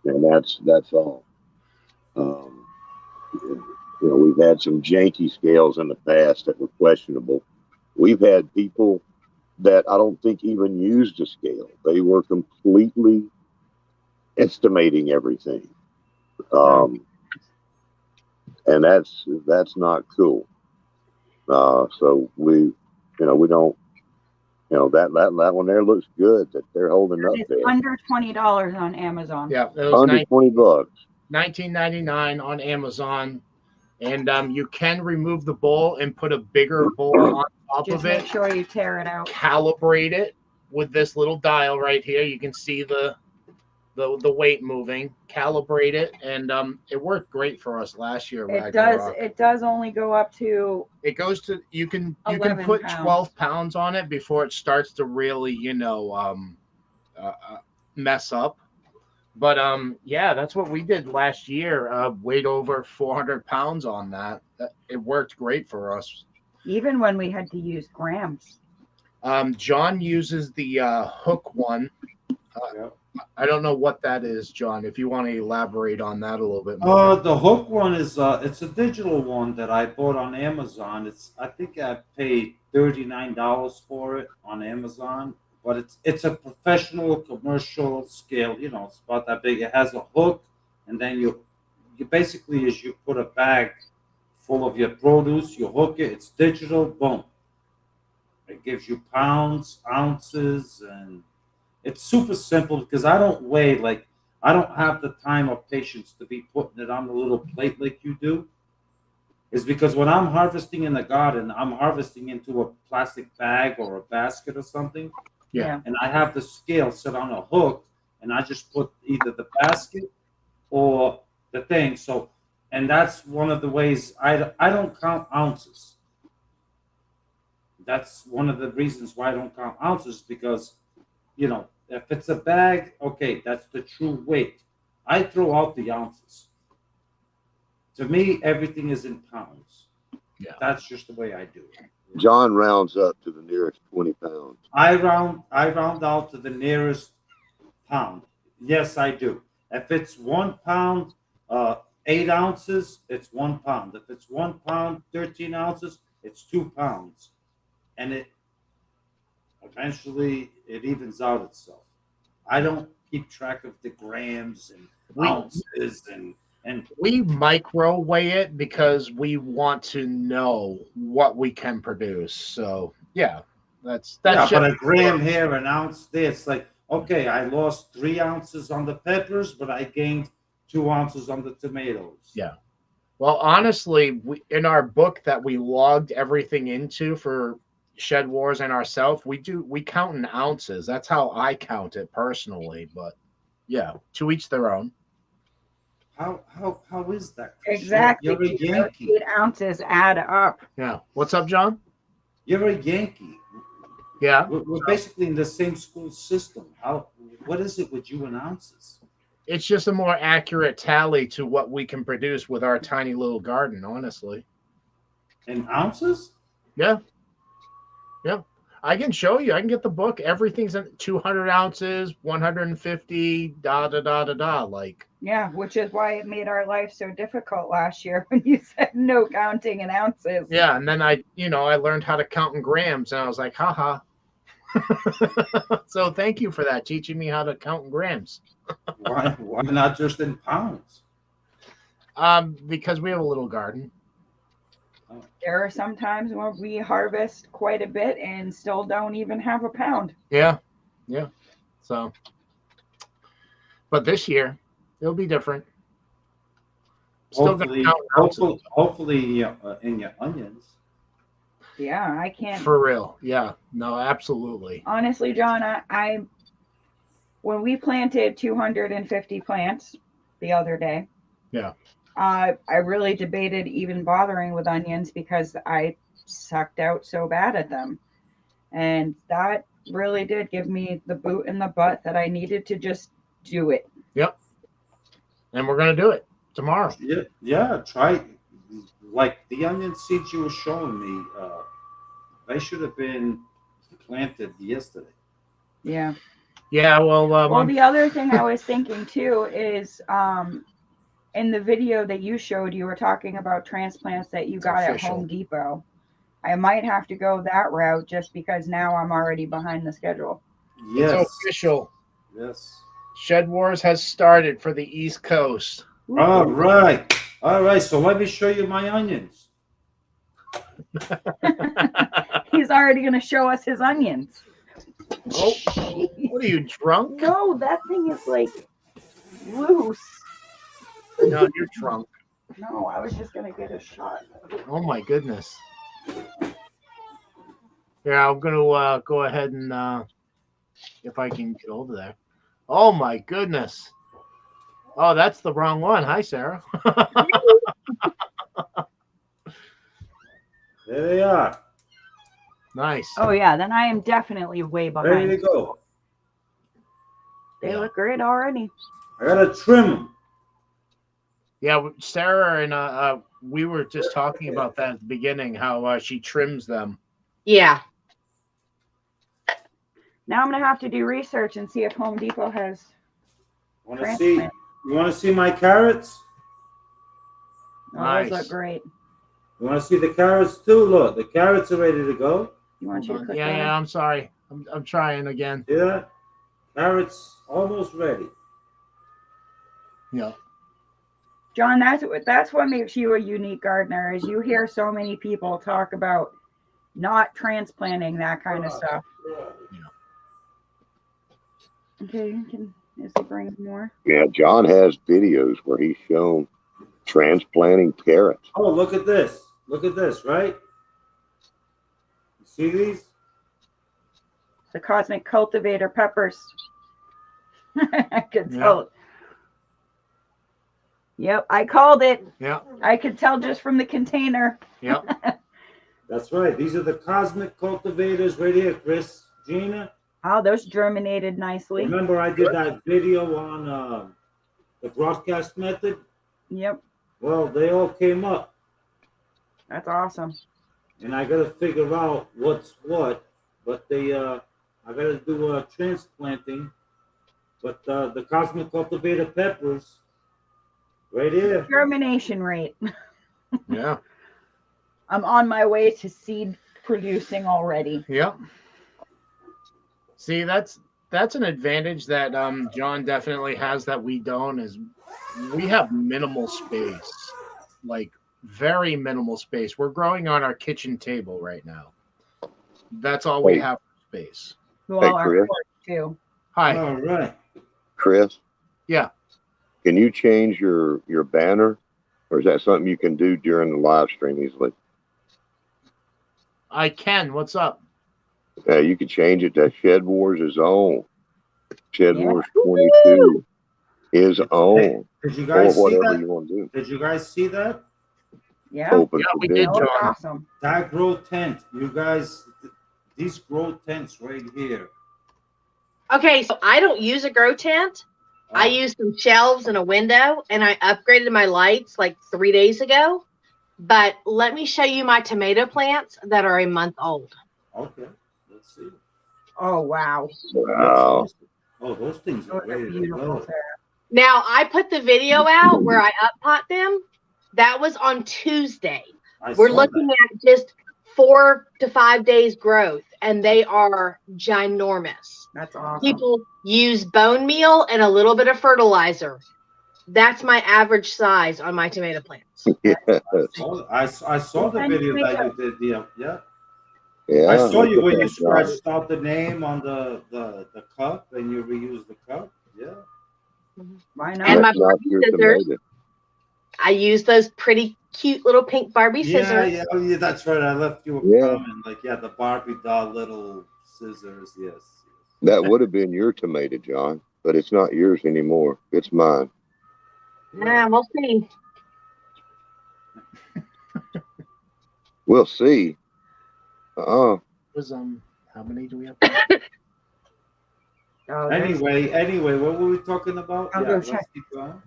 and that's all. We've had some janky scales in the past that were questionable. We've had people that I don't think even used a scale. They were completely estimating everything. And that's not cool. So we don't, that one there looks good that they're holding up It's there. under $20 on Amazon. Yeah, it was Under $20. $19.99 on Amazon, and you can remove the bowl and put a bigger bowl on top Just of make it. sure you tear it out. Calibrate it with this little dial right here. You can see the weight moving. Calibrate it, and it worked great for us last year. It does. It does only go up to. It goes to you can 11 put pounds. 12 pounds on it before it starts to really mess up. But yeah, that's what we did last year. Weighed over 400 pounds on that. It worked great for us. Even when we had to use grams. John uses the hook one. I don't know what that is, John. If you want to elaborate on that a little bit more. The hook one is it's a digital one that I bought on Amazon. I think I paid $39 for it on Amazon, but it's a professional commercial scale. It's about that big. It has a hook, and then you basically you put a bag full of your produce, you hook it. It's digital. Boom. It gives you pounds, ounces, and it's super simple because I don't weigh I don't have the time or patience to be putting it on the little plate like you do. Is because when I'm harvesting in the garden, I'm harvesting into a plastic bag or a basket or something. Yeah. And I have the scale set on a hook, and I just put either the basket or the thing. So, and that's one of the ways I don't count ounces. That's one of the reasons why I don't count ounces because, if it's a bag, okay, that's the true weight. I throw out the ounces. To me, everything is in pounds. Yeah. That's just the way I do it. John rounds up to the nearest 20 pounds. I round out to the nearest pound. Yes, I do. If it's 1 pound, 8 ounces, it's 1 pound. If it's 1 pound, 13 ounces, it's 2 pounds. And it eventually it evens out itself. I don't keep track of the grams and ounces and we micro weigh it because we want to know what we can produce. So yeah, that's but a gram here, an ounce there. It's like, okay, I lost 3 ounces on the peppers, but I gained 2 ounces on the tomatoes. Yeah. Well, honestly, in our book that we logged everything into for Shedwars and ourselves, we count in ounces. That's how I count it personally. But yeah, to each their own. How is that? Exactly. You're a Yankee. 8 ounces add up. Yeah. What's up, John? You're a Yankee. Yeah. We're basically in the same school system. What is it with you and ounces? It's just a more accurate tally to what we can produce with our tiny little garden, honestly. In ounces? Yeah. Yeah. I can show you. I can get the book. Everything's in 200 ounces, 150, like. Yeah, which is why it made our life so difficult last year when you said no counting in ounces. Yeah, and then I learned how to count in grams, and I was like, haha. So thank you for that, teaching me how to count in grams. Why not just in pounds? Because we have a little garden. There are some times when we harvest quite a bit and still don't even have a pound. Yeah. So, but this year it'll be different. Hopefully in your onions. Yeah, I can't. For real. Yeah. No, absolutely. Honestly, John, I when we planted 250 plants the other day. Yeah. I really debated even bothering with onions because I sucked out so bad at them. And that really did give me the boot in the butt that I needed to just do it. Yep. And we're going to do it tomorrow. Yeah. Try, like the onion seeds you were showing me, they should have been planted yesterday. Yeah. Yeah, well, the other thing I was thinking too is in the video that you showed, you were talking about transplants that you got at Home Depot. I might have to go that route just because now I'm already behind the schedule. Yes. It's official. Yes. Shedwars has started for the East Coast. All right. All right. So let me show you my onions. He's already going to show us his onions. Oh, what are you, drunk? No, that thing is like loose. No, you're drunk. No, I was just going to get a shot. Oh my goodness. Yeah, I'm gonna go ahead and if I can get over there. Oh my goodness. Oh, that's the wrong one. Hi, Sarah. There they are. Nice. Oh, yeah, then I am definitely way behind. Ready to go. They look great already. I gotta trim them. Yeah, Sarah and we were just talking about that at the beginning, how she trims them. Yeah. Now I'm going to have to do research and see if Home Depot has. Want to see? You want to see my carrots? Oh, Nice. those look great. You want to see the carrots too? Look, the carrots are ready to go. You want you to click Yeah, I'm sorry. I'm trying again. See that? Carrots almost ready. Yeah. John, that's what makes you a unique gardener, is you hear so many people talk about not transplanting that kind of stuff. Okay, is he bringing more? Yeah, John has videos where he's shown transplanting carrots. Oh, look at this. Look at this, right? You see these? The Cosmic Cultivator peppers. I could tell. Yep, I called it. Yeah. I could tell just from the container. Yep. That's right. These are the Cosmic Cultivators right here, Chris, Gina. Oh, those germinated nicely. Remember I did that video on the broadcast method? Yep. Well, they all came up. That's awesome. And I got to figure out what's what. But I got to do transplanting. But the Cosmic Cultivator peppers, right here. Germination rate. Yeah. I'm on my way to seed producing already. Yep. See, that's an advantage that John definitely has that we don't, is we have minimal space, like very minimal space. We're growing on our kitchen table right now. That's all we have for space. Well, Hey, our Chris. porch too. Hi. All right. Chris? Yeah. Can you change your banner? Or is that something you can do during the live stream easily? I can. What's up? You can change it to Shedwars' own. Shedwars 22 his own. Did you guys or whatever see that? you want to do. Did you guys see that? Yeah. Open Yeah, for we bid. did, That was John. awesome. That grow tent. You guys, these grow tents right here. Okay, so I don't use a grow tent. I use some shelves and a window, and I upgraded my lights like 3 days ago. But let me show you my tomato plants that are a month old. Okay, let's see. Oh, wow. Wow. Oh, those things are Those are ready to beautiful, go. Sarah. Now, I put the video out where I uppot them. That was on Tuesday. We're looking at just 4 to 5 days growth, and they are ginormous. That's awesome. People use bone meal and a little bit of fertilizer. That's my average size on my tomato plants. Yes. I saw the video that you did. Yeah. Yeah. I saw you look when at you that, John. scratched out the name on the cup and you reused the cup. Yeah. Why not? And my That's not Barbie your scissors. tomato. I use those pretty cute little pink Barbie scissors. Yeah, that's right. I left you a comment like, the Barbie doll little scissors. Yes. That would have been your tomato, John, but it's not yours anymore. It's mine. Yeah, we'll see. We'll see. Was how many do we have? Oh, Anyway, what were we talking about? I'll go check. Let's keep going.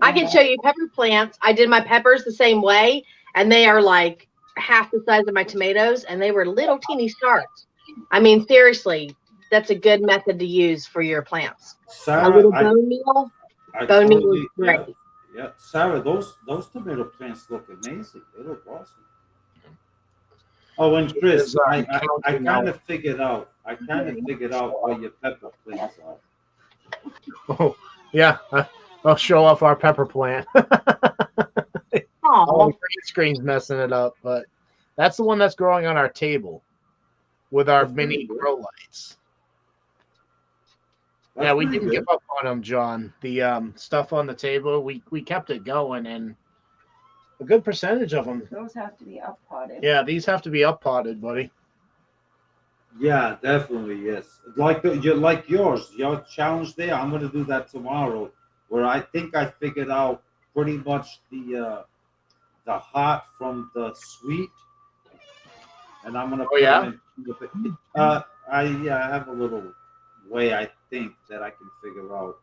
I can show you pepper plants. I did my peppers the same way, and they are like half the size of my tomatoes, and they were little teeny starts. I mean, seriously, that's a good method to use for your plants. Sarah, a little bone meal. Bone meal is great. Yeah, Sarah, those tomato plants look amazing. They look awesome. Oh, and Chris, Is, I counting kind out. of figured out. I kind of figured out where your pepper plants are. Oh, yeah. I'll show off our pepper plant. Oh, the Oh, green screen's messing it up, but that's the one that's growing on our table with our That's pretty mini good. grow lights. That's Yeah, we pretty didn't good. give up on them, John. The stuff on the table, we kept it going, and a good percentage of them. Those have to be up potted. Yeah, these have to be up potted, buddy. Yeah, definitely, yes. Like yours, your challenge there. I'm gonna do that tomorrow, where I think I figured out pretty much the hot from the sweet, and I'm gonna Oh put yeah. them in. I have a little way I think that I can figure out.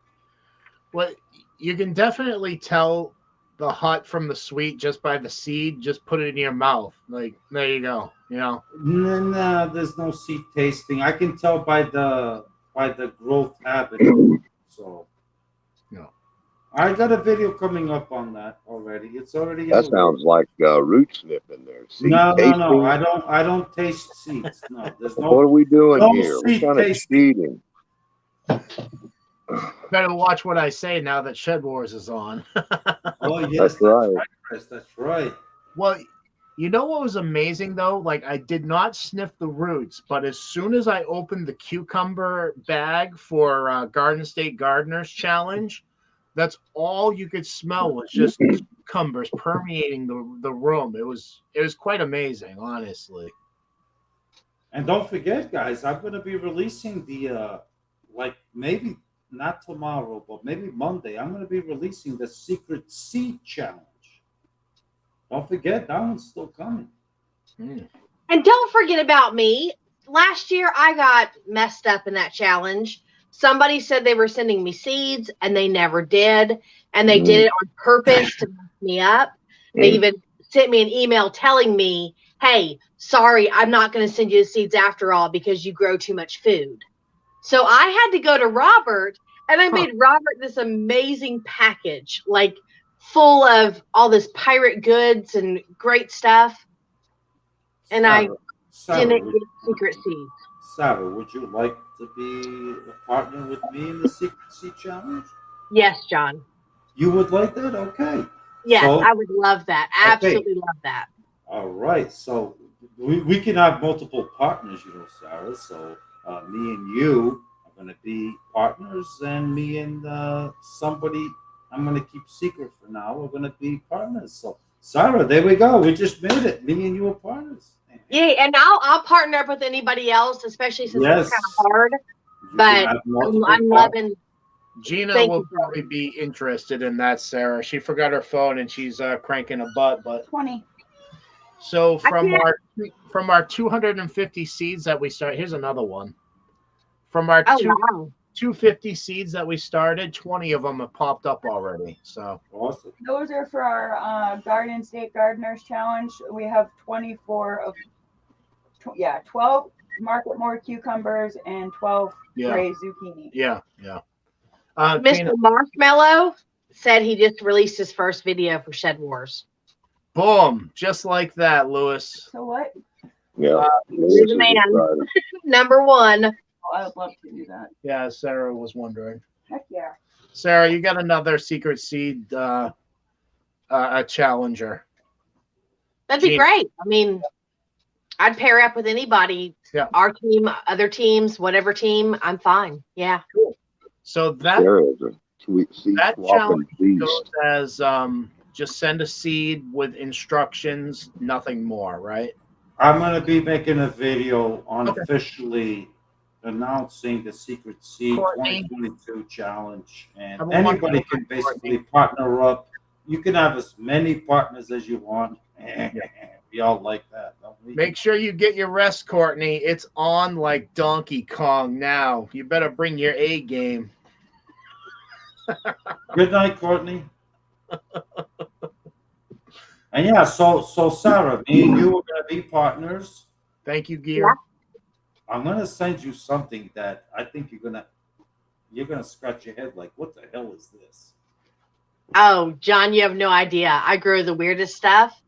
Well, you can definitely tell the hot from the sweet just by the seed. Just put it in your mouth. Like there you go. You know. No, there's no seed tasting. I can tell by the growth habit. So, No. I got a video coming up on that already. It's already. That sounds like root snipping there. Seed No. tasting. I don't taste seeds. No, there's What are no we doing no here? What seed kind of tasting. cheating? Better watch what I say now that Shedwars is on. Oh yes, That's right. Chris. That's right. Well, you know what was amazing though? Like I did not sniff the roots, but as soon as I opened the cucumber bag for Garden State Gardeners Challenge, that's all you could smell was just cucumbers permeating the room. It was quite amazing, honestly. And don't forget, guys, I'm gonna be releasing the like maybe not tomorrow, but maybe Monday. I'm gonna be releasing the Secret Seed Challenge. Don't forget, that one's still coming. Mm. and don't forget about me. Last year, I got messed up in that challenge. Somebody said they were sending me seeds, and they never did. And they did it on purpose to mess me up. They even sent me an email telling me, hey, sorry, I'm not going to send you the seeds after all because you grow too much food. So I had to go to Robert, and I made Robert this amazing package, like full of all this pirate goods and great stuff. And I didn't get secret seeds. Sarah, would you like to be a partner with me in the Secret Seed Challenge? Yes, John. You would like that? Okay. Yes, So- I would love that. Absolutely love that. All right. So we can have multiple partners, Sarah. So me and you are going to be partners, and me and somebody I'm going to keep secret for now. We're going to be partners. So Sarah, there we go. We just made it. Me and you are partners. Yeah, and I'll partner up with anybody else, especially since Yes. it's kind of hard. You But can have multiple I'm partners. loving. Gina Thank will you, Sarah. probably be interested in that, Sarah. She forgot her phone and she's cranking a butt. But 20. so I from our 250 seeds that we start, here's another one. From our Oh, wow. 250 seeds that we started, 20 of them have popped up already. So Awesome. Those are for our Garden State Gardeners Challenge. We have 24 of, 12 Market More cucumbers and 12 yeah, gray zucchini. yeah. Mr. Gina, Marshmallow said he just released his first video for Shedwars. boom, just like that, Lewis. So what? Yeah. You're the man. Number one. Oh, I would love to do that. Yeah, Sarah was wondering. Heck yeah. Sarah, you got another secret seed a challenger. That'd be Gina. great. I mean, I'd pair up with anybody. Yeah. Our team, other teams, whatever team, I'm fine. Yeah. So that That challenge goes as just send a seed with instructions, nothing more, right? I'm going to be making a video unofficially announcing the Secret Seed Courtney. 2022 challenge, and I will anybody want to can know, basically partner up. You can have as many partners as you want. We all like that, don't we? Make sure you get your rest, Courtney. It's on like Donkey Kong now. You better bring your A game. Good night, Courtney. And yeah, so Sarah, me and you are going to be partners. Thank you, Gear. I'm going to send you something that I think you're going to scratch your head like, what the hell is this? Oh, John, you have no idea. I grow the weirdest stuff.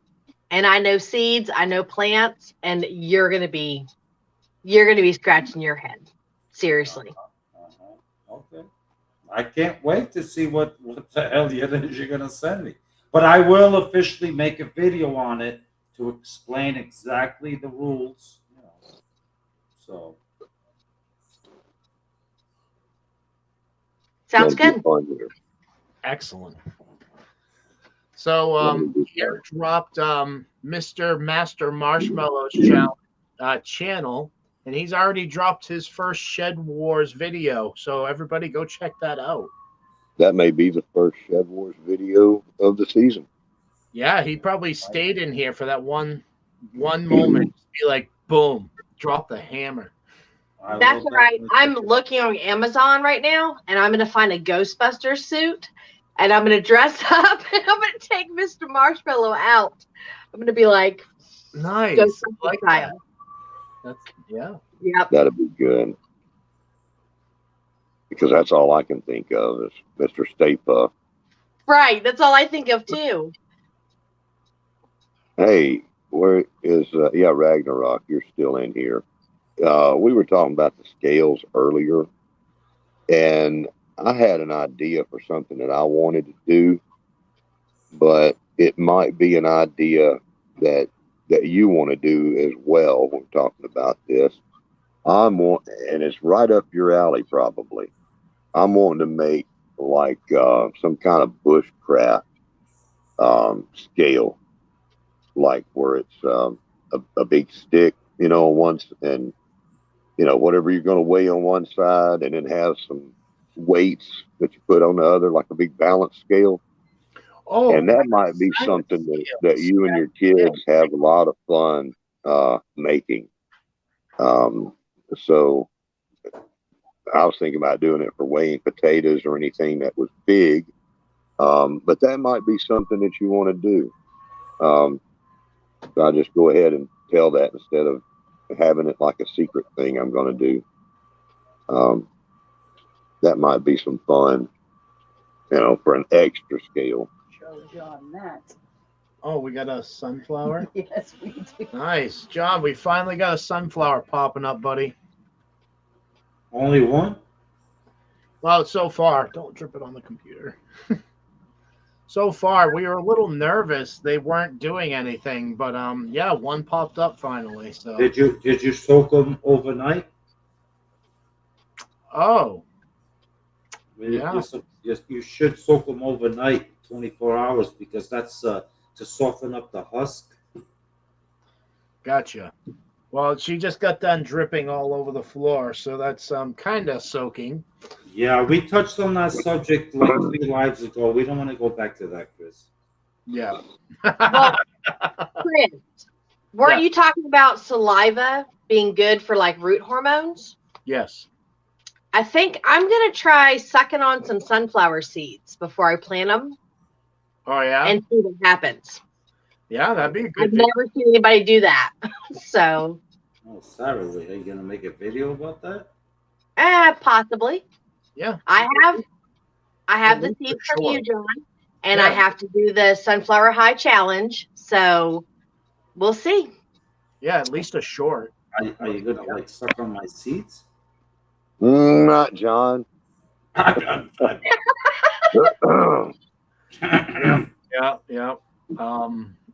and I know seeds, I know plants, and you're gonna be scratching your head. Seriously. Okay. I can't wait to see what the hell it is you're gonna send me. But I will officially make a video on it to explain exactly the rules. You know. So Sounds That'd be good. fun here. Excellent. So here dropped Mr. Master Marshmallow's channel, and he's already dropped his first Shedwars video. So everybody go check that out. That may be the first Shedwars video of the season. Yeah, he probably stayed in here for that one moment. Be like, boom, drop the hammer. That's right. I'm looking on Amazon right now, and I'm going to find a Ghostbusters suit, and I'm going to dress up, and I'm going to take Mr. Marshmallow out. I'm going to be like, nice, Ghostbusters like style. That's yeah. Yep. That'd be good. Because that's all I can think of is Mr. Stay Puft. Right. That's all I think of too. Hey, where is Ragnarok? You're still in here. We were talking about the scales earlier, and I had an idea for something that I wanted to do, but it might be an idea that you want to do as well. When we're talking about this, and it's right up your alley probably. I'm wanting to make like some kind of bushcraft scale, like where it's a big stick, once, and whatever you're going to weigh on one side, and then have some weights that you put on the other, like a big balance scale. Oh, and that might be something that you and your kids have a lot of fun making. So I was thinking about doing it for weighing potatoes or anything that was big. But that might be something that you want to do. So I'll just go ahead and tell that instead of having it like a secret thing I'm going to do. That might be some fun, for an extra scale. Show John that. Oh, we got a sunflower? Yes, we do. Nice. John, we finally got a sunflower popping up, buddy. Only one? Well, so far. Don't drip it on the computer. So far, we were a little nervous. They weren't doing anything, but yeah, one popped up finally. So Did you soak them overnight? Oh. Yeah. You should soak them overnight, 24 hours, because that's to soften up the husk. Gotcha. Well, she just got done dripping all over the floor, so that's kind of soaking. Yeah, we touched on that subject like 3 lives ago. We don't want to go back to that, Chris. Yeah. Well, Chris, weren't you talking about saliva being good for like root hormones? Yes. I think I'm going to try sucking on some sunflower seeds before I plant them. Oh, yeah? And see what happens. Yeah, that'd be a good I've never seen anybody do that. So. Oh, Sarah, are you going to make a video about that? Possibly. Yeah. I have the seeds from you, John. And I have to do the Sunflower High Challenge. So we'll see. Yeah, at least a short. Are you going to like suck on my seeds? Not John. Yeah.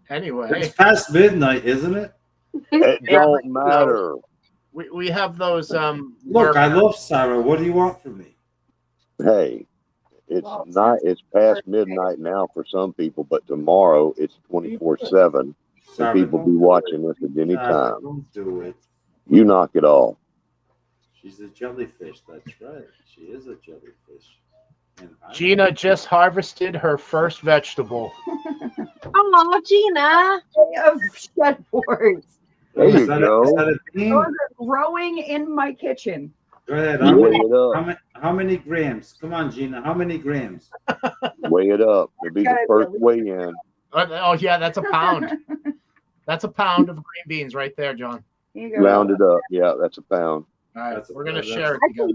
Anyway. It's past midnight, isn't it? It don't matter. We have those Look, I love Sarah. What do you want from me? Hey, it's past midnight now for some people, but tomorrow it's 24/7. And people be watching this at any time. Don't do it. You knock it off. She's a jellyfish. That's right. She is a jellyfish. Gina just harvested her first vegetable. Oh, Gina. Of Shedwars. There you go. Those are growing in my kitchen. Go ahead. How many grams? Come on, Gina. How many grams? Weigh it up. It'll be the first weigh-in. Oh, yeah, that's a pound. That's a pound of green beans right there, John. Round it up. Yeah, that's a pound. All right, we're going to share it together.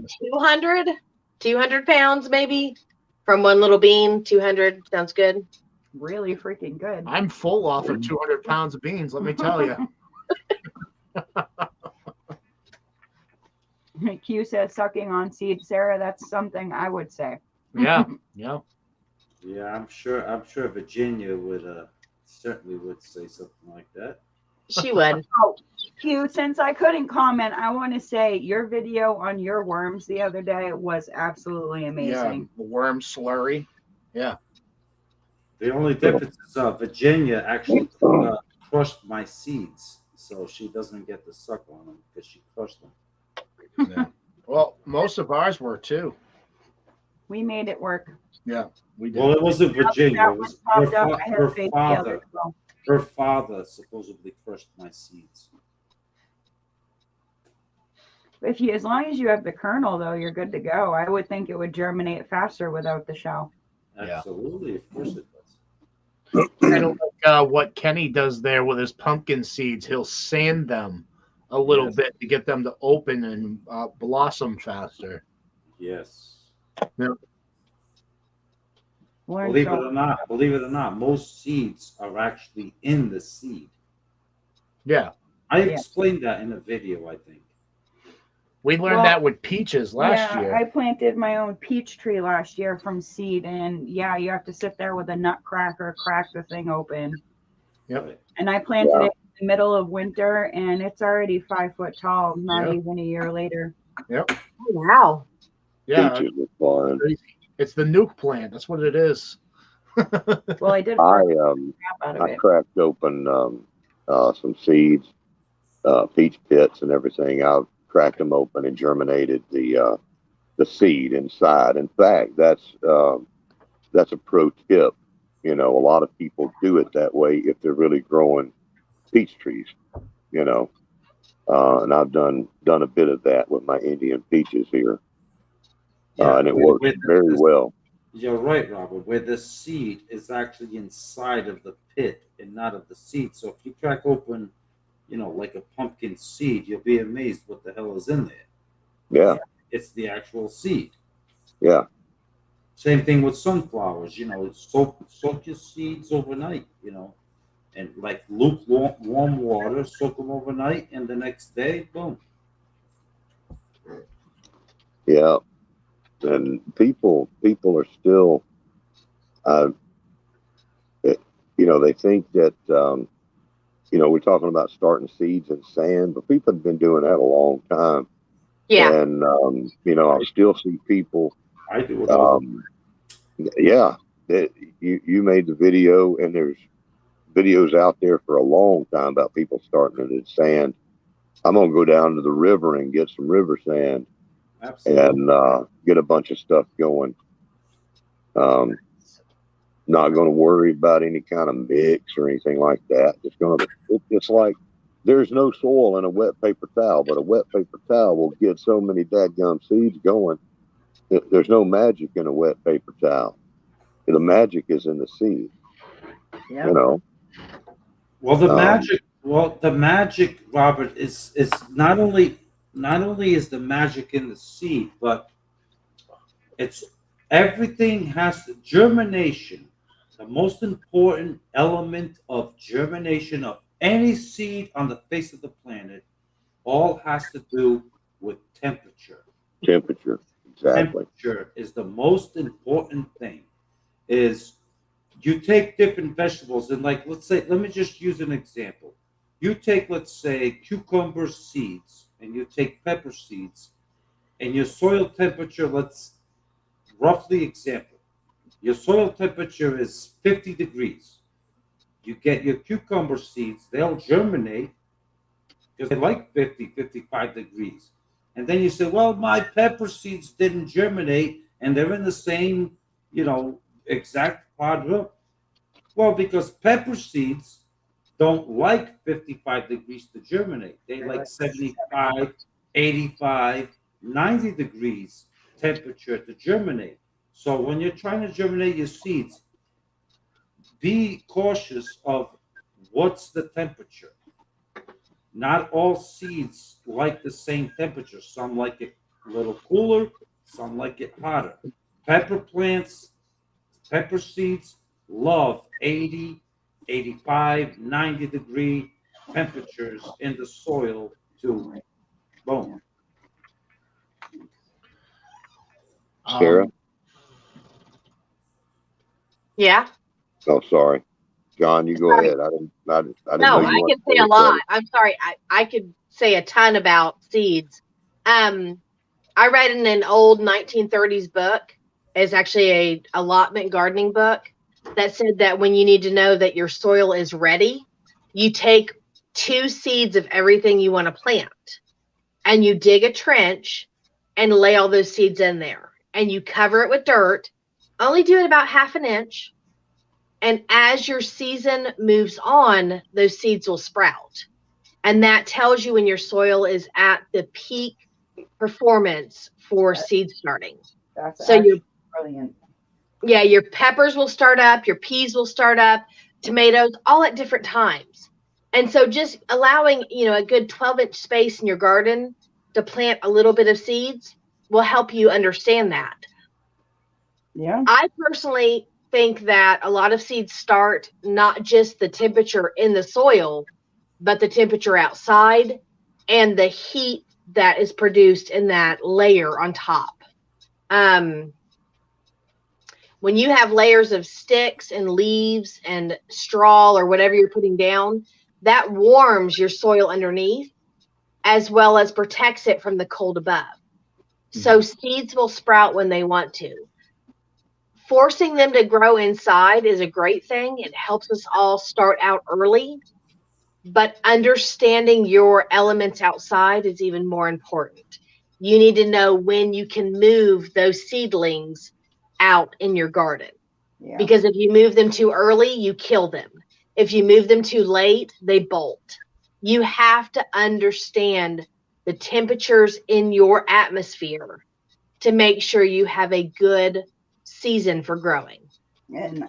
200 pounds maybe from one little bean. 200 sounds good. really freaking good. I'm full off of 200 pounds of beans, let me tell you. Q says sucking on seed. Sarah, that's something I would say. Yeah, yeah. Yeah, I'm sure Virginia would certainly would say something like that. She would. Oh, Q, since I couldn't comment, I want to say your video on your worms the other day was absolutely Yeah, amazing. the worm slurry. Yeah. The only difference is Virginia actually crushed my seeds, so she doesn't get to suck on them because she crushed them. Yeah. Well, most of ours were too. We made it work. Yeah, we did. Well, it wasn't Virginia. That It was one popped up. I had her faith the father. others will. Her father supposedly crushed my seeds. If you, as long as you have the kernel, though, you're good to go. I would think it would germinate faster without the shell. Yeah. Absolutely, of course it does. Kind of like what Kenny does there with his pumpkin seeds. He'll sand them a little Yes. bit to get them to open and blossom faster. Yes. Yeah. Believe it or not, most seeds are actually in the seed. Yeah. I explained that in a video, I think. We learned that with peaches last year. I planted my own peach tree last year from seed, and yeah, you have to sit there with a nutcracker, crack the thing open. Yep. And I planted it in the middle of winter, and it's already 5 foot tall, not even a year later. Yep. Wow. Yeah. Peaches are fun. It's the nuke plant. That's what it is. Well, I did. I cracked open some seeds, peach pits and everything. I cracked them open and germinated the seed inside. In fact, that's a pro tip. You know, a lot of people do it that way if they're really growing peach trees. You know, and I've done a bit of that with my Indian peaches here, and it works very well. You're right, Robert. Where the seed is actually inside of the pit and not of the seed. So if you crack open, you know, like a pumpkin seed, you'll be amazed what the hell is in there. Yeah. It's the actual seed. Yeah. Same thing with sunflowers. You know, soak your seeds overnight. You know, and like lukewarm water, soak them overnight, and the next day, boom. Yeah. And people are still, you know, they think that, you know, we're talking about starting seeds in sand, but people have been doing that a long time. Yeah. And, you know, I still see people. I do it. Yeah. You made the video, and there's videos out there for a long time about people starting it in sand. I'm going to go down to the river and get some river sand. Absolutely. And get a bunch of stuff going. Not going to worry about any kind of mix or anything like that. It's like there's no soil in a wet paper towel, but a wet paper towel will get so many dadgum seeds going. There's no magic in a wet paper towel. The magic is in the seed. Yep. You know. Well, the magic, Robert, is not only is the magic in the seed, but it's everything has to germination. The most important element of germination of any seed on the face of the planet all has to do with temperature. Temperature, exactly. Temperature is the most important thing. Is you take different vegetables and, like, let's say, let me just use an example. You take, let's say, cucumber seeds, and you take pepper seeds, and your soil temperature, let's roughly example, your soil temperature is 50 degrees. You get your cucumber seeds, they'll germinate because they like 50, 55 degrees. And then you say, well, my pepper seeds didn't germinate, and they're in the same, you know, exact quadruple. Well, because pepper seeds don't like 55 degrees to germinate. They like 75, 85, 90 degrees temperature to germinate. So when you're trying to germinate your seeds, be cautious of what's the temperature. Not all seeds like the same temperature. Some like it a little cooler, some like it hotter. Pepper plants, pepper seeds love 80, 85, 90-degree temperatures in the soil to boom. Sarah? Yeah. Oh, sorry. John, you go ahead. I didn't know No, you I wanted can to say say a it, lot. buddy. I'm sorry. I could say a ton about seeds. I read in an old 1930s book, it's actually a allotment gardening book, that said that when you need to know that your soil is ready, you take 2 seeds of everything you want to plant and you dig a trench and lay all those seeds in there and you cover it with dirt. Only do it about half an inch. And as your season moves on, those seeds will sprout. And that tells you when your soil is at the peak performance for seed starting. That's So your actually brilliant. your peppers will start up, your peas will start up, tomatoes, all at different times. And so just allowing, a good 12-inch space in your garden to plant a little bit of seeds will help you understand that. Yeah. I personally think that a lot of seeds start not just the temperature in the soil, but the temperature outside and the heat that is produced in that layer on top. When you have layers of sticks and leaves and straw or whatever you're putting down, that warms your soil underneath as well as protects it from the cold above. So seeds will sprout when they want to. Forcing them to grow inside is a great thing. It helps us all start out early, but understanding your elements outside is even more important. You need to know when you can move those seedlings out in your garden. Yeah. Because if you move them too early, you kill them. If you move them too late, they bolt. You have to understand the temperatures in your atmosphere to make sure you have a good season for growing. And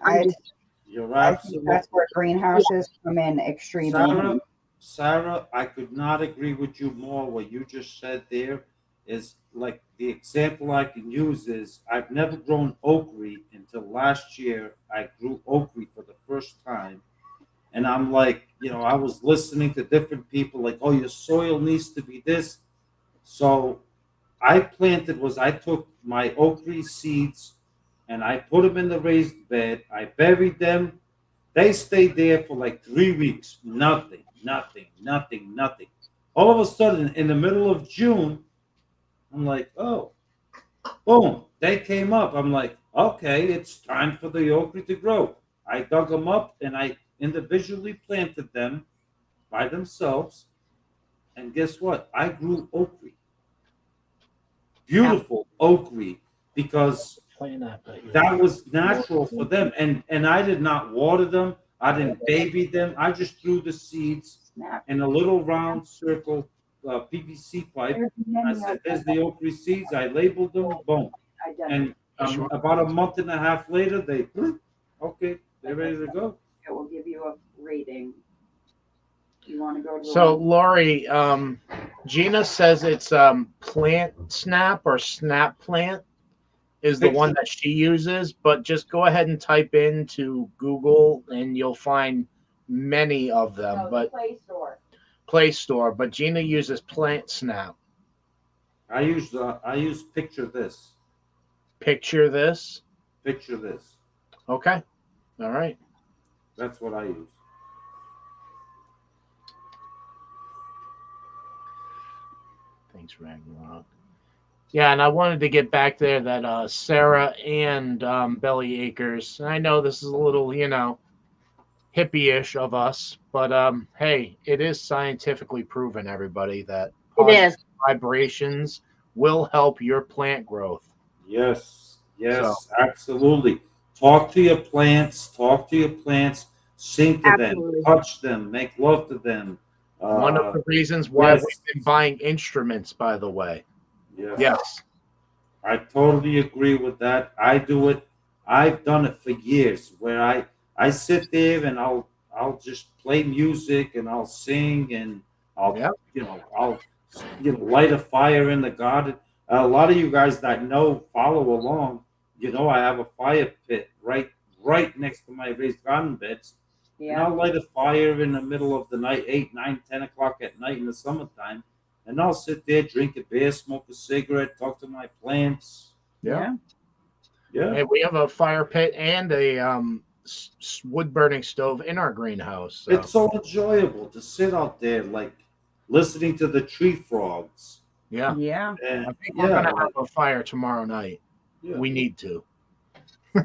You're I think absolutely that's where greenhouses come in extremely handy. Sarah, I could not agree with you more. What you just said there is like the example I can use is I've never grown okra until last year. I grew okra for the first time. And I'm like, I was listening to different people like, oh, your soil needs to be this. So I took my okra seeds and I put them in the raised bed. I buried them. They stayed there for like 3 weeks. Nothing, nothing, nothing, nothing. All of a sudden, in the middle of June, I'm like, oh, boom, they came up. I'm like, okay, it's time for the okra to grow. I dug them up and I individually planted them by themselves. And guess what? I grew okra, beautiful okra, because that was natural for them. And I did not water them. I didn't baby them. I just threw the seeds in a little round circle PVC pipe. I said, "There's the okra seeds." I labeled them. Boom. And about a month and a half later, okay, they're ready to go. It will give you a rating. You want to go to So, Lori, Gina says it's Plant Snap or Snap Plant is the one that she uses, but just go ahead and type into Google and you'll find many of them. No, but Play Store, but Gina uses Plant Snap. I use picture this. Picture this. Picture this. Okay. All right. That's what I use. Thanks, Ragnarok. Yeah, and I wanted to get back there that Sarah and Belly Acres. I know this is a little, hippie-ish of us, but hey, it is scientifically proven, everybody, that positive vibrations will help your plant growth. Yes, absolutely. Talk to your plants. Sing to them, touch them, make love to them. One of the reasons why we've been buying instruments, by the way. Yes. I totally agree with that. I do it. I've done it for years where I sit there and I'll just play music and I'll sing and I'll light a fire in the garden. A lot of you guys that follow along, I have a fire pit right right next to my raised garden beds. And Yeah. I'll light a fire in the middle of the night, 8, 9, 10 o'clock at night in the summertime. And I'll sit there, drink a beer, smoke a cigarette, talk to my plants. Yeah. Yeah. Hey, we have a fire pit and a wood burning stove in our greenhouse. So. It's so enjoyable to sit out there, like listening to the tree frogs. Yeah. Yeah. And I think we're gonna have a fire tomorrow night. Yeah. We need to.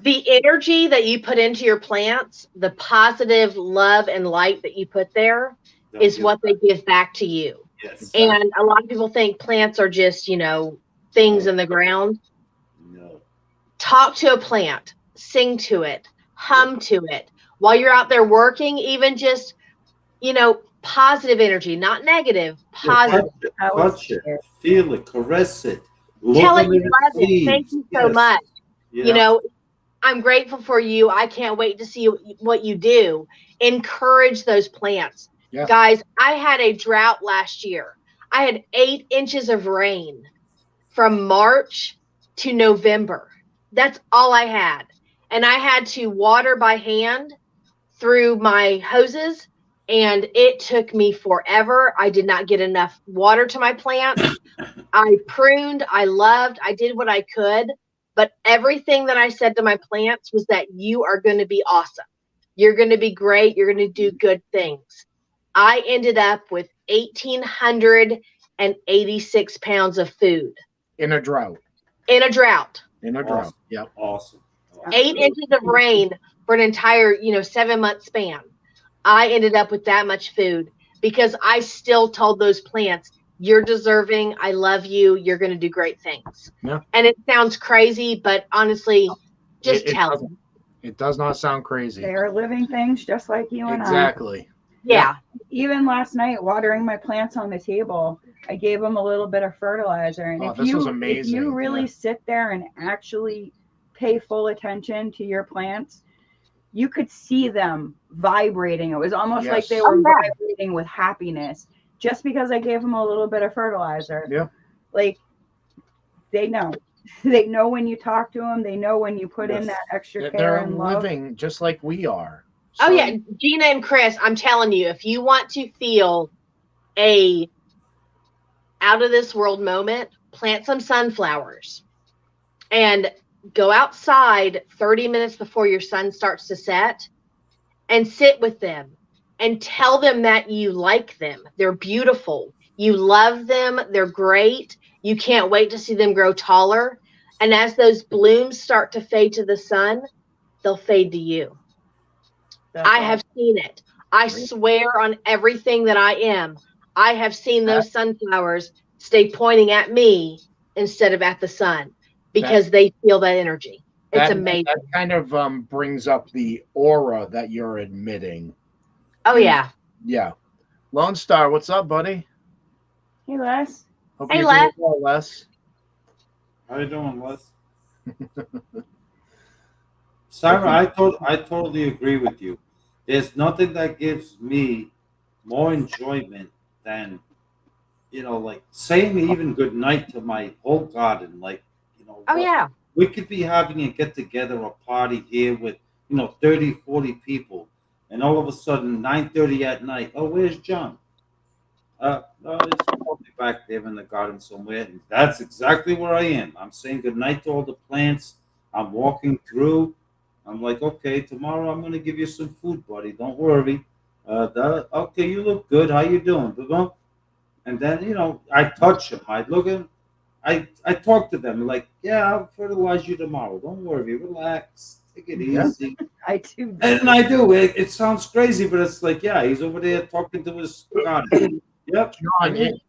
The energy that you put into your plants, the positive love and light that you put there is what they give back to you. Yes. And a lot of people think plants are just, you know, things in the ground. No. Talk to a plant, sing to it, hum to it. While you're out there working, even just, you know, positive energy, not negative, positive. Touch it, feel it, caress it. Tell it you love it. Thank you so much. Yeah. You know, I'm grateful for you. I can't wait to see what you do. Encourage those plants. Yeah. Guys, I had a drought last year. I had 8 inches of rain from March to November. That's all I had. And I had to water by hand through my hoses, and it took me forever. I did not get enough water to my plants. I pruned, I loved, I did what I could. But everything that I said to my plants was that you are going to be awesome. You're going to be great. You're going to do good things. I ended up with 1,886 pounds of food. In a drought. In a drought. In a drought. Yep. Awesome. 8 inches of rain for an entire, 7-month span. I ended up with that much food because I still told those plants, you're deserving. I love you. You're going to do great things. Yeah. And it sounds crazy, but honestly, just tell them. It does not sound crazy. They are living things just like you and I. Exactly. Yeah. Even last night, watering my plants on the table, I gave them a little bit of fertilizer. And this was amazing. If you really sit there and actually pay full attention to your plants, you could see them vibrating. It was almost like they were vibrating with happiness. Just because I gave them a little bit of fertilizer. Yeah. Like, they know. They know when you talk to them. They know when you put in that extra care and love. They're living just like we are. So, yeah. Gina and Chris, I'm telling you, if you want to feel a out of this world moment, plant some sunflowers and go outside 30 minutes before your sun starts to set and sit with them. And tell them that you like them. They're beautiful. You love them. They're great. You can't wait to see them grow taller. And as those blooms start to fade to the sun, they'll fade to you. I have seen it. I swear on everything that I am. I have seen those sunflowers stay pointing at me instead of at the sun because they feel that energy. It's amazing. That kind of brings up the aura that you're admitting. Oh, yeah. Yeah. Lone Star, what's up, buddy? Hey, Les. Hope hey, you're Les. doing well, Les. How you doing, Les? Sarah, I totally agree with you. There's nothing that gives me more enjoyment than, like saying even good night to my whole garden. Like, Oh, yeah. We could be having a get together, a party here with, 30, 40 people. And all of a sudden, 9:30 at night, oh, where's John? No, he's probably back there in the garden somewhere. And that's exactly where I am. I'm saying goodnight to all the plants. I'm walking through. I'm like, okay, tomorrow I'm going to give you some food, buddy. Don't worry. Okay, you look good. How you doing? And then, I touch them. I look at them. I talk to them. Like, yeah, I'll fertilize you tomorrow. Don't worry. Relax. Take it easy. I do. And I do. It sounds crazy, but it's like, yeah, he's over there talking to his garden. Yep. John, it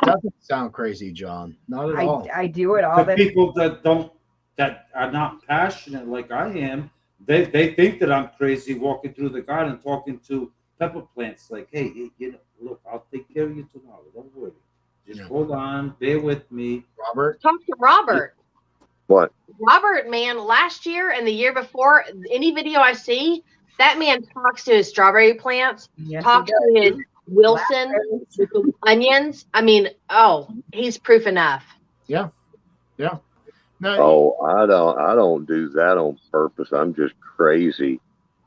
doesn't sound crazy, John. Not at all. I do it all the people that are not passionate like I am, they think that I'm crazy walking through the garden talking to pepper plants like, hey, look, I'll take care of you tomorrow. Don't worry. Just hold on, bear with me. Robert? Talk to Robert. What? Robert, man, last year and the year before, any video I see, that man talks to his strawberry plants, talks to his Wilson with the onions. I mean, he's proof enough. Yeah. Yeah. No, Oh, I don't do that on purpose. I'm just crazy.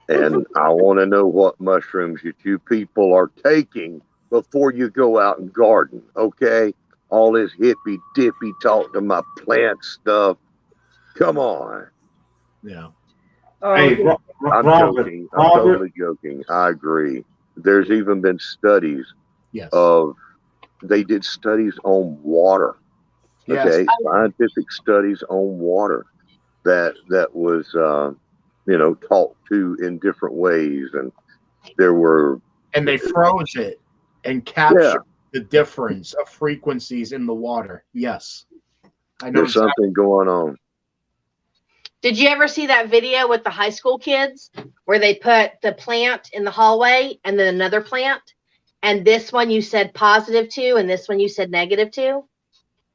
And I want to know what mushrooms you people are taking before you go out and garden, okay? All this hippy dippy talk to my plant stuff. Come on. yeah. Oh, Hey, I'm Robert, joking. I'm Robert, totally joking. I agree. There's even been studies Yes. of, they did studies on water, Yes. okay? Scientific studies on water that was, talked to in different ways. And there were, And they froze it and yeah, captured the difference of frequencies in the water. Yes. I know there's exactly. something going on. Did you ever see that video with the high school kids where they put the plant in the hallway and then another plant? And this one you said positive to, and this one you said negative to?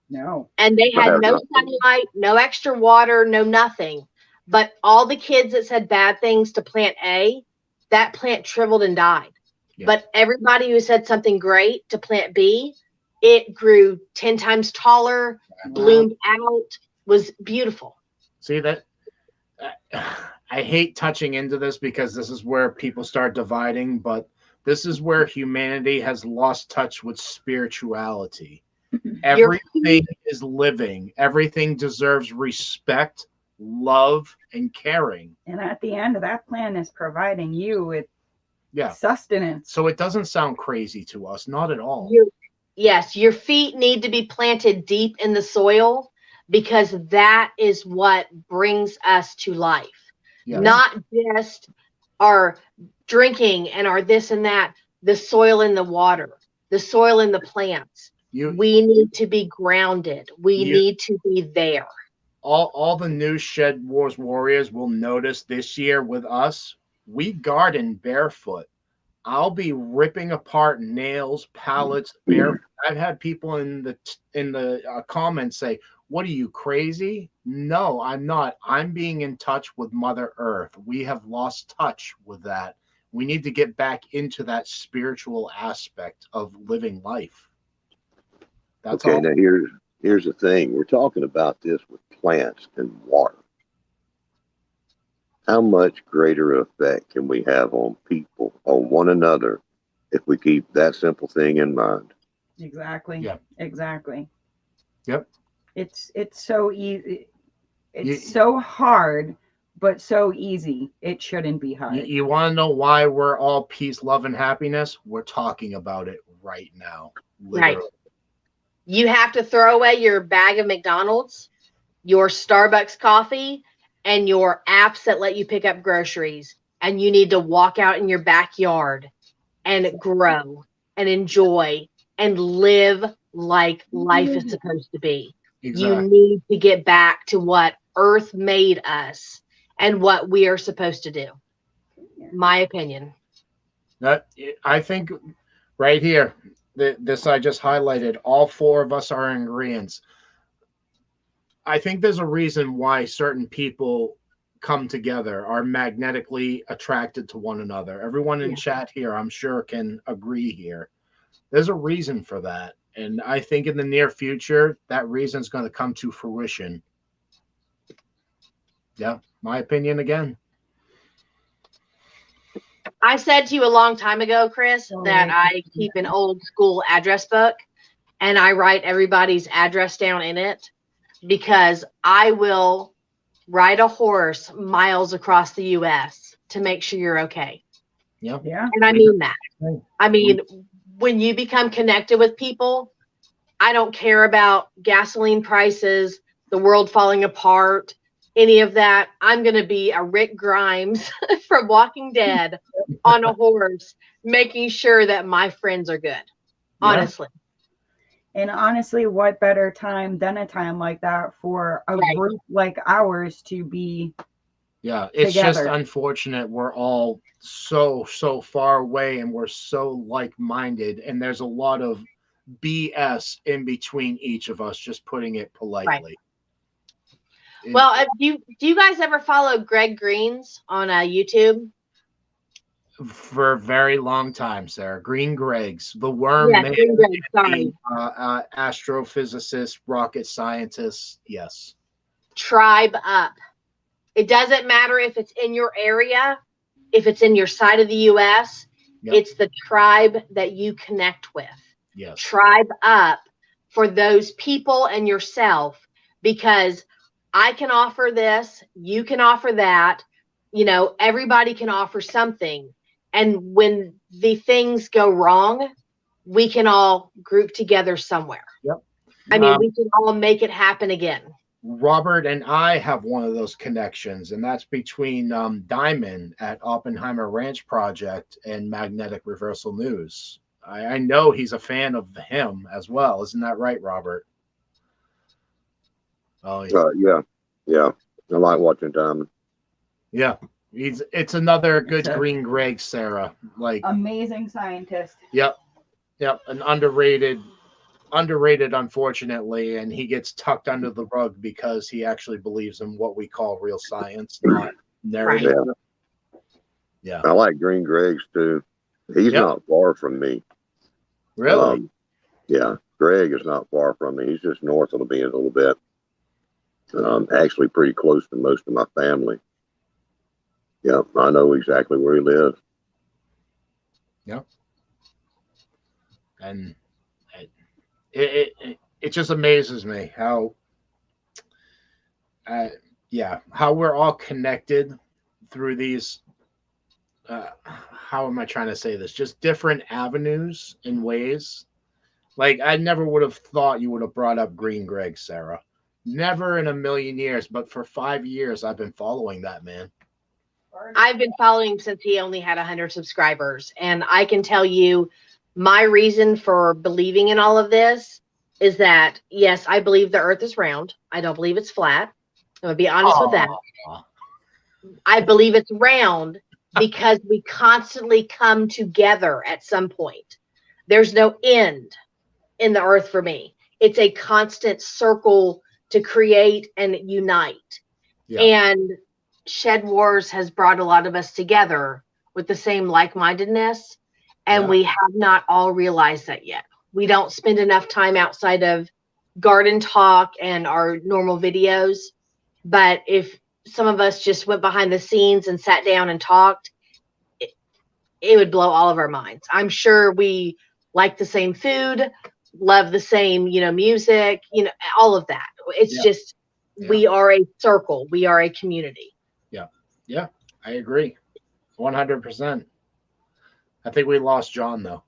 no. And they I had have no not. sunlight, no extra water, no nothing. But all the kids that said bad things to plant A, that plant shriveled and died. Yeah. But everybody who said something great to plant B, it grew 10 times taller, bloomed out, was beautiful. See that? I hate touching into this because this is where people start dividing, but this is where humanity has lost touch with spirituality. Everything is living, everything deserves respect, love, and caring. And at the end, that plan is providing you with Yeah. sustenance. So it doesn't sound crazy to us, not at all. Yes, your feet need to be planted deep in the soil because that is what brings us to life. Yes. Not just our drinking and our this and that, the soil in the water, the soil in the plants. We need to be grounded. We need to be there. All the new Shedwars warriors will notice this year with us, we garden barefoot. I'll be ripping apart nails, pallets, barefoot. I've had people in the comments say, "What are you, crazy?" No, I'm not. I'm being in touch with Mother Earth. We have lost touch with that. We need to get back into that spiritual aspect of living life. That's Okay, all. now here's the thing. We're talking about this with plants and water. How much greater effect can we have on people or one another if we keep that simple thing in mind? Exactly. Yeah. Exactly. Yep. It's so easy. It's so hard, but so easy. It shouldn't be hard. You want to know why we're all peace, love, and happiness? We're talking about it right now. Literally. Right. You have to throw away your bag of McDonald's, your Starbucks coffee, and your apps that let you pick up groceries. And you need to walk out in your backyard and grow and enjoy and live like life is supposed to be. Exactly. You need to get back to what Earth made us and what we are supposed to do. My opinion. I think right here, this I just highlighted, all four of us are in agreement. I think there's a reason why certain people come together, are magnetically attracted to one another. Everyone in chat here, I'm sure, can agree here. There's a reason for that. And I think in the near future, that reason is going to come to fruition. Yeah, my opinion again. I said to you a long time ago, Chris, that I keep an old school address book and I write everybody's address down in it because I will ride a horse miles across the U.S. to make sure you're okay. Yeah. And I mean that. I mean, when you become connected with people, I don't care about gasoline prices, the world falling apart, any of that. I'm going to be a Rick Grimes from Walking Dead on a horse, making sure that my friends are good. Honestly. And honestly, what better time than a time like that for a group like ours to be it's together. just unfortunate we're all so far away and we're so like-minded, and there's a lot of BS in between each of us, just putting it politely. Well, do you guys ever follow Greg Greens on YouTube? For a very long time, Sarah. Green Greg's, the worm man, Green Greg, sorry. Astrophysicist, rocket scientist. Yes. tribe up. It doesn't matter if it's in your area, if it's in your side of the U.S., Yep. It's the tribe that you connect with. Yes. Tribe up for those people and yourself, because I can offer this, you can offer that, everybody can offer something. And when the things go wrong, we can all group together somewhere. Yep. I mean, we can all make it happen again. Robert and I have one of those connections, and that's between Diamond at Oppenheimer Ranch Project and Magnetic Reversal News. I know he's a fan of him as well. Isn't that right, Robert? Oh, yeah. Yeah. I like watching Diamond. Yeah. It's another good Green Greg, Sarah. Like amazing scientist. Yep. Yep. An underrated, unfortunately, and he gets tucked under the rug because he actually believes in what we call real science, not narrative. Yeah. I like Green Greg's too. He's not far from me. Really? Yeah. Greg is not far from me. He's just north of me a little bit. Actually pretty close to most of my family. Yeah, I know exactly where he lives. Yeah. And it just amazes me how how we're all connected through these how am I trying to say this, just different avenues and ways. Like, I never would have thought you would have brought up Green Greg, Sarah. Never in a million years, but for 5 years I've been following that man. I've been following him since he only had 100 subscribers, and I can tell you my reason for believing in all of this is that, yes, I believe the earth is round. I don't believe it's flat. I'm going to be honest with that. I believe it's round because we constantly come together at some point. There's no end in the earth for me. It's a constant circle to create and unite. Yeah. And Shedwars has brought a lot of us together with the same like-mindedness, and we have not all realized that yet. We don't spend enough time outside of garden talk and our normal videos, but if some of us just went behind the scenes and sat down and talked, it would blow all of our minds. I'm sure we like the same food, love the same, music, all of that. It's just, we are a circle. We are a community. Yeah, I agree. 100%. I think we lost John, though.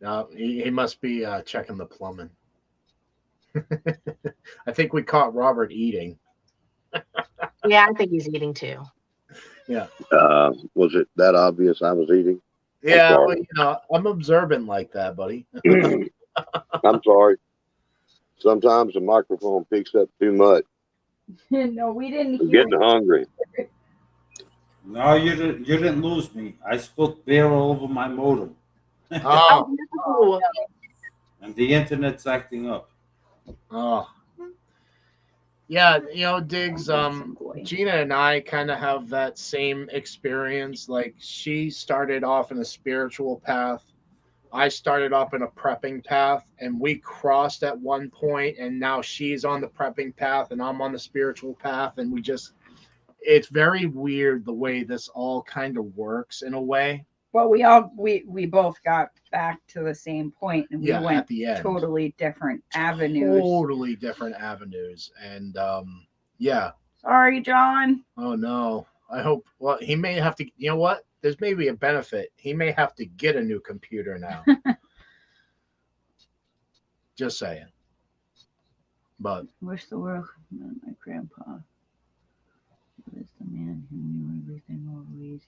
No, he must be checking the plumbing. I think we caught Robert eating. Yeah, I think he's eating too. Yeah. Was it that obvious I was eating? Yeah, well, I'm observant like that, buddy. I'm sorry. Sometimes the microphone picks up too much. No, we didn't. I'm getting hungry. No, you didn't lose me. I spoke barrel over my modem. Oh. And the internet's acting up. Oh. Yeah, Diggs, Gina and I kind of have that same experience. Like, she started off in a spiritual path. I started off in a prepping path, and we crossed at one point, and now she's on the prepping path and I'm on the spiritual path, and it's very weird the way this all kind of works in a way. Well, we both got back to the same point, and we went at the end. Totally different avenues. Totally different avenues, and Sorry, John. Oh no. I hope. Well, he may have to. You know what? There's maybe a benefit. He may have to get a new computer now. Just saying. But wish the world could have met my grandpa. He was the man who knew everything always.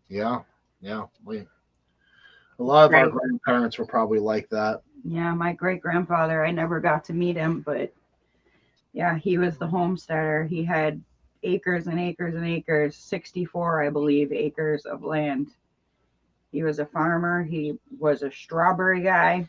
Yeah. A lot of our grandparents were probably like that. Yeah, my great grandfather, I never got to meet him, but yeah, he was the homesteader. He had acres and acres and acres, 64, I believe, acres of land. He was a farmer. He was a strawberry guy.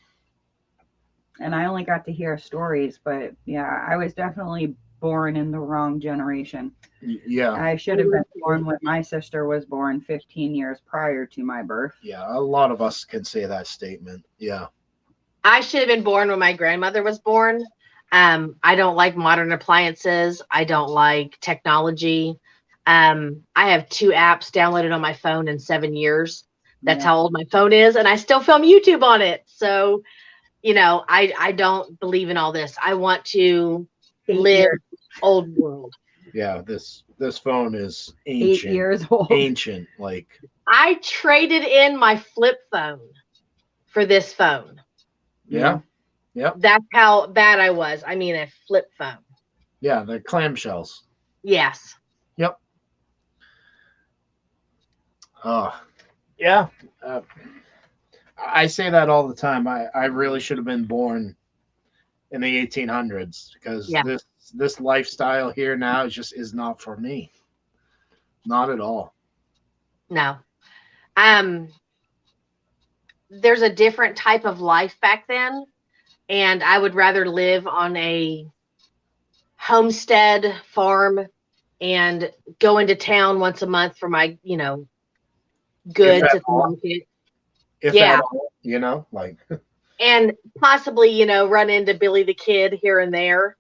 And I only got to hear stories, but yeah, I was definitely born in the wrong generation. Yeah. I should have been born when my sister was born 15 years prior to my birth. Yeah, a lot of us can say that statement. Yeah. I should have been born when my grandmother was born. I don't like modern appliances. I don't like technology. I have 2 apps downloaded on my phone in 7 years. That's how old my phone is, and I still film YouTube on it. So, I don't believe in all this. I want to 8 live years. old world. Yeah, this phone is 8 ancient. years old. Ancient, like. I traded in my flip phone for this phone. Yeah. Yep. That's how bad I was. I mean, a flip phone. Yeah, the clamshells. Yes. Yep. Yeah. I say that all the time. I really should have been born in the 1800s because this lifestyle here now is not for me. Not at all. No. There's a different type of life back then, and I would rather live on a homestead farm and go into town once a month for my, goods at the market. If at all, like. And possibly, run into Billy the Kid here and there,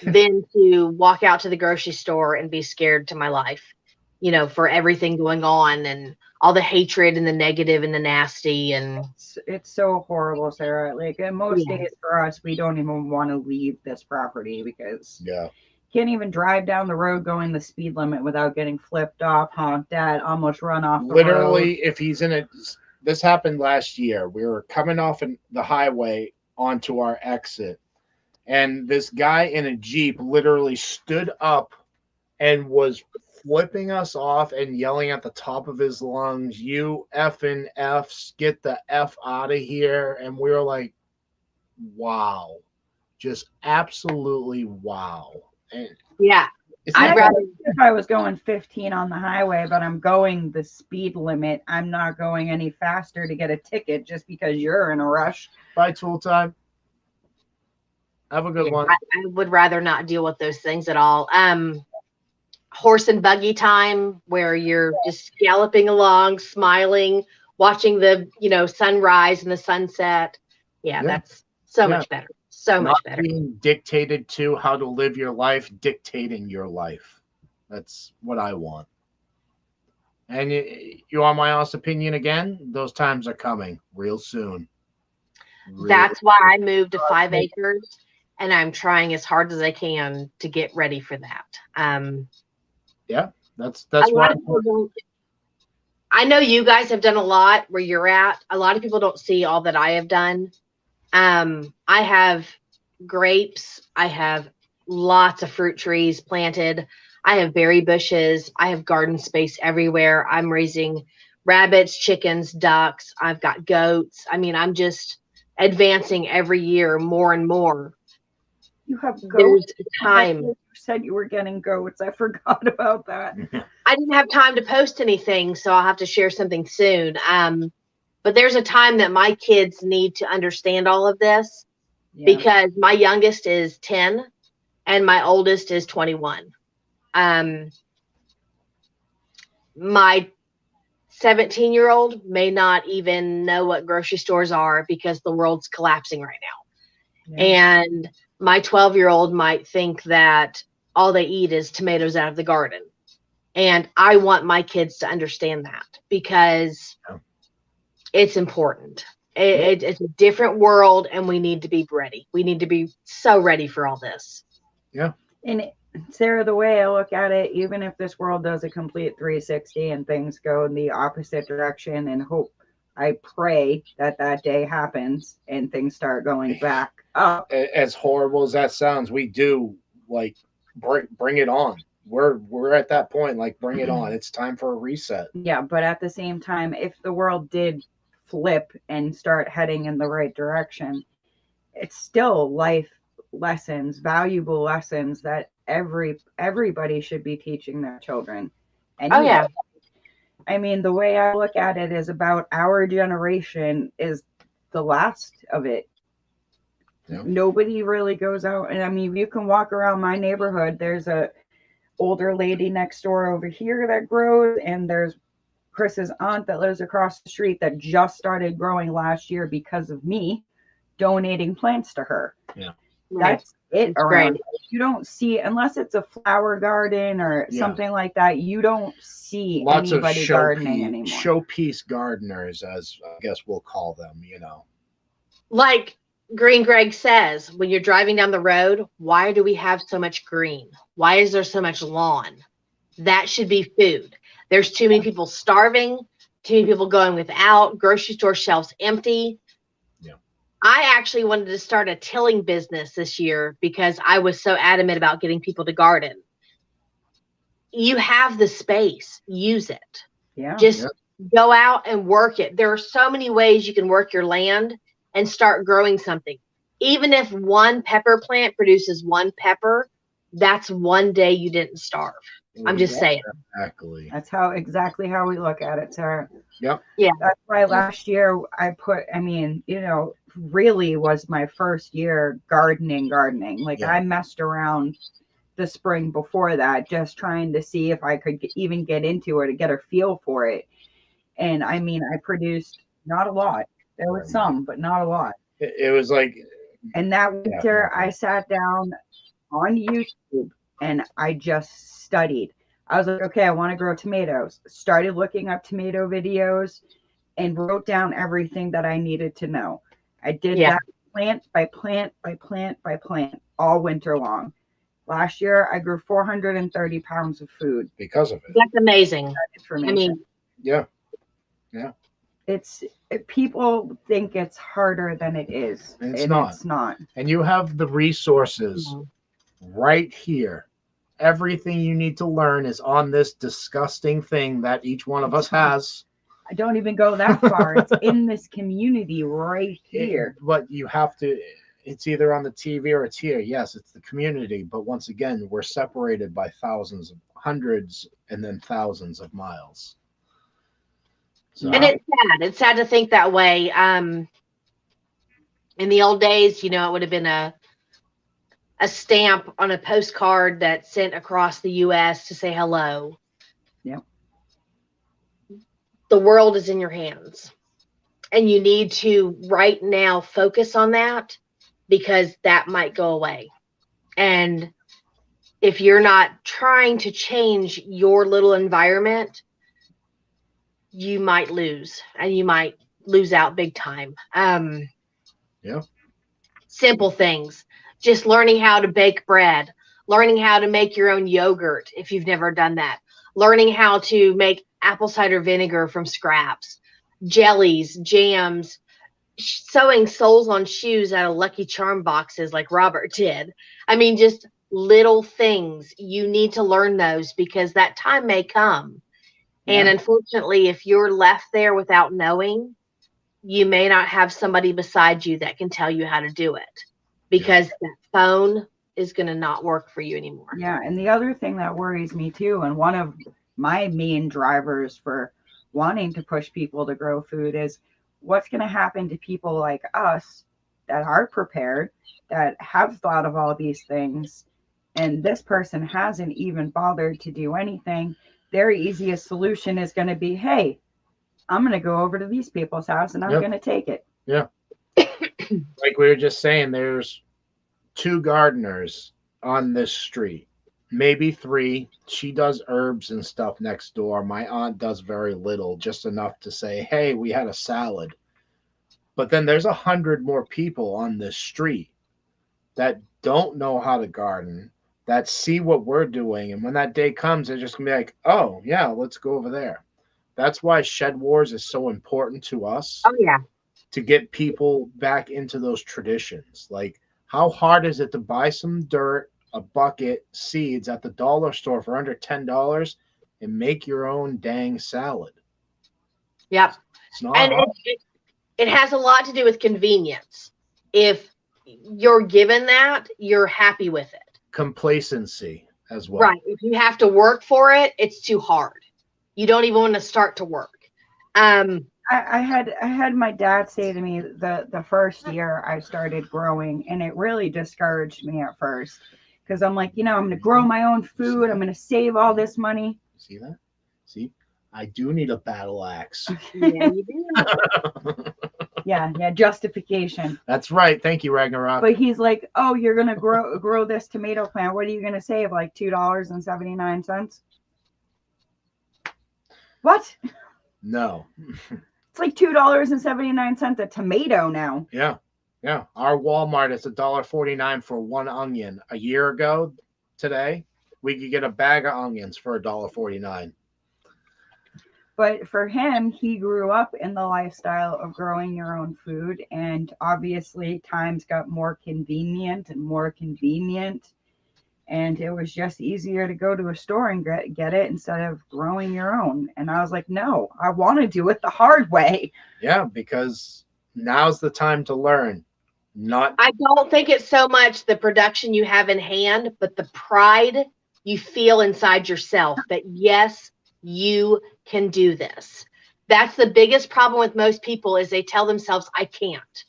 than to walk out to the grocery store and be scared to my life, for everything going on and all the hatred and the negative and the nasty. And it's so horrible, Sarah. Like, in most days for us, we don't even want to leave this property because can't even drive down the road going the speed limit without getting flipped off, honked at, almost run off the Literally, road. if he's in it, this happened last year. We were coming off the highway onto our exit, and this guy in a Jeep literally stood up and was flipping us off and yelling at the top of his lungs, "You effing Fs, get the F out of here." And we were like, wow. Just absolutely wow. And I'd rather, if I was going 15 on the highway, but I'm going the speed limit, I'm not going any faster to get a ticket just because you're in a rush. Bye, Tool Time. Have a good one. I would rather not deal with those things at all. Horse and buggy time, where you're just galloping along, smiling, watching the sunrise and the sunset. That's so much better. So much better. Being dictated to how to live your life, dictating your life. That's what I want. And you want my honest opinion again? Those times are coming real soon. That's why I moved to 5 acres, and I'm trying as hard as I can to get ready for that. That's why. I know you guys have done a lot where you're at. A lot of people don't see all that I have done. I have grapes. I have lots of fruit trees planted. I have berry bushes. I have garden space everywhere. I'm raising rabbits, chickens, ducks. I've got goats. I mean, I'm just advancing every year more and more. You have goats. There's time. You said you were getting goats. I forgot about that. I didn't have time to post anything, so I'll have to share something soon. But there's a time that my kids need to understand all of this because my youngest is 10 and my oldest is 21. My 17-year-old may not even know what grocery stores are because the world's collapsing right now. And my 12-year-old might think that all they eat is tomatoes out of the garden. And I want my kids to understand that because it's important. It's a different world, and we need to be ready. We need to be so ready for all this. Yeah. And Sarah, the way I look at it, even if this world does a complete 360 and things go in the opposite direction, and I pray that day happens and things start going back up. As horrible as that sounds, we do like bring it on. We're at that point, like bring it on. It's time for a reset. Yeah, but at the same time, if the world did flip and start heading in the right direction, it's still life lessons, valuable lessons that everybody should be teaching their children. And I mean, the way I look at it is about our generation is the last of it. Nobody really goes out, and I mean, you can walk around my neighborhood. There's a older lady next door over here that grows, and there's Chris's aunt that lives across the street that just started growing last year because of me. donating plants to her. Yeah. That's it It's around. great. You don't see, unless it's a flower garden or something like that, you don't see lots of anybody gardening anymore. showpiece gardeners, as I guess we'll call them, you know. Like Green Greg says, when you're driving down the road, why do we have so much green? Why is there so much lawn? That should be food. There's too many people starving, too many people going without, grocery store shelves empty. Yeah. I actually wanted to start a tilling business this year because I was so adamant about getting people to garden. You have the space, use it. Yeah. Just go out and work it. There are so many ways you can work your land and start growing something. Even if one pepper plant produces one pepper, that's one day you didn't starve. I'm just saying. Exactly. That's exactly how we look at it, Sarah. Yep. Yeah. That's why last year I mean, really was my first year gardening. Like I messed around the spring before that, just trying to see if I could even get into it, to get a feel for it. And I mean, I produced not a lot. There was some, but not a lot. It was like, and that winter I sat down on YouTube and I just studied. I was like, okay, I want to grow tomatoes. Started looking up tomato videos and wrote down everything that I needed to know. I did that plant by plant by plant by plant all winter long. Last year, I grew 430 pounds of food because of it. That's amazing. I mean, yeah. People think it's harder than it is. It's not. It's not. And you have the resources right here. Everything you need to learn is on this disgusting thing that each one of us has. I don't even go that far. It's in this community right here. But you have to, it's either on the TV or it's here. Yes, it's the community. But once again, we're separated by hundreds, and then thousands of miles. So, and it's sad. It's sad to think that way. In the old days, it would have been a stamp on a postcard that's sent across the U.S. to say hello. Yeah. The world is in your hands. And you need to right now focus on that, because that might go away. And if you're not trying to change your little environment, you might lose, and you might lose out big time. Simple things. Just learning how to bake bread, learning how to make your own yogurt if you've never done that, learning how to make apple cider vinegar from scraps, jellies, jams, sewing soles on shoes out of Lucky Charm boxes like Robert did. I mean, just little things. You need to learn those, because that time may come. And unfortunately, if you're left there without knowing, you may not have somebody beside you that can tell you how to do it, because that phone is going to not work for you anymore. Yeah. And the other thing that worries me too, and one of my main drivers for wanting to push people to grow food, is what's going to happen to people like us that are prepared, that have thought of all these things, and this person hasn't even bothered to do anything. Their easiest solution is going to be, hey, I'm going to go over to these people's house and I'm going to take it. Yeah. Like we were just saying, there's 2 gardeners on this street, maybe 3. She does herbs and stuff next door. My aunt does very little, just enough to say, hey, we had a salad. But then there's 100 more people on this street that don't know how to garden, that see what we're doing. And when that day comes, they're just going to be like, oh, yeah, let's go over there. That's why Shedwars is so important to us. Oh, yeah. To get people back into those traditions. Like, how hard is it to buy some dirt, a bucket, seeds at the dollar store for under $10 and make your own dang salad? Yep. It's not and hard. It has a lot to do with convenience. If you're given that, you're happy with it. Complacency as well. Right. If you have to work for it, it's too hard. You don't even want to start to work. I had my dad say to me the first year I started growing, and it really discouraged me at first, because I'm like, I'm going to grow my own food. I'm going to save all this money. See that? See, I do need a battle axe. Yeah, you do. yeah, justification. That's right. Thank you, Ragnarok. But he's like, oh, you're gonna grow this tomato plant. What are you gonna save? Like $2.79? What? No. It's like $2.79 a tomato now. Yeah. Yeah. Our Walmart is $1.49 for one onion. A year ago today, we could get a bag of onions for $1.49. But for him, he grew up in the lifestyle of growing your own food. And obviously, times got more convenient and more convenient. And it was just easier to go to a store and get it instead of growing your own. And I was like, no, I want to do it the hard way. Yeah, because now's the time to learn. I don't think it's so much the production you have in hand, but the pride you feel inside yourself that, yes, you can do this. That's the biggest problem with most people is they tell themselves, I can't,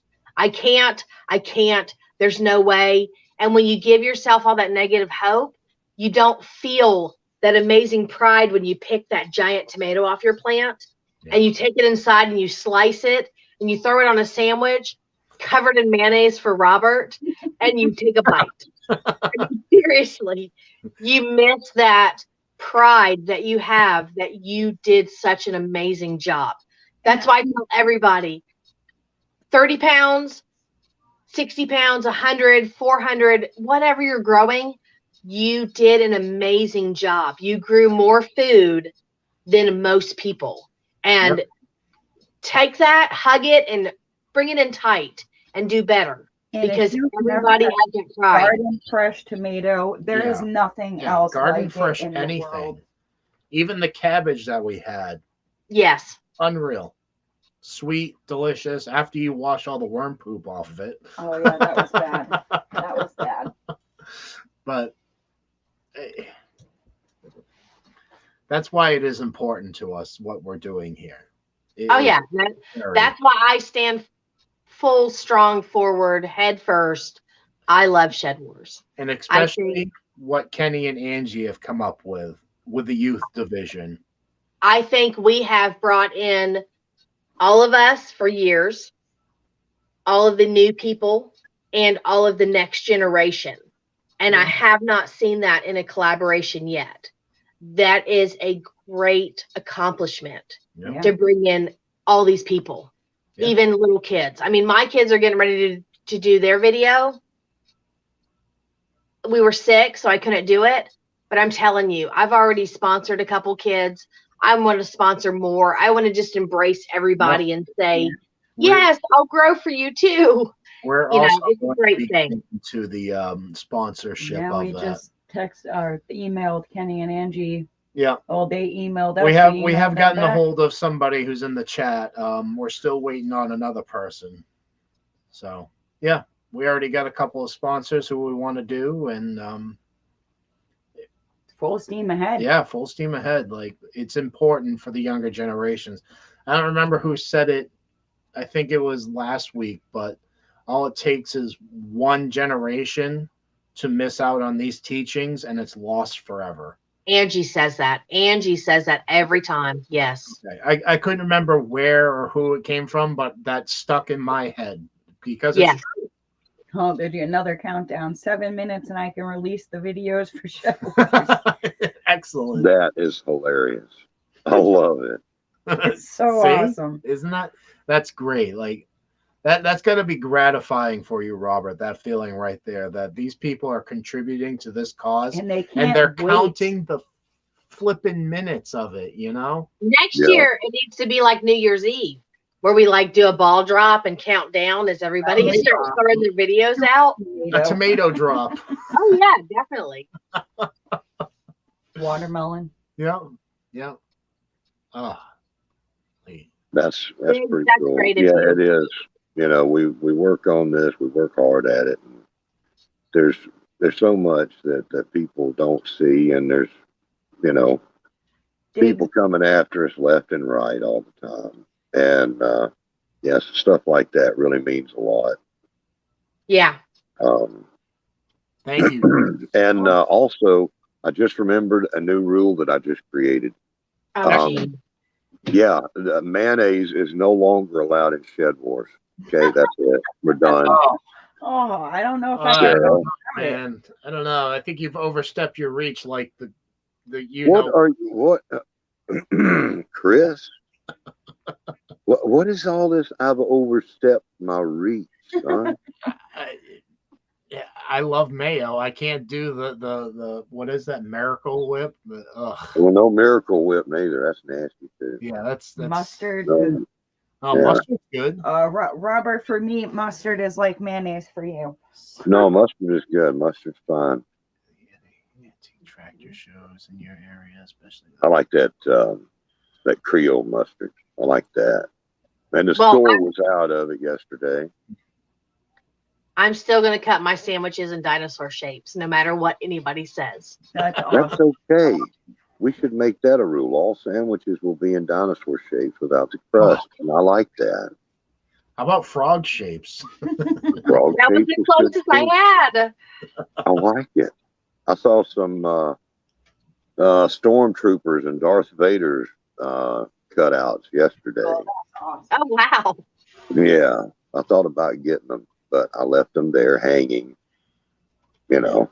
there's no way. And when you give yourself all that negative hope, you don't feel that amazing pride when you pick that giant tomato off your plant and you take it inside and you slice it and you throw it on a sandwich covered in mayonnaise for Robert and you take a bite. Seriously, you miss that pride that you have that you did such an amazing job. That's why I tell everybody 30 pounds, 60 pounds, 100, 400, whatever you're growing, you did an amazing job. You grew more food than most people. And take that, hug it, and bring it in tight and do better. And because everybody has that pride. Garden fresh tomato, there is nothing else garden like fresh it in anything. the world. Even the cabbage that we had. Yes. Unreal. Sweet, delicious, after you wash all the worm poop off of it. Oh, yeah, that was bad. That was bad. But that's why it is important to us what we're doing here. That's why I stand full, strong, forward, head first. I love Shedwars. And especially what Kenny and Angie have come up with the youth division. I think we have brought in all of us for years, all of the new people, and all of the next generation. And I have not seen that in a collaboration yet. That is a great accomplishment to bring in all these people, even little kids. I mean, my kids are getting ready to do their video. We were sick, so I couldn't do it. But I'm telling you, I've already sponsored a couple kids. I want to sponsor more. I want to just embrace everybody and say, yes, I'll grow for you too. We're also it's a great thing to the sponsorship of we just emailed Kenny and Angie. Yeah. Oh, they emailed us. We have gotten a hold of somebody who's in the chat. We're still waiting on another person. So yeah, we already got a couple of sponsors who we want to do, and full steam ahead. Yeah, full steam ahead. Like, it's important for the younger generations. I don't remember who said it. I think it was last week, but all it takes is one generation to miss out on these teachings, and it's lost forever. Angie says that. Angie says that every time. Yes. Okay. I couldn't remember where or who it came from, but that stuck in my head because it's true. Oh, there'll be another countdown. 7 minutes, and I can release the videos for show. Excellent. That is hilarious. I love it. It's so awesome. Isn't that's great. Like that's got to be gratifying for you, Robert, that feeling right there that these people are contributing to this cause and they're counting the flipping minutes of it, you know? Next year it needs to be like New Year's Eve, where we like do a ball drop and count down as everybody starts throwing their videos out. A tomato drop. Oh yeah, definitely. Watermelon. Yeah. That's pretty cool. Yeah, it is. You know, we work on this. We work hard at it. And there's so much that people don't see, and there's people coming after us left and right all the time. And yes, stuff like that really means a lot. Yeah. Thank you. And also, I just remembered a new rule that I just created. Oh, yeah, the mayonnaise is no longer allowed in Shedwars. Okay, that's it. We're done. Oh, I don't know if I I don't know, can. man. I don't know. I think you've overstepped your reach, like the What are you? What, Chris? What is all this? I've overstepped my reach, son. I, I love mayo. I can't do the what is that, Miracle Whip? Ugh. Well, no Miracle Whip neither. That's nasty too. Yeah, that's Mustard. No, Oh, yeah. mustard's good. Robert, for me, mustard is like mayonnaise for you. No, mustard is good. Mustard's fine. Tractor shows in your area, especially. I like that that Creole mustard. I like that. And the Well, store was out of it yesterday. I'm still going to cut my sandwiches in dinosaur shapes, no matter what anybody says. That's awesome. That's okay. We should make that a rule. All sandwiches will be in dinosaur shapes without the crust. And I like that. How about frog shapes? Frog That was shapes the is good closest I too. had. I like it. I saw some stormtroopers and Darth Vader's cutouts yesterday. Oh, that's awesome. Oh, wow. Yeah, I thought about getting them, but I left them there hanging. You know,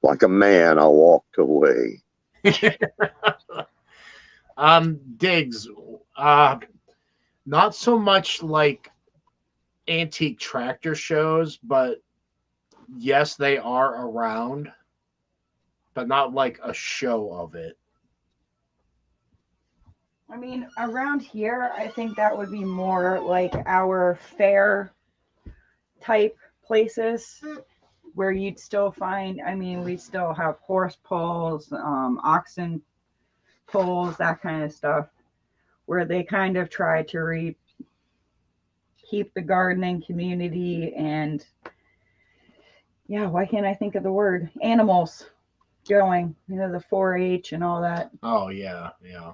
like a man, I walked away. Diggs, not so much like antique tractor shows, but yes, they are around, but not like a show of it. I mean, around here, I think that would be more like our fair type places where you'd still find, I mean, we still have horse pulls, oxen pulls, that kind of stuff, where they kind of try to keep the gardening community and, yeah, why can't I think of the word? Animals going, you know, the 4-H and all that. Oh yeah, yeah.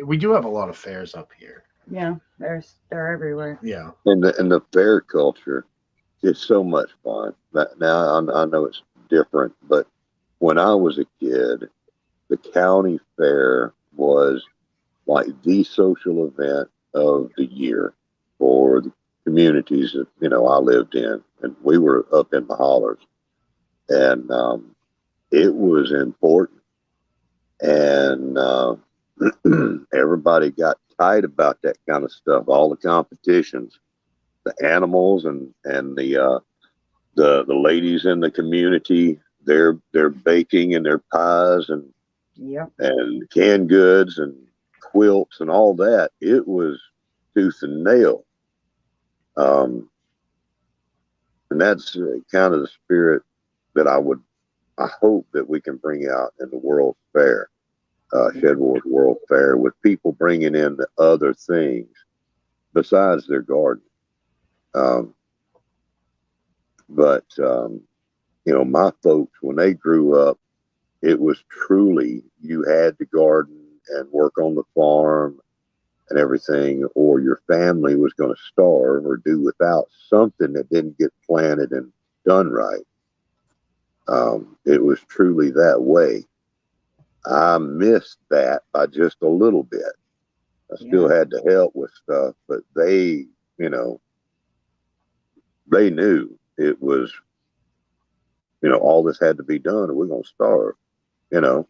We do have a lot of fairs up here. Yeah, they're everywhere. Yeah. And the fair culture is so much fun. Now I know it's different, but when I was a kid, the county fair was like the social event of the year for the communities that I lived in, and we were up in the hollers, and it was important, and everybody got tight about that kind of stuff. All the competitions, the animals, and the ladies in the community, their baking and their pies and Yep. and canned goods and quilts and all that. It was tooth and nail. And that's kind of the spirit that I hope that we can bring out in the World Fair, Shedwars World Fair, with people bringing in the other things besides their garden. But my folks, when they grew up, it was truly, you had to garden and work on the farm and everything, or your family was going to starve or do without something that didn't get planted and done right. It was truly that way. I missed that by just a little bit. I still had to help with stuff, but they knew it was, all this had to be done or we're going to starve, Yeah.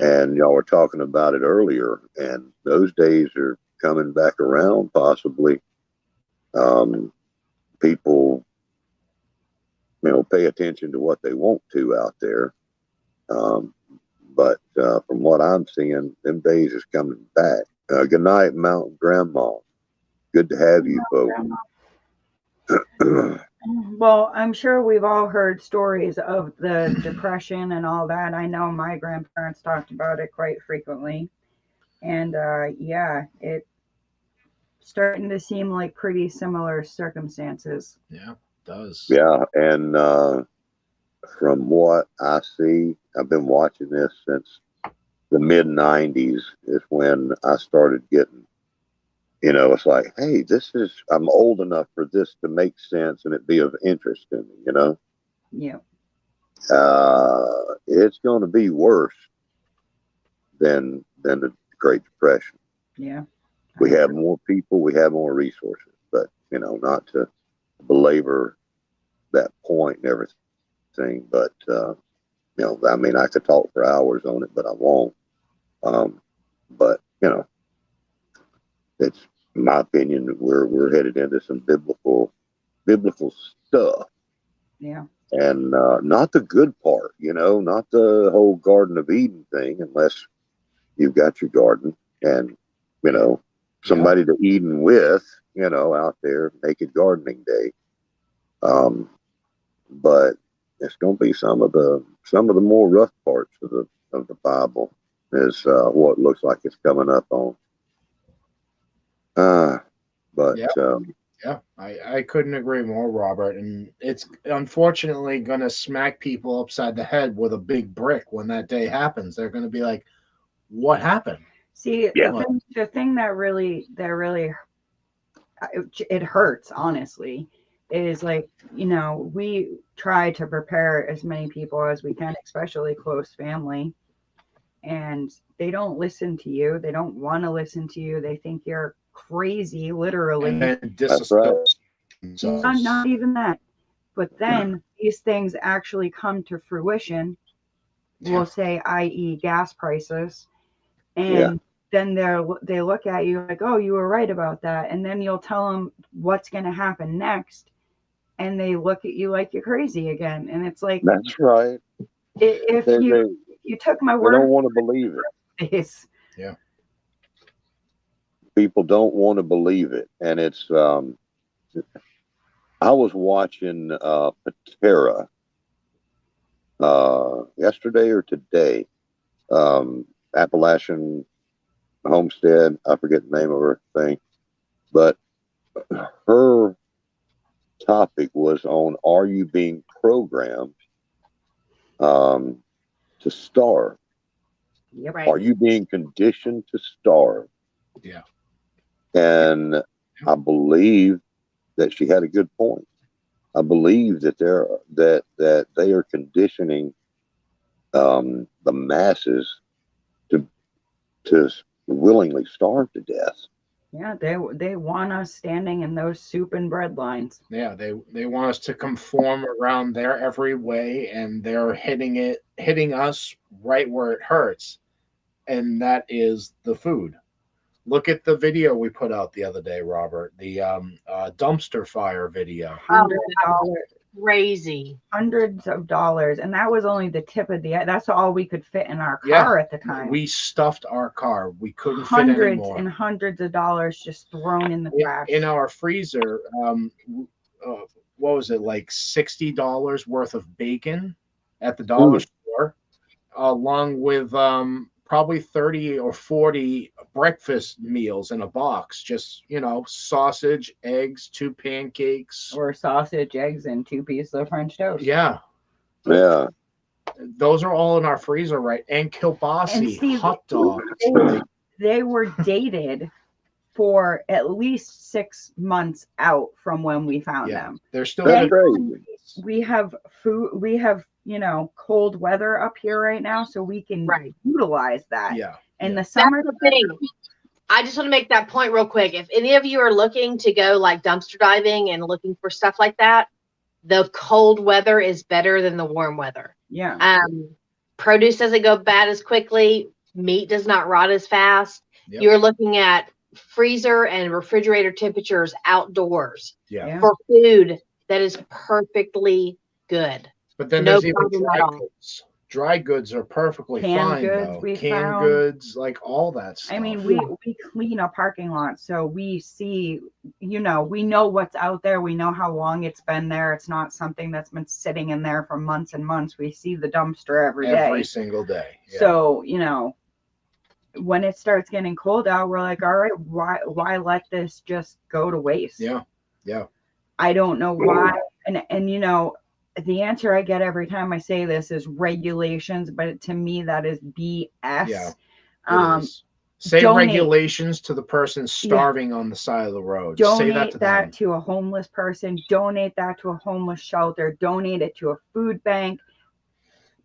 And y'all were talking about it earlier, and those days are coming back around possibly. People, pay attention to what they want to out there. But from what I'm seeing, them days is coming back. Good night, Mountain Grandma. Good to have you, folks. Well, I'm sure we've all heard stories of the Depression and all that. I know my grandparents talked about it quite frequently. And it's starting to seem like pretty similar circumstances. Yeah, it does. Yeah, and from what I see, I've been watching this since the mid 90s is when I started getting, it's like, hey, I'm old enough for this to make sense and it be of interest to me, Yeah. It's going to be worse than the Great Depression. Yeah. We have more people, we have more resources, but you know, not to belabor that point and everything, but you know, I mean, I could talk for hours on it, but I won't. But you know, it's in my opinion, we're headed into some biblical stuff. Yeah. And not the good part, you know, not the whole Garden of Eden thing, unless you've got your garden and, you know, somebody to Eden with, you know, out there, naked gardening day. But it's going to be some of the more rough parts of the Bible is what looks like it's coming up on. But yeah, I couldn't agree more, Robert. And it's unfortunately going to smack people upside the head with a big brick when that day happens. They're going to be like, "What happened?" See, the thing that really it hurts, honestly, is like, you know, we try to prepare as many people as we can, especially close family, and they don't listen to you. They don't want to listen to you. They think you're crazy, literally. That's right. Not even that. But then these things actually come to fruition. We'll say, i.e., gas prices, and then they look at you like, "Oh, you were right about that," and then you'll tell them what's going to happen next, and they look at you like you're crazy again. And it's like, that's right. If you took my word, they don't want to believe it. Yeah. People don't want to believe it, and it's. I was watching Patera yesterday or today. Appalachian Homestead. I forget the name of her thing, but her topic was on: are you being programmed to starve? Yep. Are you being conditioned to starve? Yeah. And I believe that she had a good point. I believe that they are conditioning the masses to willingly starve to death. Yeah, they want us standing in those soup and bread lines. Yeah, they want us to conform around their every way, and they're hitting us right where it hurts, and that is the food. Look at the video we put out the other day, Robert. The dumpster fire video. Crazy. Hundreds of dollars, and that was only the tip of the. That's all we could fit in our car at the time. We stuffed our car. We couldn't hundreds fit anymore. and hundreds of dollars just thrown in the trash. In our freezer, what was it, like $60 worth of bacon at the dollar store, along with probably 30 or 40 breakfast meals in a box. Just, you know, sausage, eggs, 2 pancakes. Or sausage, eggs, and 2 pieces of French toast. Yeah. Yeah. Those are all in our freezer, right? And kielbasa, hot dogs. They were dated for at least 6 months out from when we found them. They're still good. We have food. We have, you know, cold weather up here right now, so we can utilize that. Yeah. In the summer, that's the thing. I just want to make that point real quick. If any of you are looking to go like dumpster diving and looking for stuff like that, the cold weather is better than the warm weather. Yeah. Produce doesn't go bad as quickly. Meat does not rot as fast. Yep. You're looking at freezer and refrigerator temperatures outdoors for food that is perfectly good. But then there's even dry goods. Dry goods are perfectly fine, though. Canned goods, like all that stuff. I mean, we clean a parking lot, so we see, you know, we know what's out there. We know how long it's been there. It's not something that's been sitting in there for months and months. We see the dumpster every day. Every single day. Yeah. So, you know, when it starts getting cold out, we're like, all right, why let this just go to waste? Yeah. Yeah. I don't know why. And you know, the answer I get every time I say this is regulations, but to me that is BS. Yeah, say regulations to the person starving on the side of the road. Donate that to a homeless person. Donate that to a homeless shelter. Donate it to a food bank.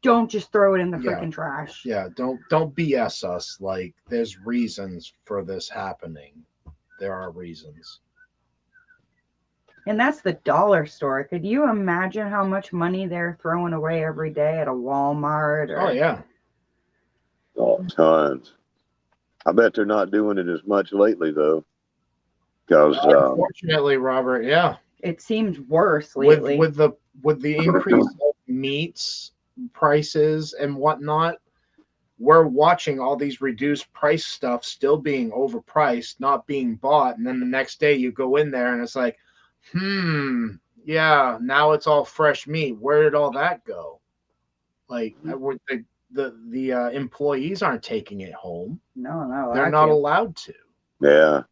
Don't just throw it in the freaking trash. Yeah, don't BS us. Like, there's reasons for this happening. there are reasons. And that's the dollar store. Could you imagine how much money they're throwing away every day at a Walmart? Or... Oh yeah. Oh, tons. I bet they're not doing it as much lately though, because Unfortunately, Robert, yeah, it seems worse lately. with the increase of meats prices and whatnot, we're watching all these reduced price stuff still being overpriced, not being bought, and then the next day you go in there and it's like, yeah, now it's all fresh meat. Where did all that go? Like, the employees aren't taking it home. No, they're not allowed to. Yeah,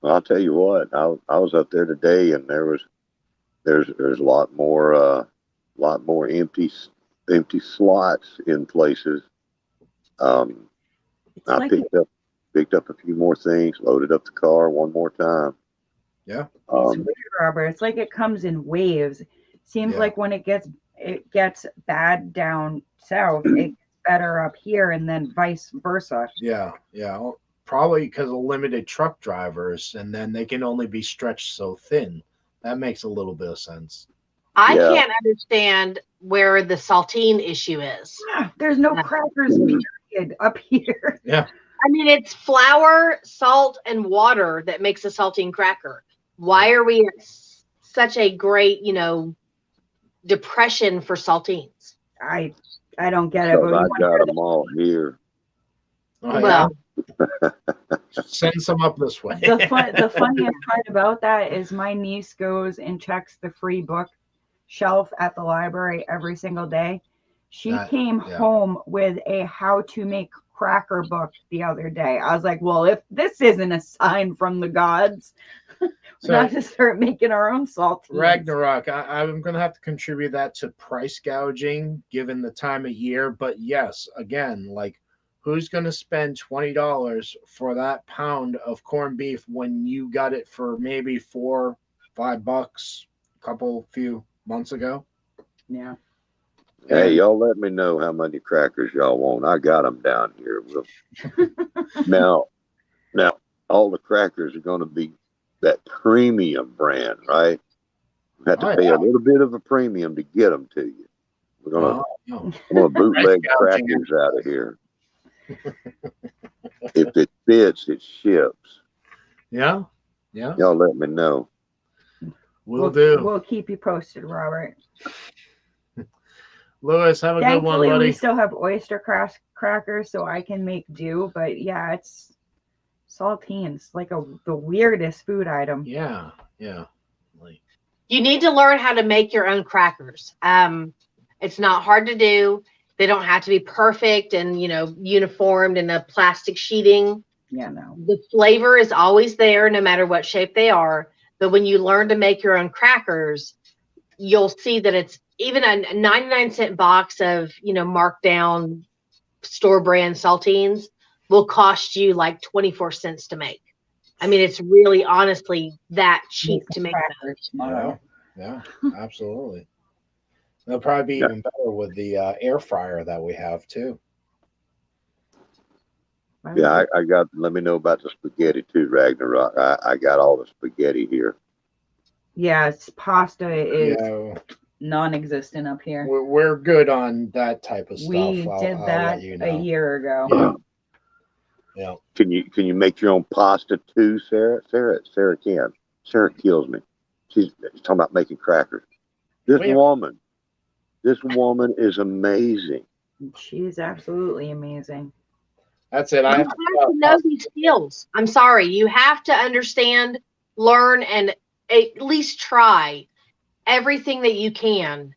well, I'll tell you what. I was up there today, and there's a lot more empty slots in places. I picked up a few more things, loaded up the car one more time. Yeah. It's weird, Robert. It's like it comes in waves. Seems like when it gets bad down south, it gets better up here, and then vice versa. Yeah. Probably because of limited truck drivers, and then they can only be stretched so thin. That makes a little bit of sense. I can't understand where the saltine issue is. There's no crackers, period, up here. Yeah. I mean, it's flour, salt, and water that makes a saltine cracker. Why are we at such a great, depression for saltines? I don't get it. But I got them all here. Oh, well, send some up this way. The funniest part about that is my niece goes and checks the free book shelf at the library every single day. She came home with a how to make cracker book the other day. I was like, well, if this isn't a sign from the gods, we have to start making our own saltines. Ragnarok, I'm going to have to contribute that to price gouging given the time of year. But yes, again, like, who's going to spend $20 for that pound of corned beef when you got it for maybe $4-5 a few months ago? Yeah. Hey, y'all let me know how many crackers y'all want. I got them down here. Now, all the crackers are going to be that premium brand, right? You have to pay a little bit of a premium to get them to you. We're going to bootleg crackers out of here. If it fits, it ships. Yeah. Y'all let me know. We'll do. We'll keep you posted, Robert. Lewis, have a good one, buddy. Thankfully, we still have oyster crackers, so I can make do. But yeah, it's saltines, like the weirdest food item. Yeah. You need to learn how to make your own crackers. It's not hard to do. They don't have to be perfect and, uniformed in a plastic sheeting. Yeah, no. The flavor is always there, no matter what shape they are. But when you learn to make your own crackers, you'll see that it's even a 99-cent box of, marked down store brand saltines will cost you like 24 cents to make. I mean, it's really honestly that cheap to make them. Yeah, absolutely. They'll probably be even better with the air fryer that we have too. Yeah, I got. Let me know about the spaghetti too, Ragnarok. I got all the spaghetti here. Yeah, pasta is non-existent up here. We're good on that type of stuff. We did that a year ago. Yeah. Can you make your own pasta too, Sarah? Sarah can. Sarah kills me. She's talking about making crackers. This woman is amazing. She's absolutely amazing. That's it. I have to know these skills. I'm sorry. You have to understand, learn, and at least try everything that you can.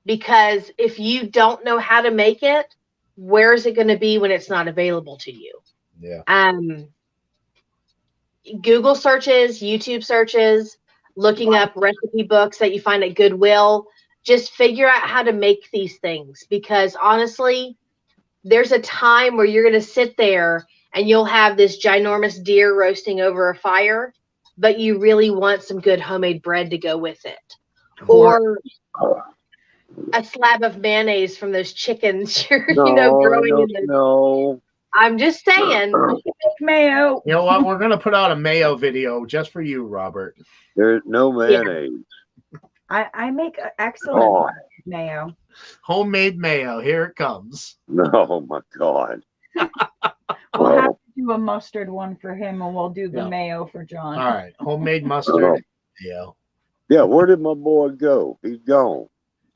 Because if you don't know how to make it, where is it going to be when it's not available to you? Yeah. Google searches, YouTube searches, looking up recipe books that you find at Goodwill. Just figure out how to make these things, because honestly, there's a time where you're going to sit there and you'll have this ginormous deer roasting over a fire, but you really want some good homemade bread to go with it. Or a slab of mayonnaise from those chickens you're, growing in the... No. I'm just saying. Mayo. You know what? We're gonna put out a mayo video just for you, Robert. There's no mayonnaise. I make excellent mayo. Homemade mayo. Here it comes. No, my God. We'll have to do a mustard one for him, and we'll do the Yeah. mayo for John. All right. Homemade mustard. Mayo. Yeah, where did my boy go? He's gone.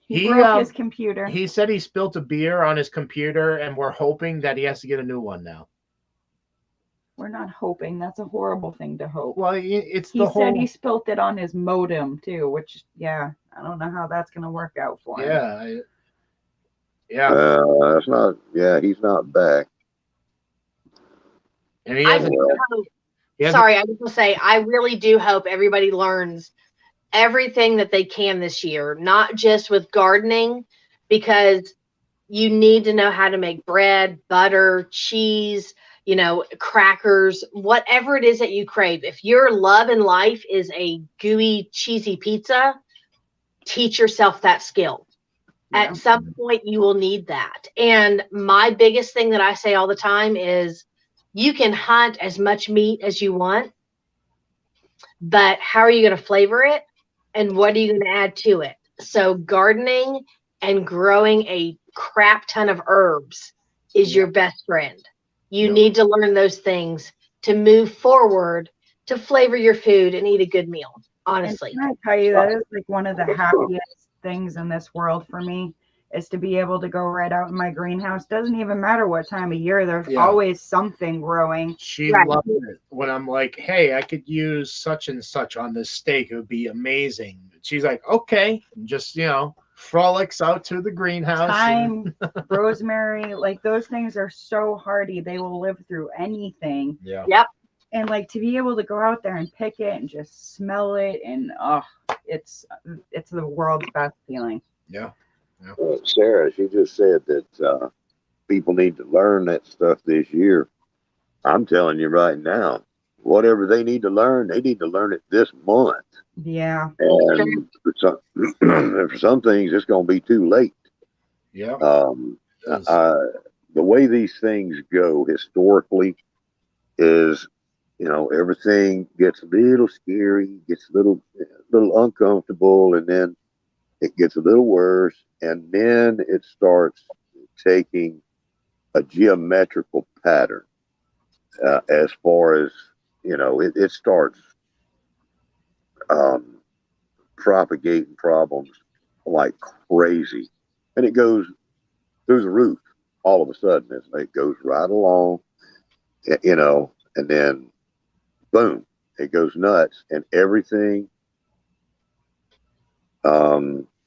He broke his computer. He said he spilled a beer on his computer, and we're hoping that he has to get a new one now. We're not hoping. That's a horrible thing to hope. Well, it's he said he spilt it on his modem too, which I don't know how that's gonna work out for him. That's not. Yeah, he's not back. And he hasn't. Sorry, I was gonna say I really do hope everybody learns everything that they can this year, not just with gardening, because you need to know how to make bread, butter, cheese, crackers, whatever it is that you crave. If your love in life is a gooey, cheesy pizza, teach yourself that skill. Yeah. At some point, you will need that. And my biggest thing that I say all the time is you can hunt as much meat as you want, but how are you going to flavor it? And what are you going to add to it? So gardening and growing a crap ton of herbs is your best friend. You need to learn those things to move forward, to flavor your food and eat a good meal, honestly. And can I tell you, that is like one of the happiest things in this world for me, is to be able to go right out in my greenhouse. Doesn't even matter what time of year, there's always something growing. She loved it when I'm like, hey, I could use such and such on this steak. It would be amazing. She's like, okay, just, frolics out to the greenhouse. Thyme, rosemary, like those things are so hardy. They will live through anything. Yeah. Yep. And like to be able to go out there and pick it and just smell it, and it's the world's best feeling. Yeah. Sarah, she just said that people need to learn that stuff this year. I'm telling you right now, whatever they need to learn it this month. Yeah. And for some things, it's going to be too late. Yeah. The way these things go historically is, everything gets a little scary, gets a little uncomfortable, and then it gets a little worse, and then it starts taking a geometrical pattern as far as, it starts propagating problems like crazy. And it goes through the roof all of a sudden. It goes right along, and then boom, it goes nuts, and everything.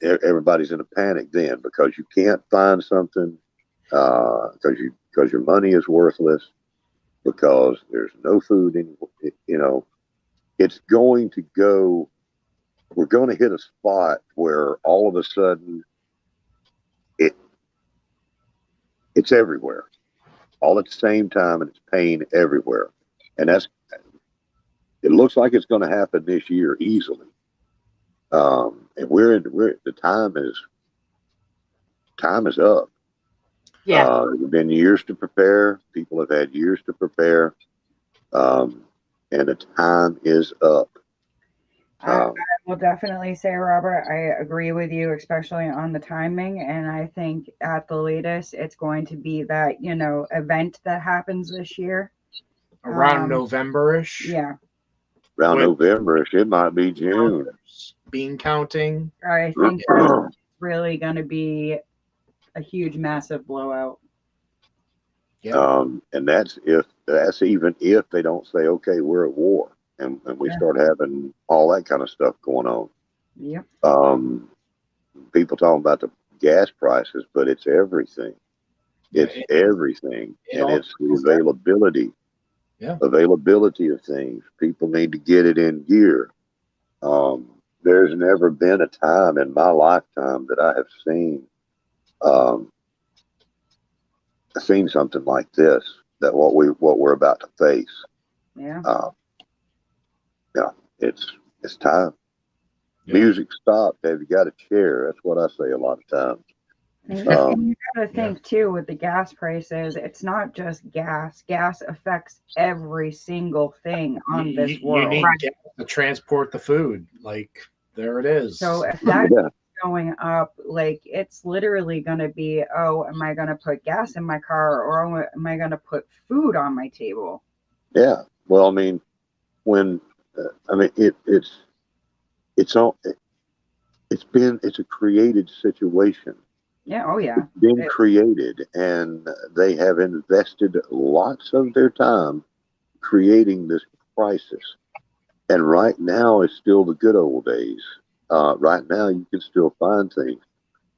Everybody's in a panic then because you can't find something, because your money is worthless, because there's no food anymore. It's going to go. We're going to hit a spot where all of a sudden it's everywhere, all at the same time, and it's pain everywhere, and it looks like it's going to happen this year easily. And the time is up. Yeah. There's been years to prepare. People have had years to prepare. And the time is up. I will definitely say, Robert, I agree with you, especially on the timing. And I think at the latest, it's going to be that, event that happens this year. Around November-ish. Yeah. Around November-ish. It might be June. Bean counting. I think that's really going to be a huge, massive blowout. Yeah. And that's even if they don't say, okay, we're at war, and we start having all that kind of stuff going on. Yep. People talking about the gas prices, but it's everything. It's everything. And it's the availability. Yeah. Availability of things. People need to get it in gear. There's never been a time in my lifetime that I have seen something like this, that what we're about to face. Yeah. It's time. Yeah. Music stopped. Have you got a chair? That's what I say a lot of times. And you got to think too, with the gas prices, it's not just gas. Gas affects every single thing on this world. You need gas to transport the food. Like, there it is. So if that keeps going up, like, it's literally going to be, oh, am I going to put gas in my car, or am I going to put food on my table? Yeah. Well, I mean, when I mean it's a created situation. Yeah. Oh yeah. It's been created, and they have invested lots of their time creating this crisis. And right now is still the good old days. Right now you can still find things,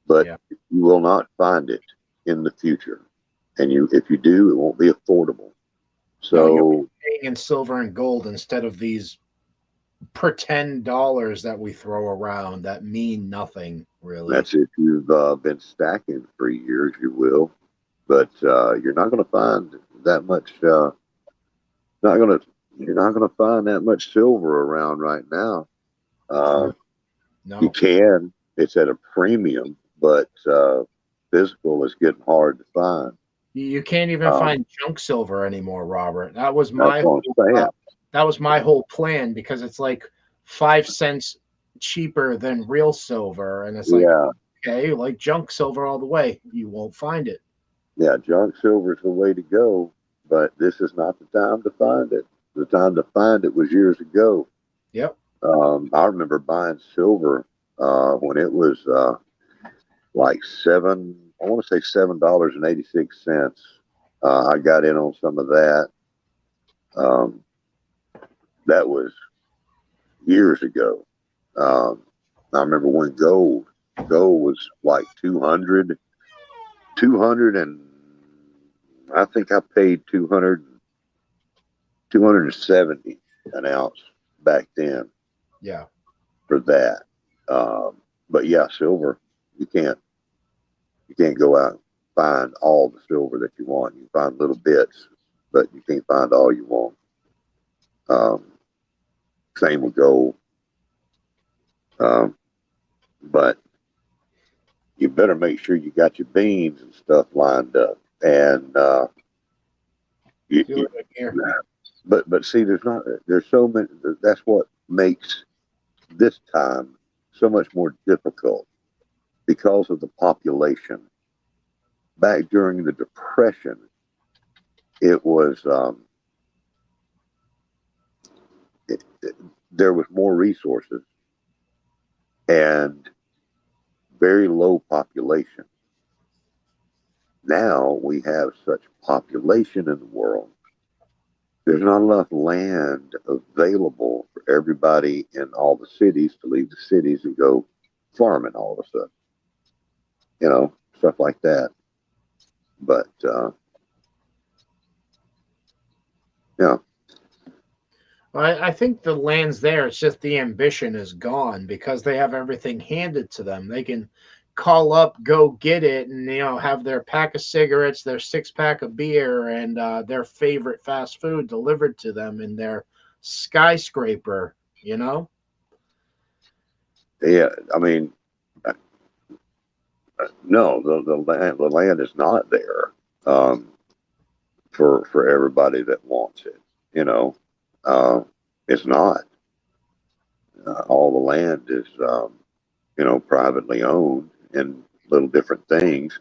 but you will not find it in the future. And if you do, it won't be affordable. So you'll be paying in silver and gold instead of these pretend dollars that we throw around that mean nothing, really. that's if you've been stacking for years, you will. But you're not going to find that much. You're not going to find that much silver around right now. No. You can. It's at a premium, but physical is getting hard to find. You can't even find junk silver anymore, Robert. That was my whole plan, because it's like 5 cents cheaper than real silver, and it's like, okay, like junk silver all the way. You won't find it. Yeah, junk silver is the way to go, but this is not the time to find it. The time to find it was years ago. Yep. I remember buying silver when it was like I want to say $7.86. I got in on some of that. That was years ago. I remember when gold was like 200, and I think I paid 270 an ounce back then. Yeah. For that. But yeah, silver, you can't go out and find all the silver that you want. You find little bits, but you can't find all you want. Same with gold. But you better make sure you got your beans and stuff lined up. And but see, there's so many. That's what makes this time so much more difficult, because of the population. Back during the Depression, it was there was more resources and very low population. Now we have such population in the world. There's not enough land available for everybody in all the cities to leave the cities and go farming all of a sudden. You know, stuff like that. But yeah. I think the land's there. It's just the ambition is gone, because they have everything handed to them. They can call up, go get it, and have their pack of cigarettes, their 6-pack of beer, and their favorite fast food delivered to them in their skyscraper. Yeah, I mean, no, the land is not there for everybody that wants it. It's not. All the land is privately owned in little different things,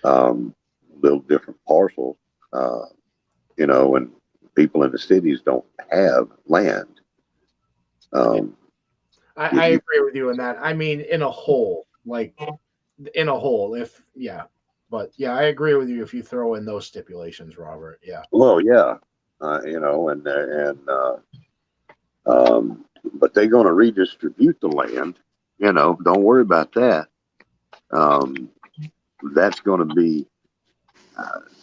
little different parcels, and people in the cities don't have land. I agree with you on that. I mean, in a whole, but yeah, I agree with you if you throw in those stipulations, Robert. Yeah. Well, yeah, but they're going to redistribute the land. Don't worry about that. That's going to be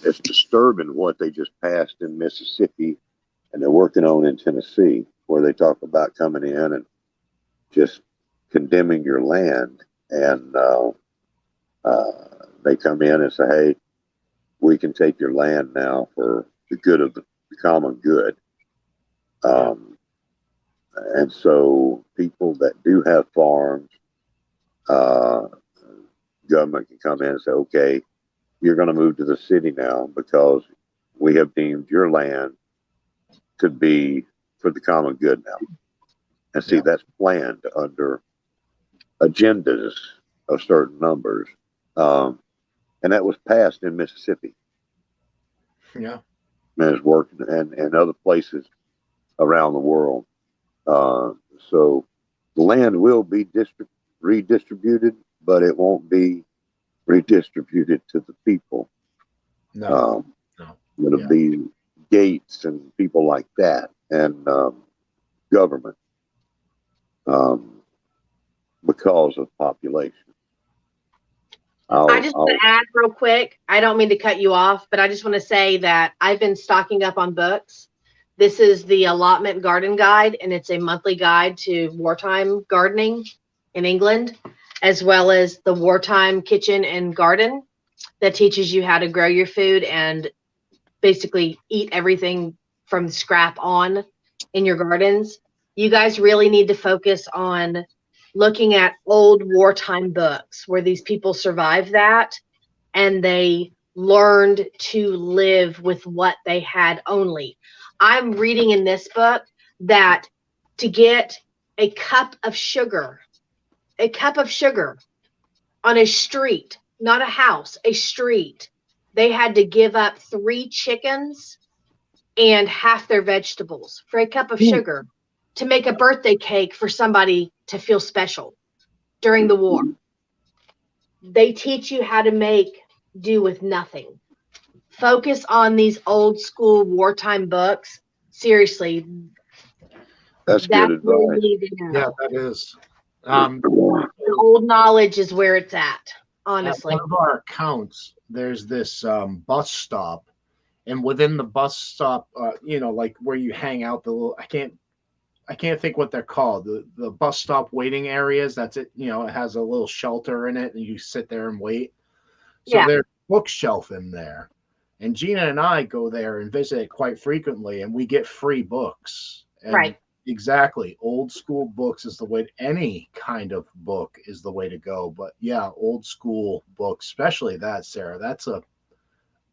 it's disturbing what they just passed in Mississippi, and they're working on in Tennessee, where they talk about coming in and just condemning your land, and they come in and say, "Hey, we can take your land now for the good of the common good." And so people that do have farms, government can come in and say, okay, you're going to move to the city now because we have deemed your land to be for the common good now. And see, that's planned under agendas of certain numbers. And that was passed in Mississippi. Yeah. And it's working and other places around the world. So the land will be redistributed, but it won't be redistributed to the people. No. It'll be Gates and people like that, and government, because of population. I just want to add real quick. I don't mean to cut you off, but I just want to say that I've been stocking up on books. This is the Allotment Garden Guide, and it's a monthly guide to wartime gardening in England, as well as the Wartime Kitchen and Garden that teaches you how to grow your food and basically eat everything from scrap on in your gardens. You guys really need to focus on looking at old wartime books where these people survived that and they learned to live with what they had only. I'm reading in this book that to get a cup of sugar on a street, not a house, a street, they had to give up 3 chickens and half their vegetables for a cup of sugar to make a birthday cake for somebody to feel special during the war. They teach you how to make do with nothing. Focus on these old school wartime books. Seriously. That's good advice. Yeah, that is. The old knowledge is where it's at, honestly. At one of our accounts, there's this bus stop, and within the bus stop, like where you hang out, the little, I can't think what they're called. The bus stop waiting areas. That's it. It has a little shelter in it, and you sit there and wait. So there's a bookshelf in there, and Gina and I go there and visit it quite frequently, and we get free books. And right. Exactly. Old school books is the way. Any kind of book is the way to go. But yeah, old school books, especially that, Sarah. That's a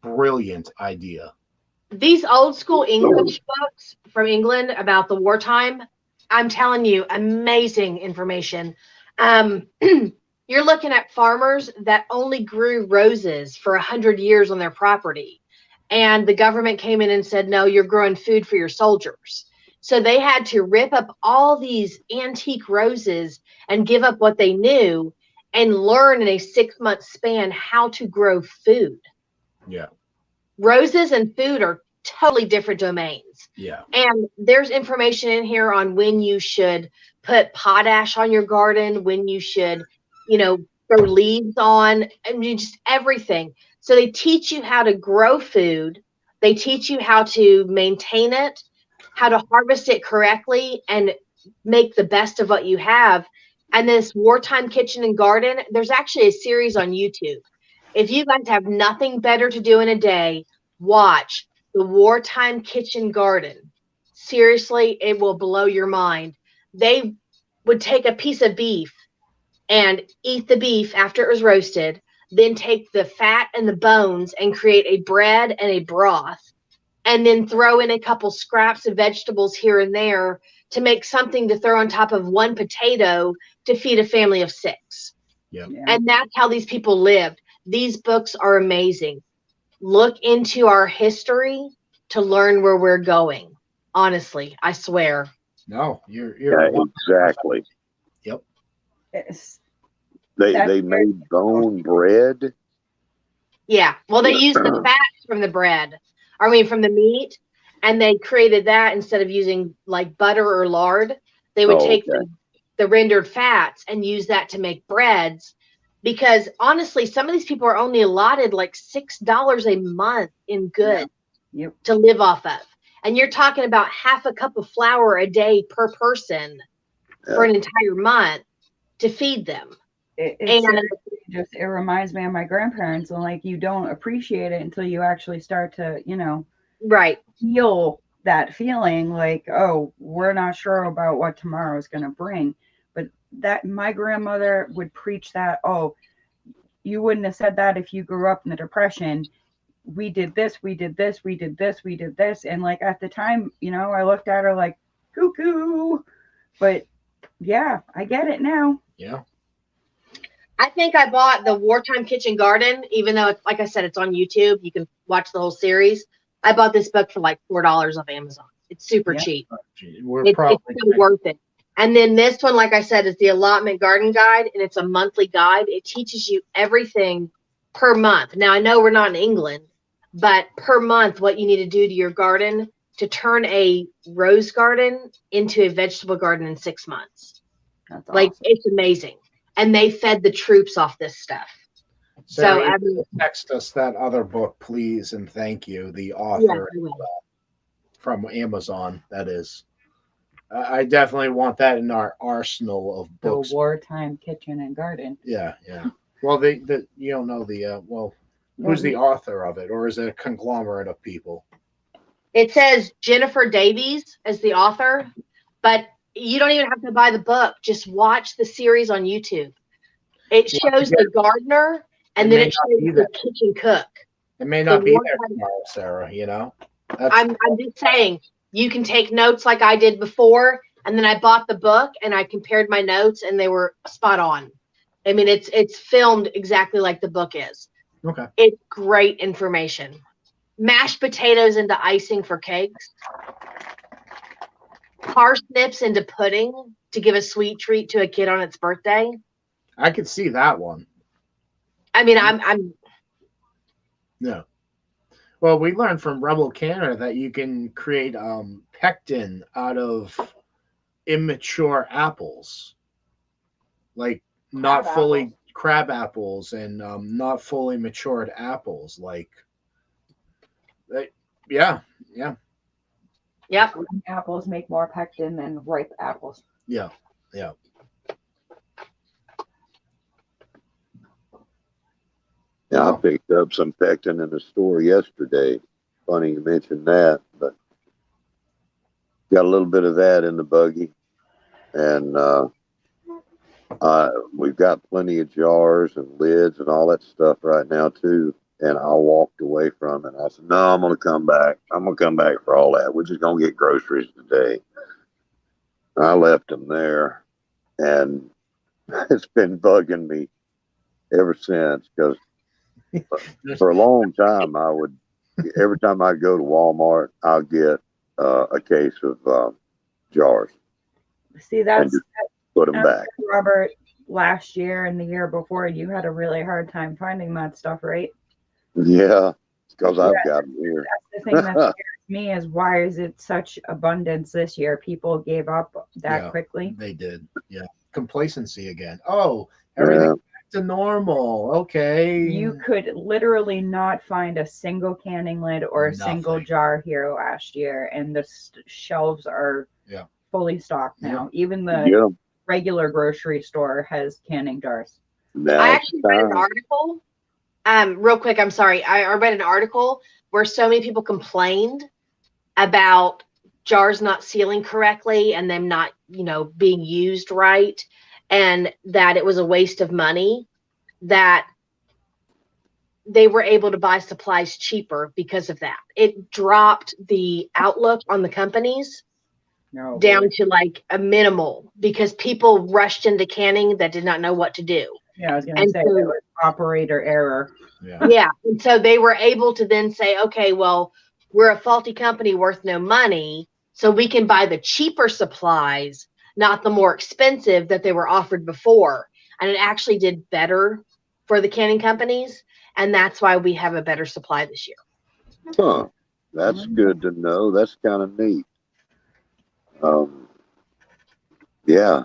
brilliant idea. These old school English books from England about the wartime, I'm telling you, amazing information. You're looking at farmers that only grew roses for 100 years on their property. And the government came in and said, no, you're growing food for your soldiers. So they had to rip up all these antique roses and give up what they knew and learn in a 6-month span how to grow food. Yeah. Roses and food are totally different domains. Yeah. And there's information in here on when you should put potash on your garden, when you should, throw leaves on, I mean, just everything. So they teach you how to grow food. They teach you how to maintain it, how to harvest it correctly and make the best of what you have. And this Wartime Kitchen and Garden, there's actually a series on YouTube. If you guys have nothing better to do in a day, watch the Wartime Kitchen Garden. Seriously, it will blow your mind. They would take a piece of beef and eat the beef after it was roasted, then take the fat and the bones and create a bread and a broth, and then throw in a couple scraps of vegetables here and there to make something to throw on top of one potato to feed a family of 6. Yep. Yeah. And that's how these people lived. These books are amazing. Look into our history to learn where we're going. Honestly, I swear. No, you're exactly. Yep. They made bone bread. Yeah. Well, they used the fats from the bread. I mean, from the meat, and they created that instead of using like butter or lard. They would take the rendered fats and use that to make breads. Because honestly, some of these people are only allotted like $6 a month in goods to live off of. And you're talking about half a cup of flour a day per person for an entire month to feed them. It reminds me of my grandparents, and like you don't appreciate it until you actually start to, right, feel that feeling like, oh, we're not sure about what tomorrow is going to bring. But that my grandmother would preach that, oh, you wouldn't have said that if you grew up in the Depression. We did this, we did this, we did this, we did this. And like at the time, you know, I looked at her like, cuckoo. But yeah, I get it now. Yeah. I think I bought the Wartime Kitchen Garden, even though it's, like I said, it's on YouTube. You can watch the whole series. I bought this book for like $4 off Amazon. It's super cheap. It's so worth it. And then this one, like I said, is the Allotment Garden Guide, and it's a monthly guide. It teaches you everything per month. Now, I know we're not in England, but per month, what you need to do to your garden to turn a rose garden into a vegetable garden in 6 months. That's like awesome. It's amazing. And they fed the troops off this stuff. Sarah, So I mean, text us that other book, please, and thank you. The author from Amazon, that is. I definitely want that in our arsenal of books. The Wartime Kitchen and Garden. Yeah, yeah. Well, you don't know the who's the author of it, or is it a conglomerate of people? It says Jennifer Davies as the author, but you don't even have to buy the book. Just watch the series on YouTube. It shows the gardener, and then it shows the kitchen cook. It may not be there tomorrow, Sarah. You know. I'm just saying, you can take notes like I did before, and then I bought the book and I compared my notes, and they were spot on. I mean, it's filmed exactly like the book is. Okay. It's great information. Mashed potatoes into icing for cakes. Parsnips into pudding to give a sweet treat to a kid on its birthday. I could see that one. I mean, I'm. No. Well, we learned from Rebel Canada that you can create pectin out of immature apples, like not fully crab apples and not fully matured apples. Like, yeah. Yep. Apples make more pectin than ripe apples. Yeah. Yeah, I picked up some pectin in the store yesterday. Funny you mentioned that, but got a little bit of that in the buggy. And we've got plenty of jars and lids and all that stuff right now, too. And I walked away from it. I said, no, I'm going to come back. I'm going to come back for all that. We're just going to get groceries today. And I left them there. And it's been bugging me ever since, because for a long time, every time I go to Walmart, I'll get a case of jars. See, that's put them back. Robert, last year and the year before, you had a really hard time finding that stuff, right? Yeah, because I've got them here. That's the thing that scares me, is why is it such abundance this year? People gave up that quickly. They did. Yeah. Complacency again. Oh, everything back to normal. Okay. You could literally not find a single canning lid or a single jar here last year, and the shelves are fully stocked now. Even the regular grocery store has canning jars. I actually read an article. Real quick, I'm sorry. I read an article where so many people complained about jars not sealing correctly and them not, being used right, and that it was a waste of money, that they were able to buy supplies cheaper because of that. It dropped the outlook on the companies down to like a minimal, because people rushed into canning that did not know what to do. Yeah, I was going to say, it was operator error. Yeah. And so they were able to then say, okay, well, we're a faulty company worth no money, so we can buy the cheaper supplies, not the more expensive that they were offered before. And it actually did better for the canning companies. And that's why we have a better supply this year. Huh. That's good to know. That's kind of neat. Yeah.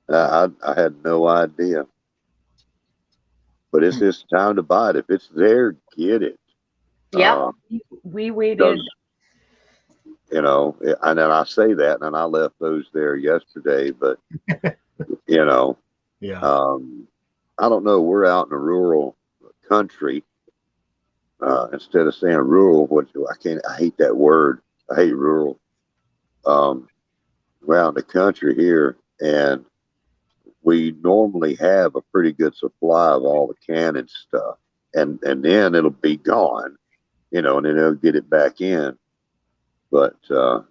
I had no idea. But it's just time to buy it. If it's there, get it. Yeah. We waited. And then I say that, and I left those there yesterday, but, I don't know. We're out in a rural country. Instead of saying rural, I hate that word. I hate rural. We're out in the country here, and we normally have a pretty good supply of all the canning stuff, and then it'll be gone, and then they'll get it back in. But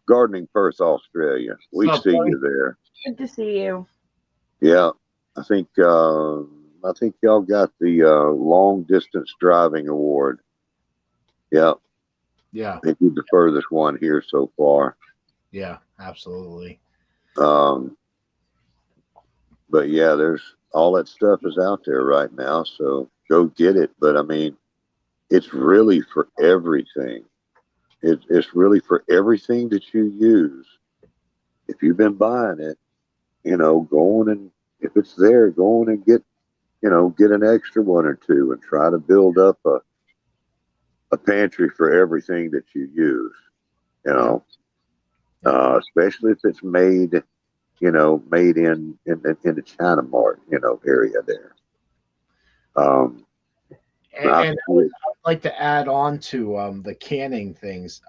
Gardening Perth, Australia, we see you there. Good to see you. Yeah, I think y'all got the long distance driving award. Yeah. Yeah. I think you're the furthest one here so far. Yeah, absolutely. But yeah, there's all that stuff is out there right now, so go get it. But I mean, it's really for everything. It's really for everything that you use. If you've been buying it, go on, and if it's there, go on and get an extra one or two and try to build up a pantry for everything that you use, especially if it's made in the China Mart, area there. And I would like to add on to the canning things.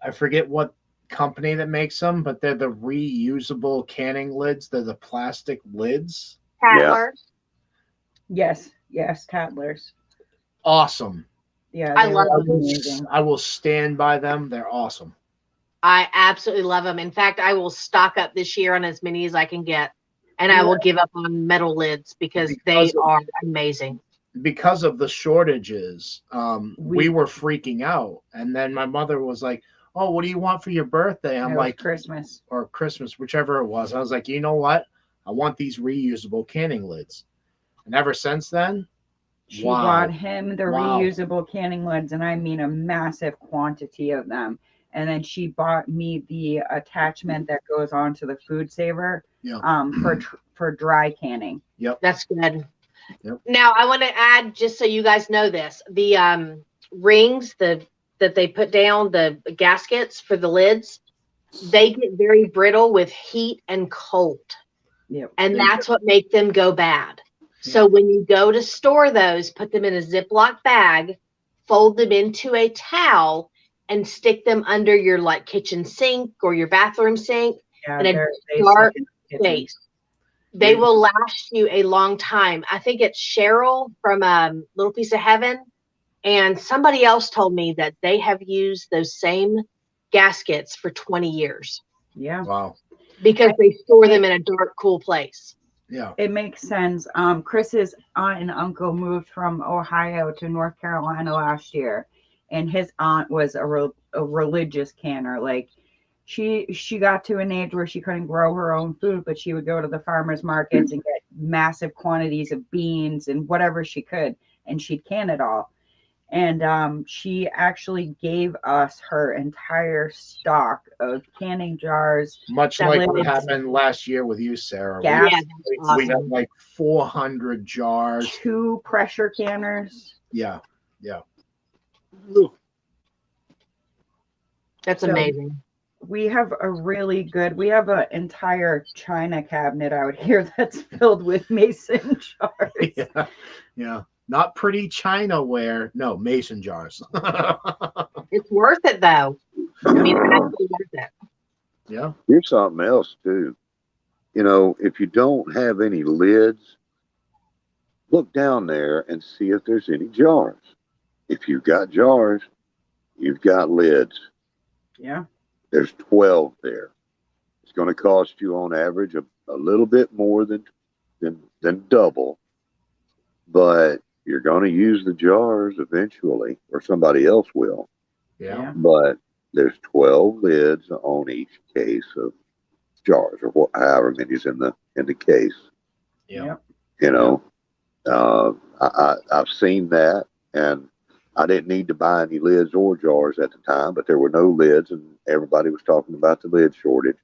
I forget what company that makes them, but they're the reusable canning lids. They're the plastic lids. Tattlers. Yes, Tattlers. Awesome. Yeah, I love them. amazing. I will stand by them. They're awesome. I absolutely love them. In fact, I will stock up this year on as many as I can get, and I will give up on metal lids because they are amazing. Because of the shortages, we were freaking out, and then my mother was like, "Oh, what do you want for your birthday?" I'm like, Christmas, whichever it was. I was like, you know what? I want these reusable canning lids, and ever since then, she bought him the reusable canning lids, and I mean a massive quantity of them. And then she bought me the attachment that goes onto the food saver, for dry canning. Yep, that's good. Yep. Now I want to add, just so you guys know this, the rings that they put down, the gaskets for the lids, they get very brittle with heat and cold. Yep. And that's what makes them go bad. So when you go to store those, put them in a Ziploc bag, fold them into a towel, and stick them under your kitchen sink or your bathroom sink in a dark space. They will last you a long time. I think it's Cheryl from Little Piece of Heaven, and somebody else told me that they have used those same gaskets for 20 years. Yeah. Wow. Because they store them in a dark, cool place. Yeah. It makes sense. Chris's aunt and uncle moved from Ohio to North Carolina last year, and his aunt was a religious canner. Like she got to an age where she couldn't grow her own food, but she would go to the farmers markets and get massive quantities of beans and whatever she could, and she'd can it all. And she actually gave us her entire stock of canning jars. Much like what happened last year with you, Sarah. We got like 400 jars. 2 pressure canners. Yeah. That's amazing. We have an entire china cabinet out here that's filled with mason jars. Yeah. Not pretty chinaware. No, mason jars. It's worth it, though. I mean, it's absolutely worth it. Yeah. Here's something else, too. If you don't have any lids, look down there and see if there's any jars. If you've got jars, you've got lids. Yeah. There's 12 there. It's going to cost you on average a little bit more than double, but you're going to use the jars eventually, or somebody else will. Yeah. But there's 12 lids on each case of jars, or however many's in the case. Yeah. I've seen that, and I didn't need to buy any lids or jars at the time, but there were no lids, and everybody was talking about the lid shortage.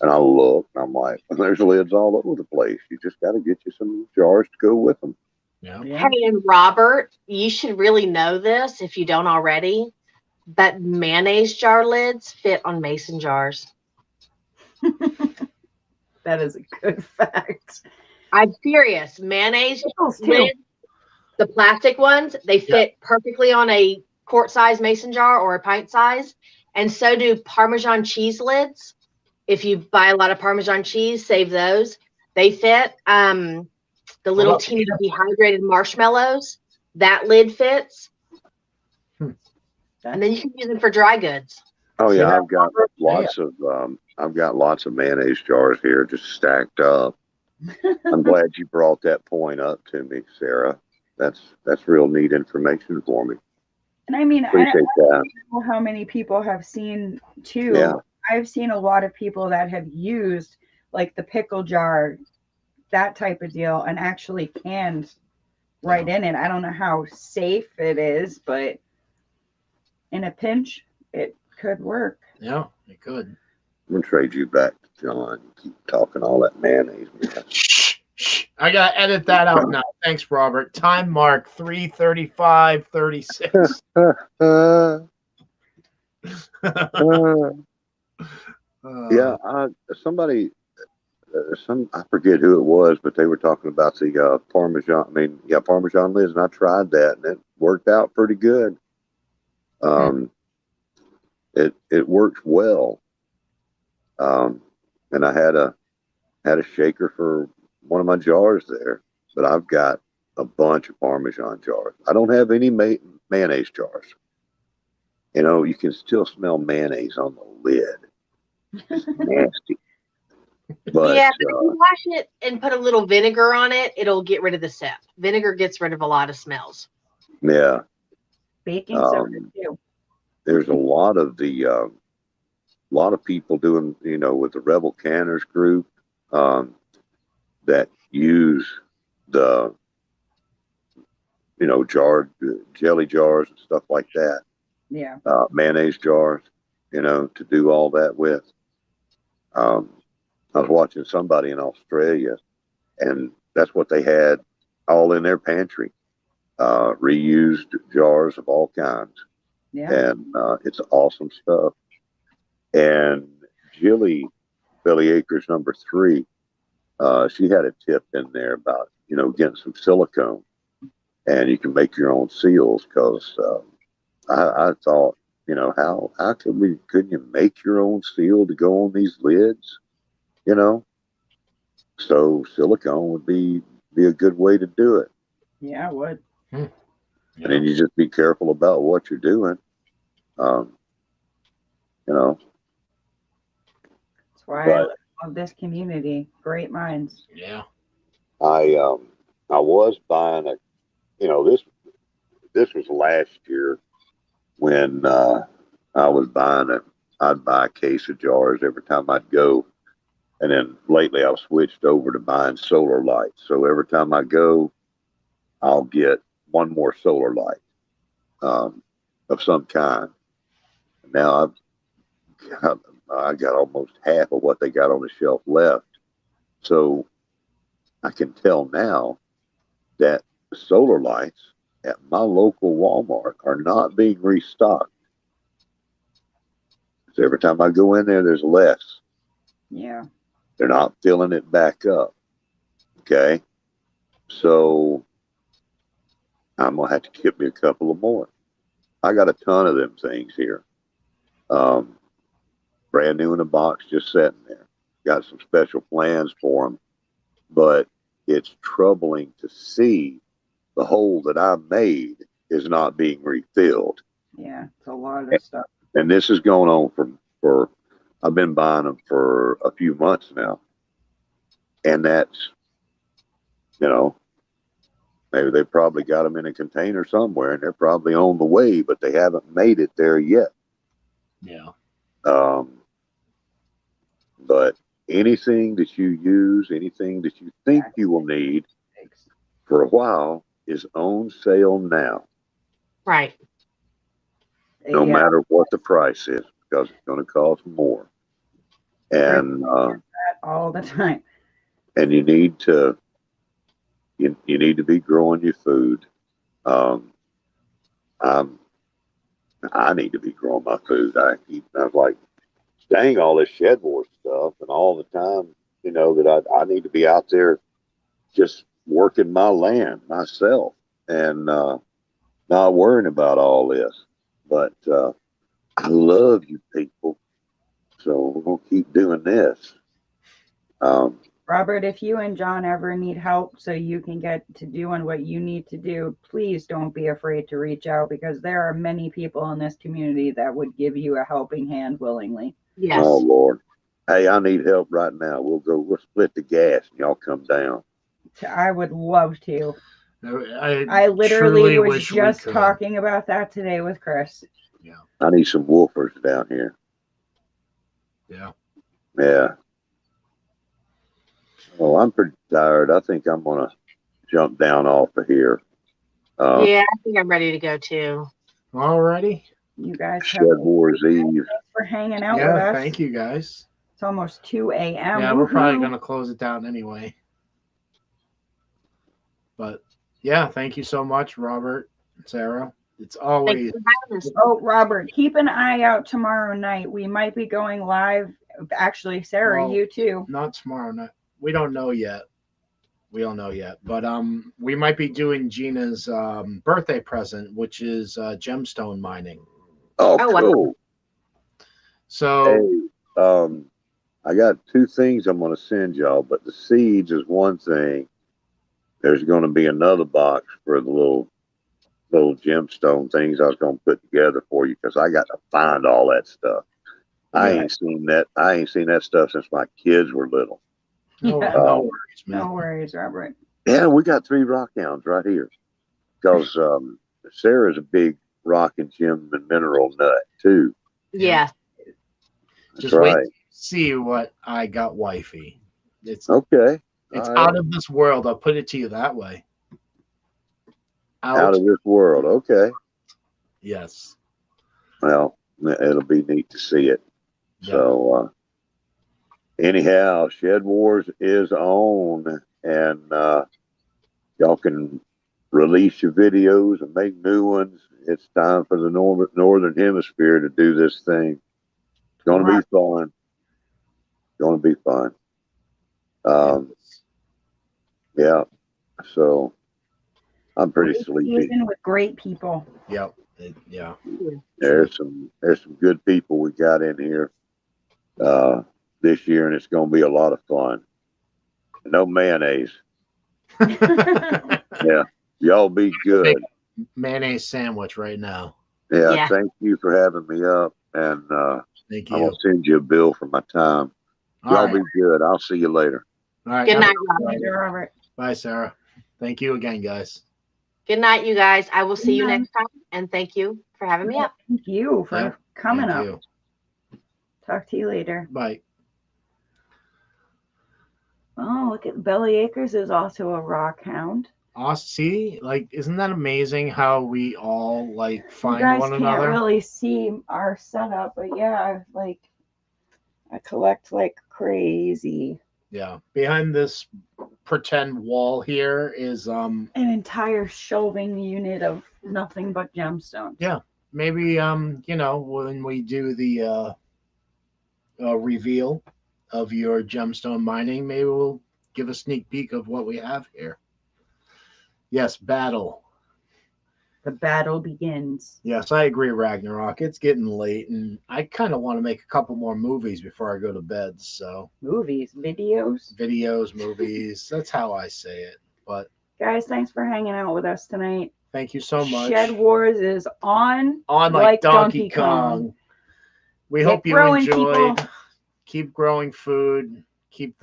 And I looked, and I'm like, there's lids all over the place. You just got to get you some jars to go with them. Yeah. Hey, and Robert, you should really know this if you don't already, but mayonnaise jar lids fit on mason jars. That is a good fact. I'm serious. Mayonnaise lids, the plastic ones, they fit perfectly on a quart-size mason jar or a pint size, and so do Parmesan cheese lids. If you buy a lot of Parmesan cheese, save those. They fit. The little teeny dehydrated marshmallows. That lid fits. And then you can use them for dry goods. Oh yeah, I've got lots of mayonnaise jars here just stacked up. I'm glad you brought that point up to me, Sarah. That's real neat information for me. And I mean, Appreciate I don't know how many people have seen too. Yeah. I've seen a lot of people that have used like the pickle jar, that type of deal, and actually canned right in it. I don't know how safe it is, but in a pinch, it could work. Yeah, it could. I'm gonna trade you back to John. You keep talking all that mayonnaise. Shh. I gotta edit that out now. Thanks, Robert. Time mark 3:35:36. Yeah, somebody, I forget who it was, but they were talking about the Parmesan. I mean, yeah, Parmesan lids, and I tried that, and it worked out pretty good. It works well. And I had a shaker for one of my jars there, but I've got a bunch of Parmesan jars. I don't have any mayonnaise jars. You know, you can still smell mayonnaise on the lid. It's nasty. But, yeah, but if you wash it and put a little vinegar on it, it'll get rid of the scent. Vinegar gets rid of a lot of smells. Yeah. Baking soda too. There's a lot of people doing, you know, with the Rebel Canners group, that use the, you know, jarred jelly jars and stuff like that. Yeah. Mayonnaise jars, you know, to do all that with. I was watching somebody in Australia, and that's what they had all in their pantry. Reused jars of all kinds. Yeah. And it's awesome stuff. And Jilly Bellyacres #3, she had a tip in there about, you know, getting some silicone, and you can make your own seals. Because I thought, you know, how couldn't you make your own seal to go on these lids? You know, so silicone would be a good way to do it. Yeah, it would. Yeah. And then you just be careful about what you're doing. You know. That's why I love this community. Great minds. Yeah. I was buying you know, this was last year when I was I'd buy a case of jars every time I'd go. And then lately I've switched over to buying solar lights. So every time I go, I'll get one more solar light of some kind. Now I got almost half of what they got on the shelf left. So I can tell now that the solar lights at my local Walmart are not being restocked. So every time I go in there, there's less. Yeah. They're not filling it back up. Okay. So I'm going to have to get me a couple of more. I got a ton of them things here. Brand new in a box, just sitting there. Got some special plans for them, but it's troubling to see the hole that I made is not being refilled. Yeah, it's a lot of stuff. And this is going on for I've been buying them for a few months now. And that's, you know, maybe they probably got them in a container somewhere and they're probably on the way, but they haven't made it there yet. Yeah. But anything that you use, anything that you think you will need for a while is on sale now. Right. No matter what the price is, because it's going to cost more. And all the time. And you need to be growing your food. I need to be growing my food. I was like, dang, all this Shedwars stuff, and all the time, you know, that I need to be out there just working my land myself and not worrying about all this. But I love you people, so we're gonna keep doing this. Right Robert, if you and John ever need help so you can get to doing what you need to do, please don't be afraid to reach out, because there are many people in this community that would give you a helping hand willingly. Yes. Oh Lord. Hey, I need help right now. We'll split the gas and y'all come down. I would love to. I literally truly was wish we just could. talking about that today with Chris. Yeah. I need some woofers down here. Yeah. Yeah. Well, I'm pretty tired. I think I'm gonna jump down off of here. Yeah, I think I'm ready to go too. Alrighty. You guys have Shedwars Eve. Thanks for hanging out with Yeah, us. thank you guys. It's almost 2 a.m. Yeah, we're probably Woohoo. gonna close it down anyway. But yeah, thank you so much, Robert, Sarah. It's always Thanks for having us. Oh, Robert, keep an eye out tomorrow night. We might be going live. Actually, Sarah, Well, you too. not tomorrow night. We don't know yet. We don't know yet. But we might be doing Gina's birthday present, which is gemstone mining. Oh, Oh, wow. cool. So Hey, I got 2 things I'm gonna send y'all, but the seeds is one thing. There's gonna be another box for the little gemstone things I was gonna put together for you, because I got to find all that stuff. I Yeah. ain't seen that stuff since my kids were little. no, Yeah. no worries, man. No worries, Robert. Yeah, we got 3 rock hounds right here. Because Sarah's a big rock and gem and mineral nut too. Yeah. That's Just wait right. to see what I got, wifey. It's Okay. it's All right. out of this world. I'll put it to you that way. Out of this world. Okay. Yes. Well, it'll be neat to see it. Yeah. So anyhow, Shed Wars is on, and y'all can release your videos and make new ones. It's time for the northern hemisphere to do this thing. It's going to be fun. Going to be fun. Yeah. So I'm pretty Great sleepy. season with great people. Yep. Yeah. There's some good people we got in here this year, and it's going to be a lot of fun. No mayonnaise. Yeah. Y'all be good. Mayonnaise sandwich right now. Yeah. Yeah. Thank you for having me up, and Thank I'm you. gonna send you a bill for my time. All Y'all right. be good. I'll see you later. All right. Good have a night, good Robert. night. Later, Robert. Bye, Sarah. Thank you again, guys. Good night, you guys. I will see you Good night. next time. And thank you for having me up. Thank you for Yeah, coming Thank up. you. Talk to you later. Bye. Oh, look at Belly Acres is also a rock hound. See, like, isn't that amazing how we all like You find guys one can't another? really see our setup, but yeah, like I collect like crazy. Yeah. Behind this pretend wall here is An entire shelving unit of nothing but gemstones. Yeah. Maybe when we do the reveal of your gemstone mining, maybe we'll give a sneak peek of what we have here. Yes, battle. The battle begins. Yes, I agree, Ragnarok. It's getting late, and I kind of want to make a couple more movies before I go to bed. So, Movies, videos. videos, movies, that's how I say it. But Guys, thanks for hanging out with us tonight. thank you so much. Shed Wars is on like Donkey Kong. We Get hope you growing, enjoyed. people. Keep growing food. Keep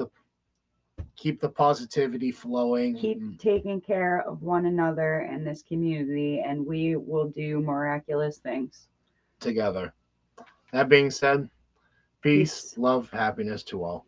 the positivity flowing. Keep taking care of one another and this community, and we will do miraculous things together. That being said, peace, Peace. love, happiness to all.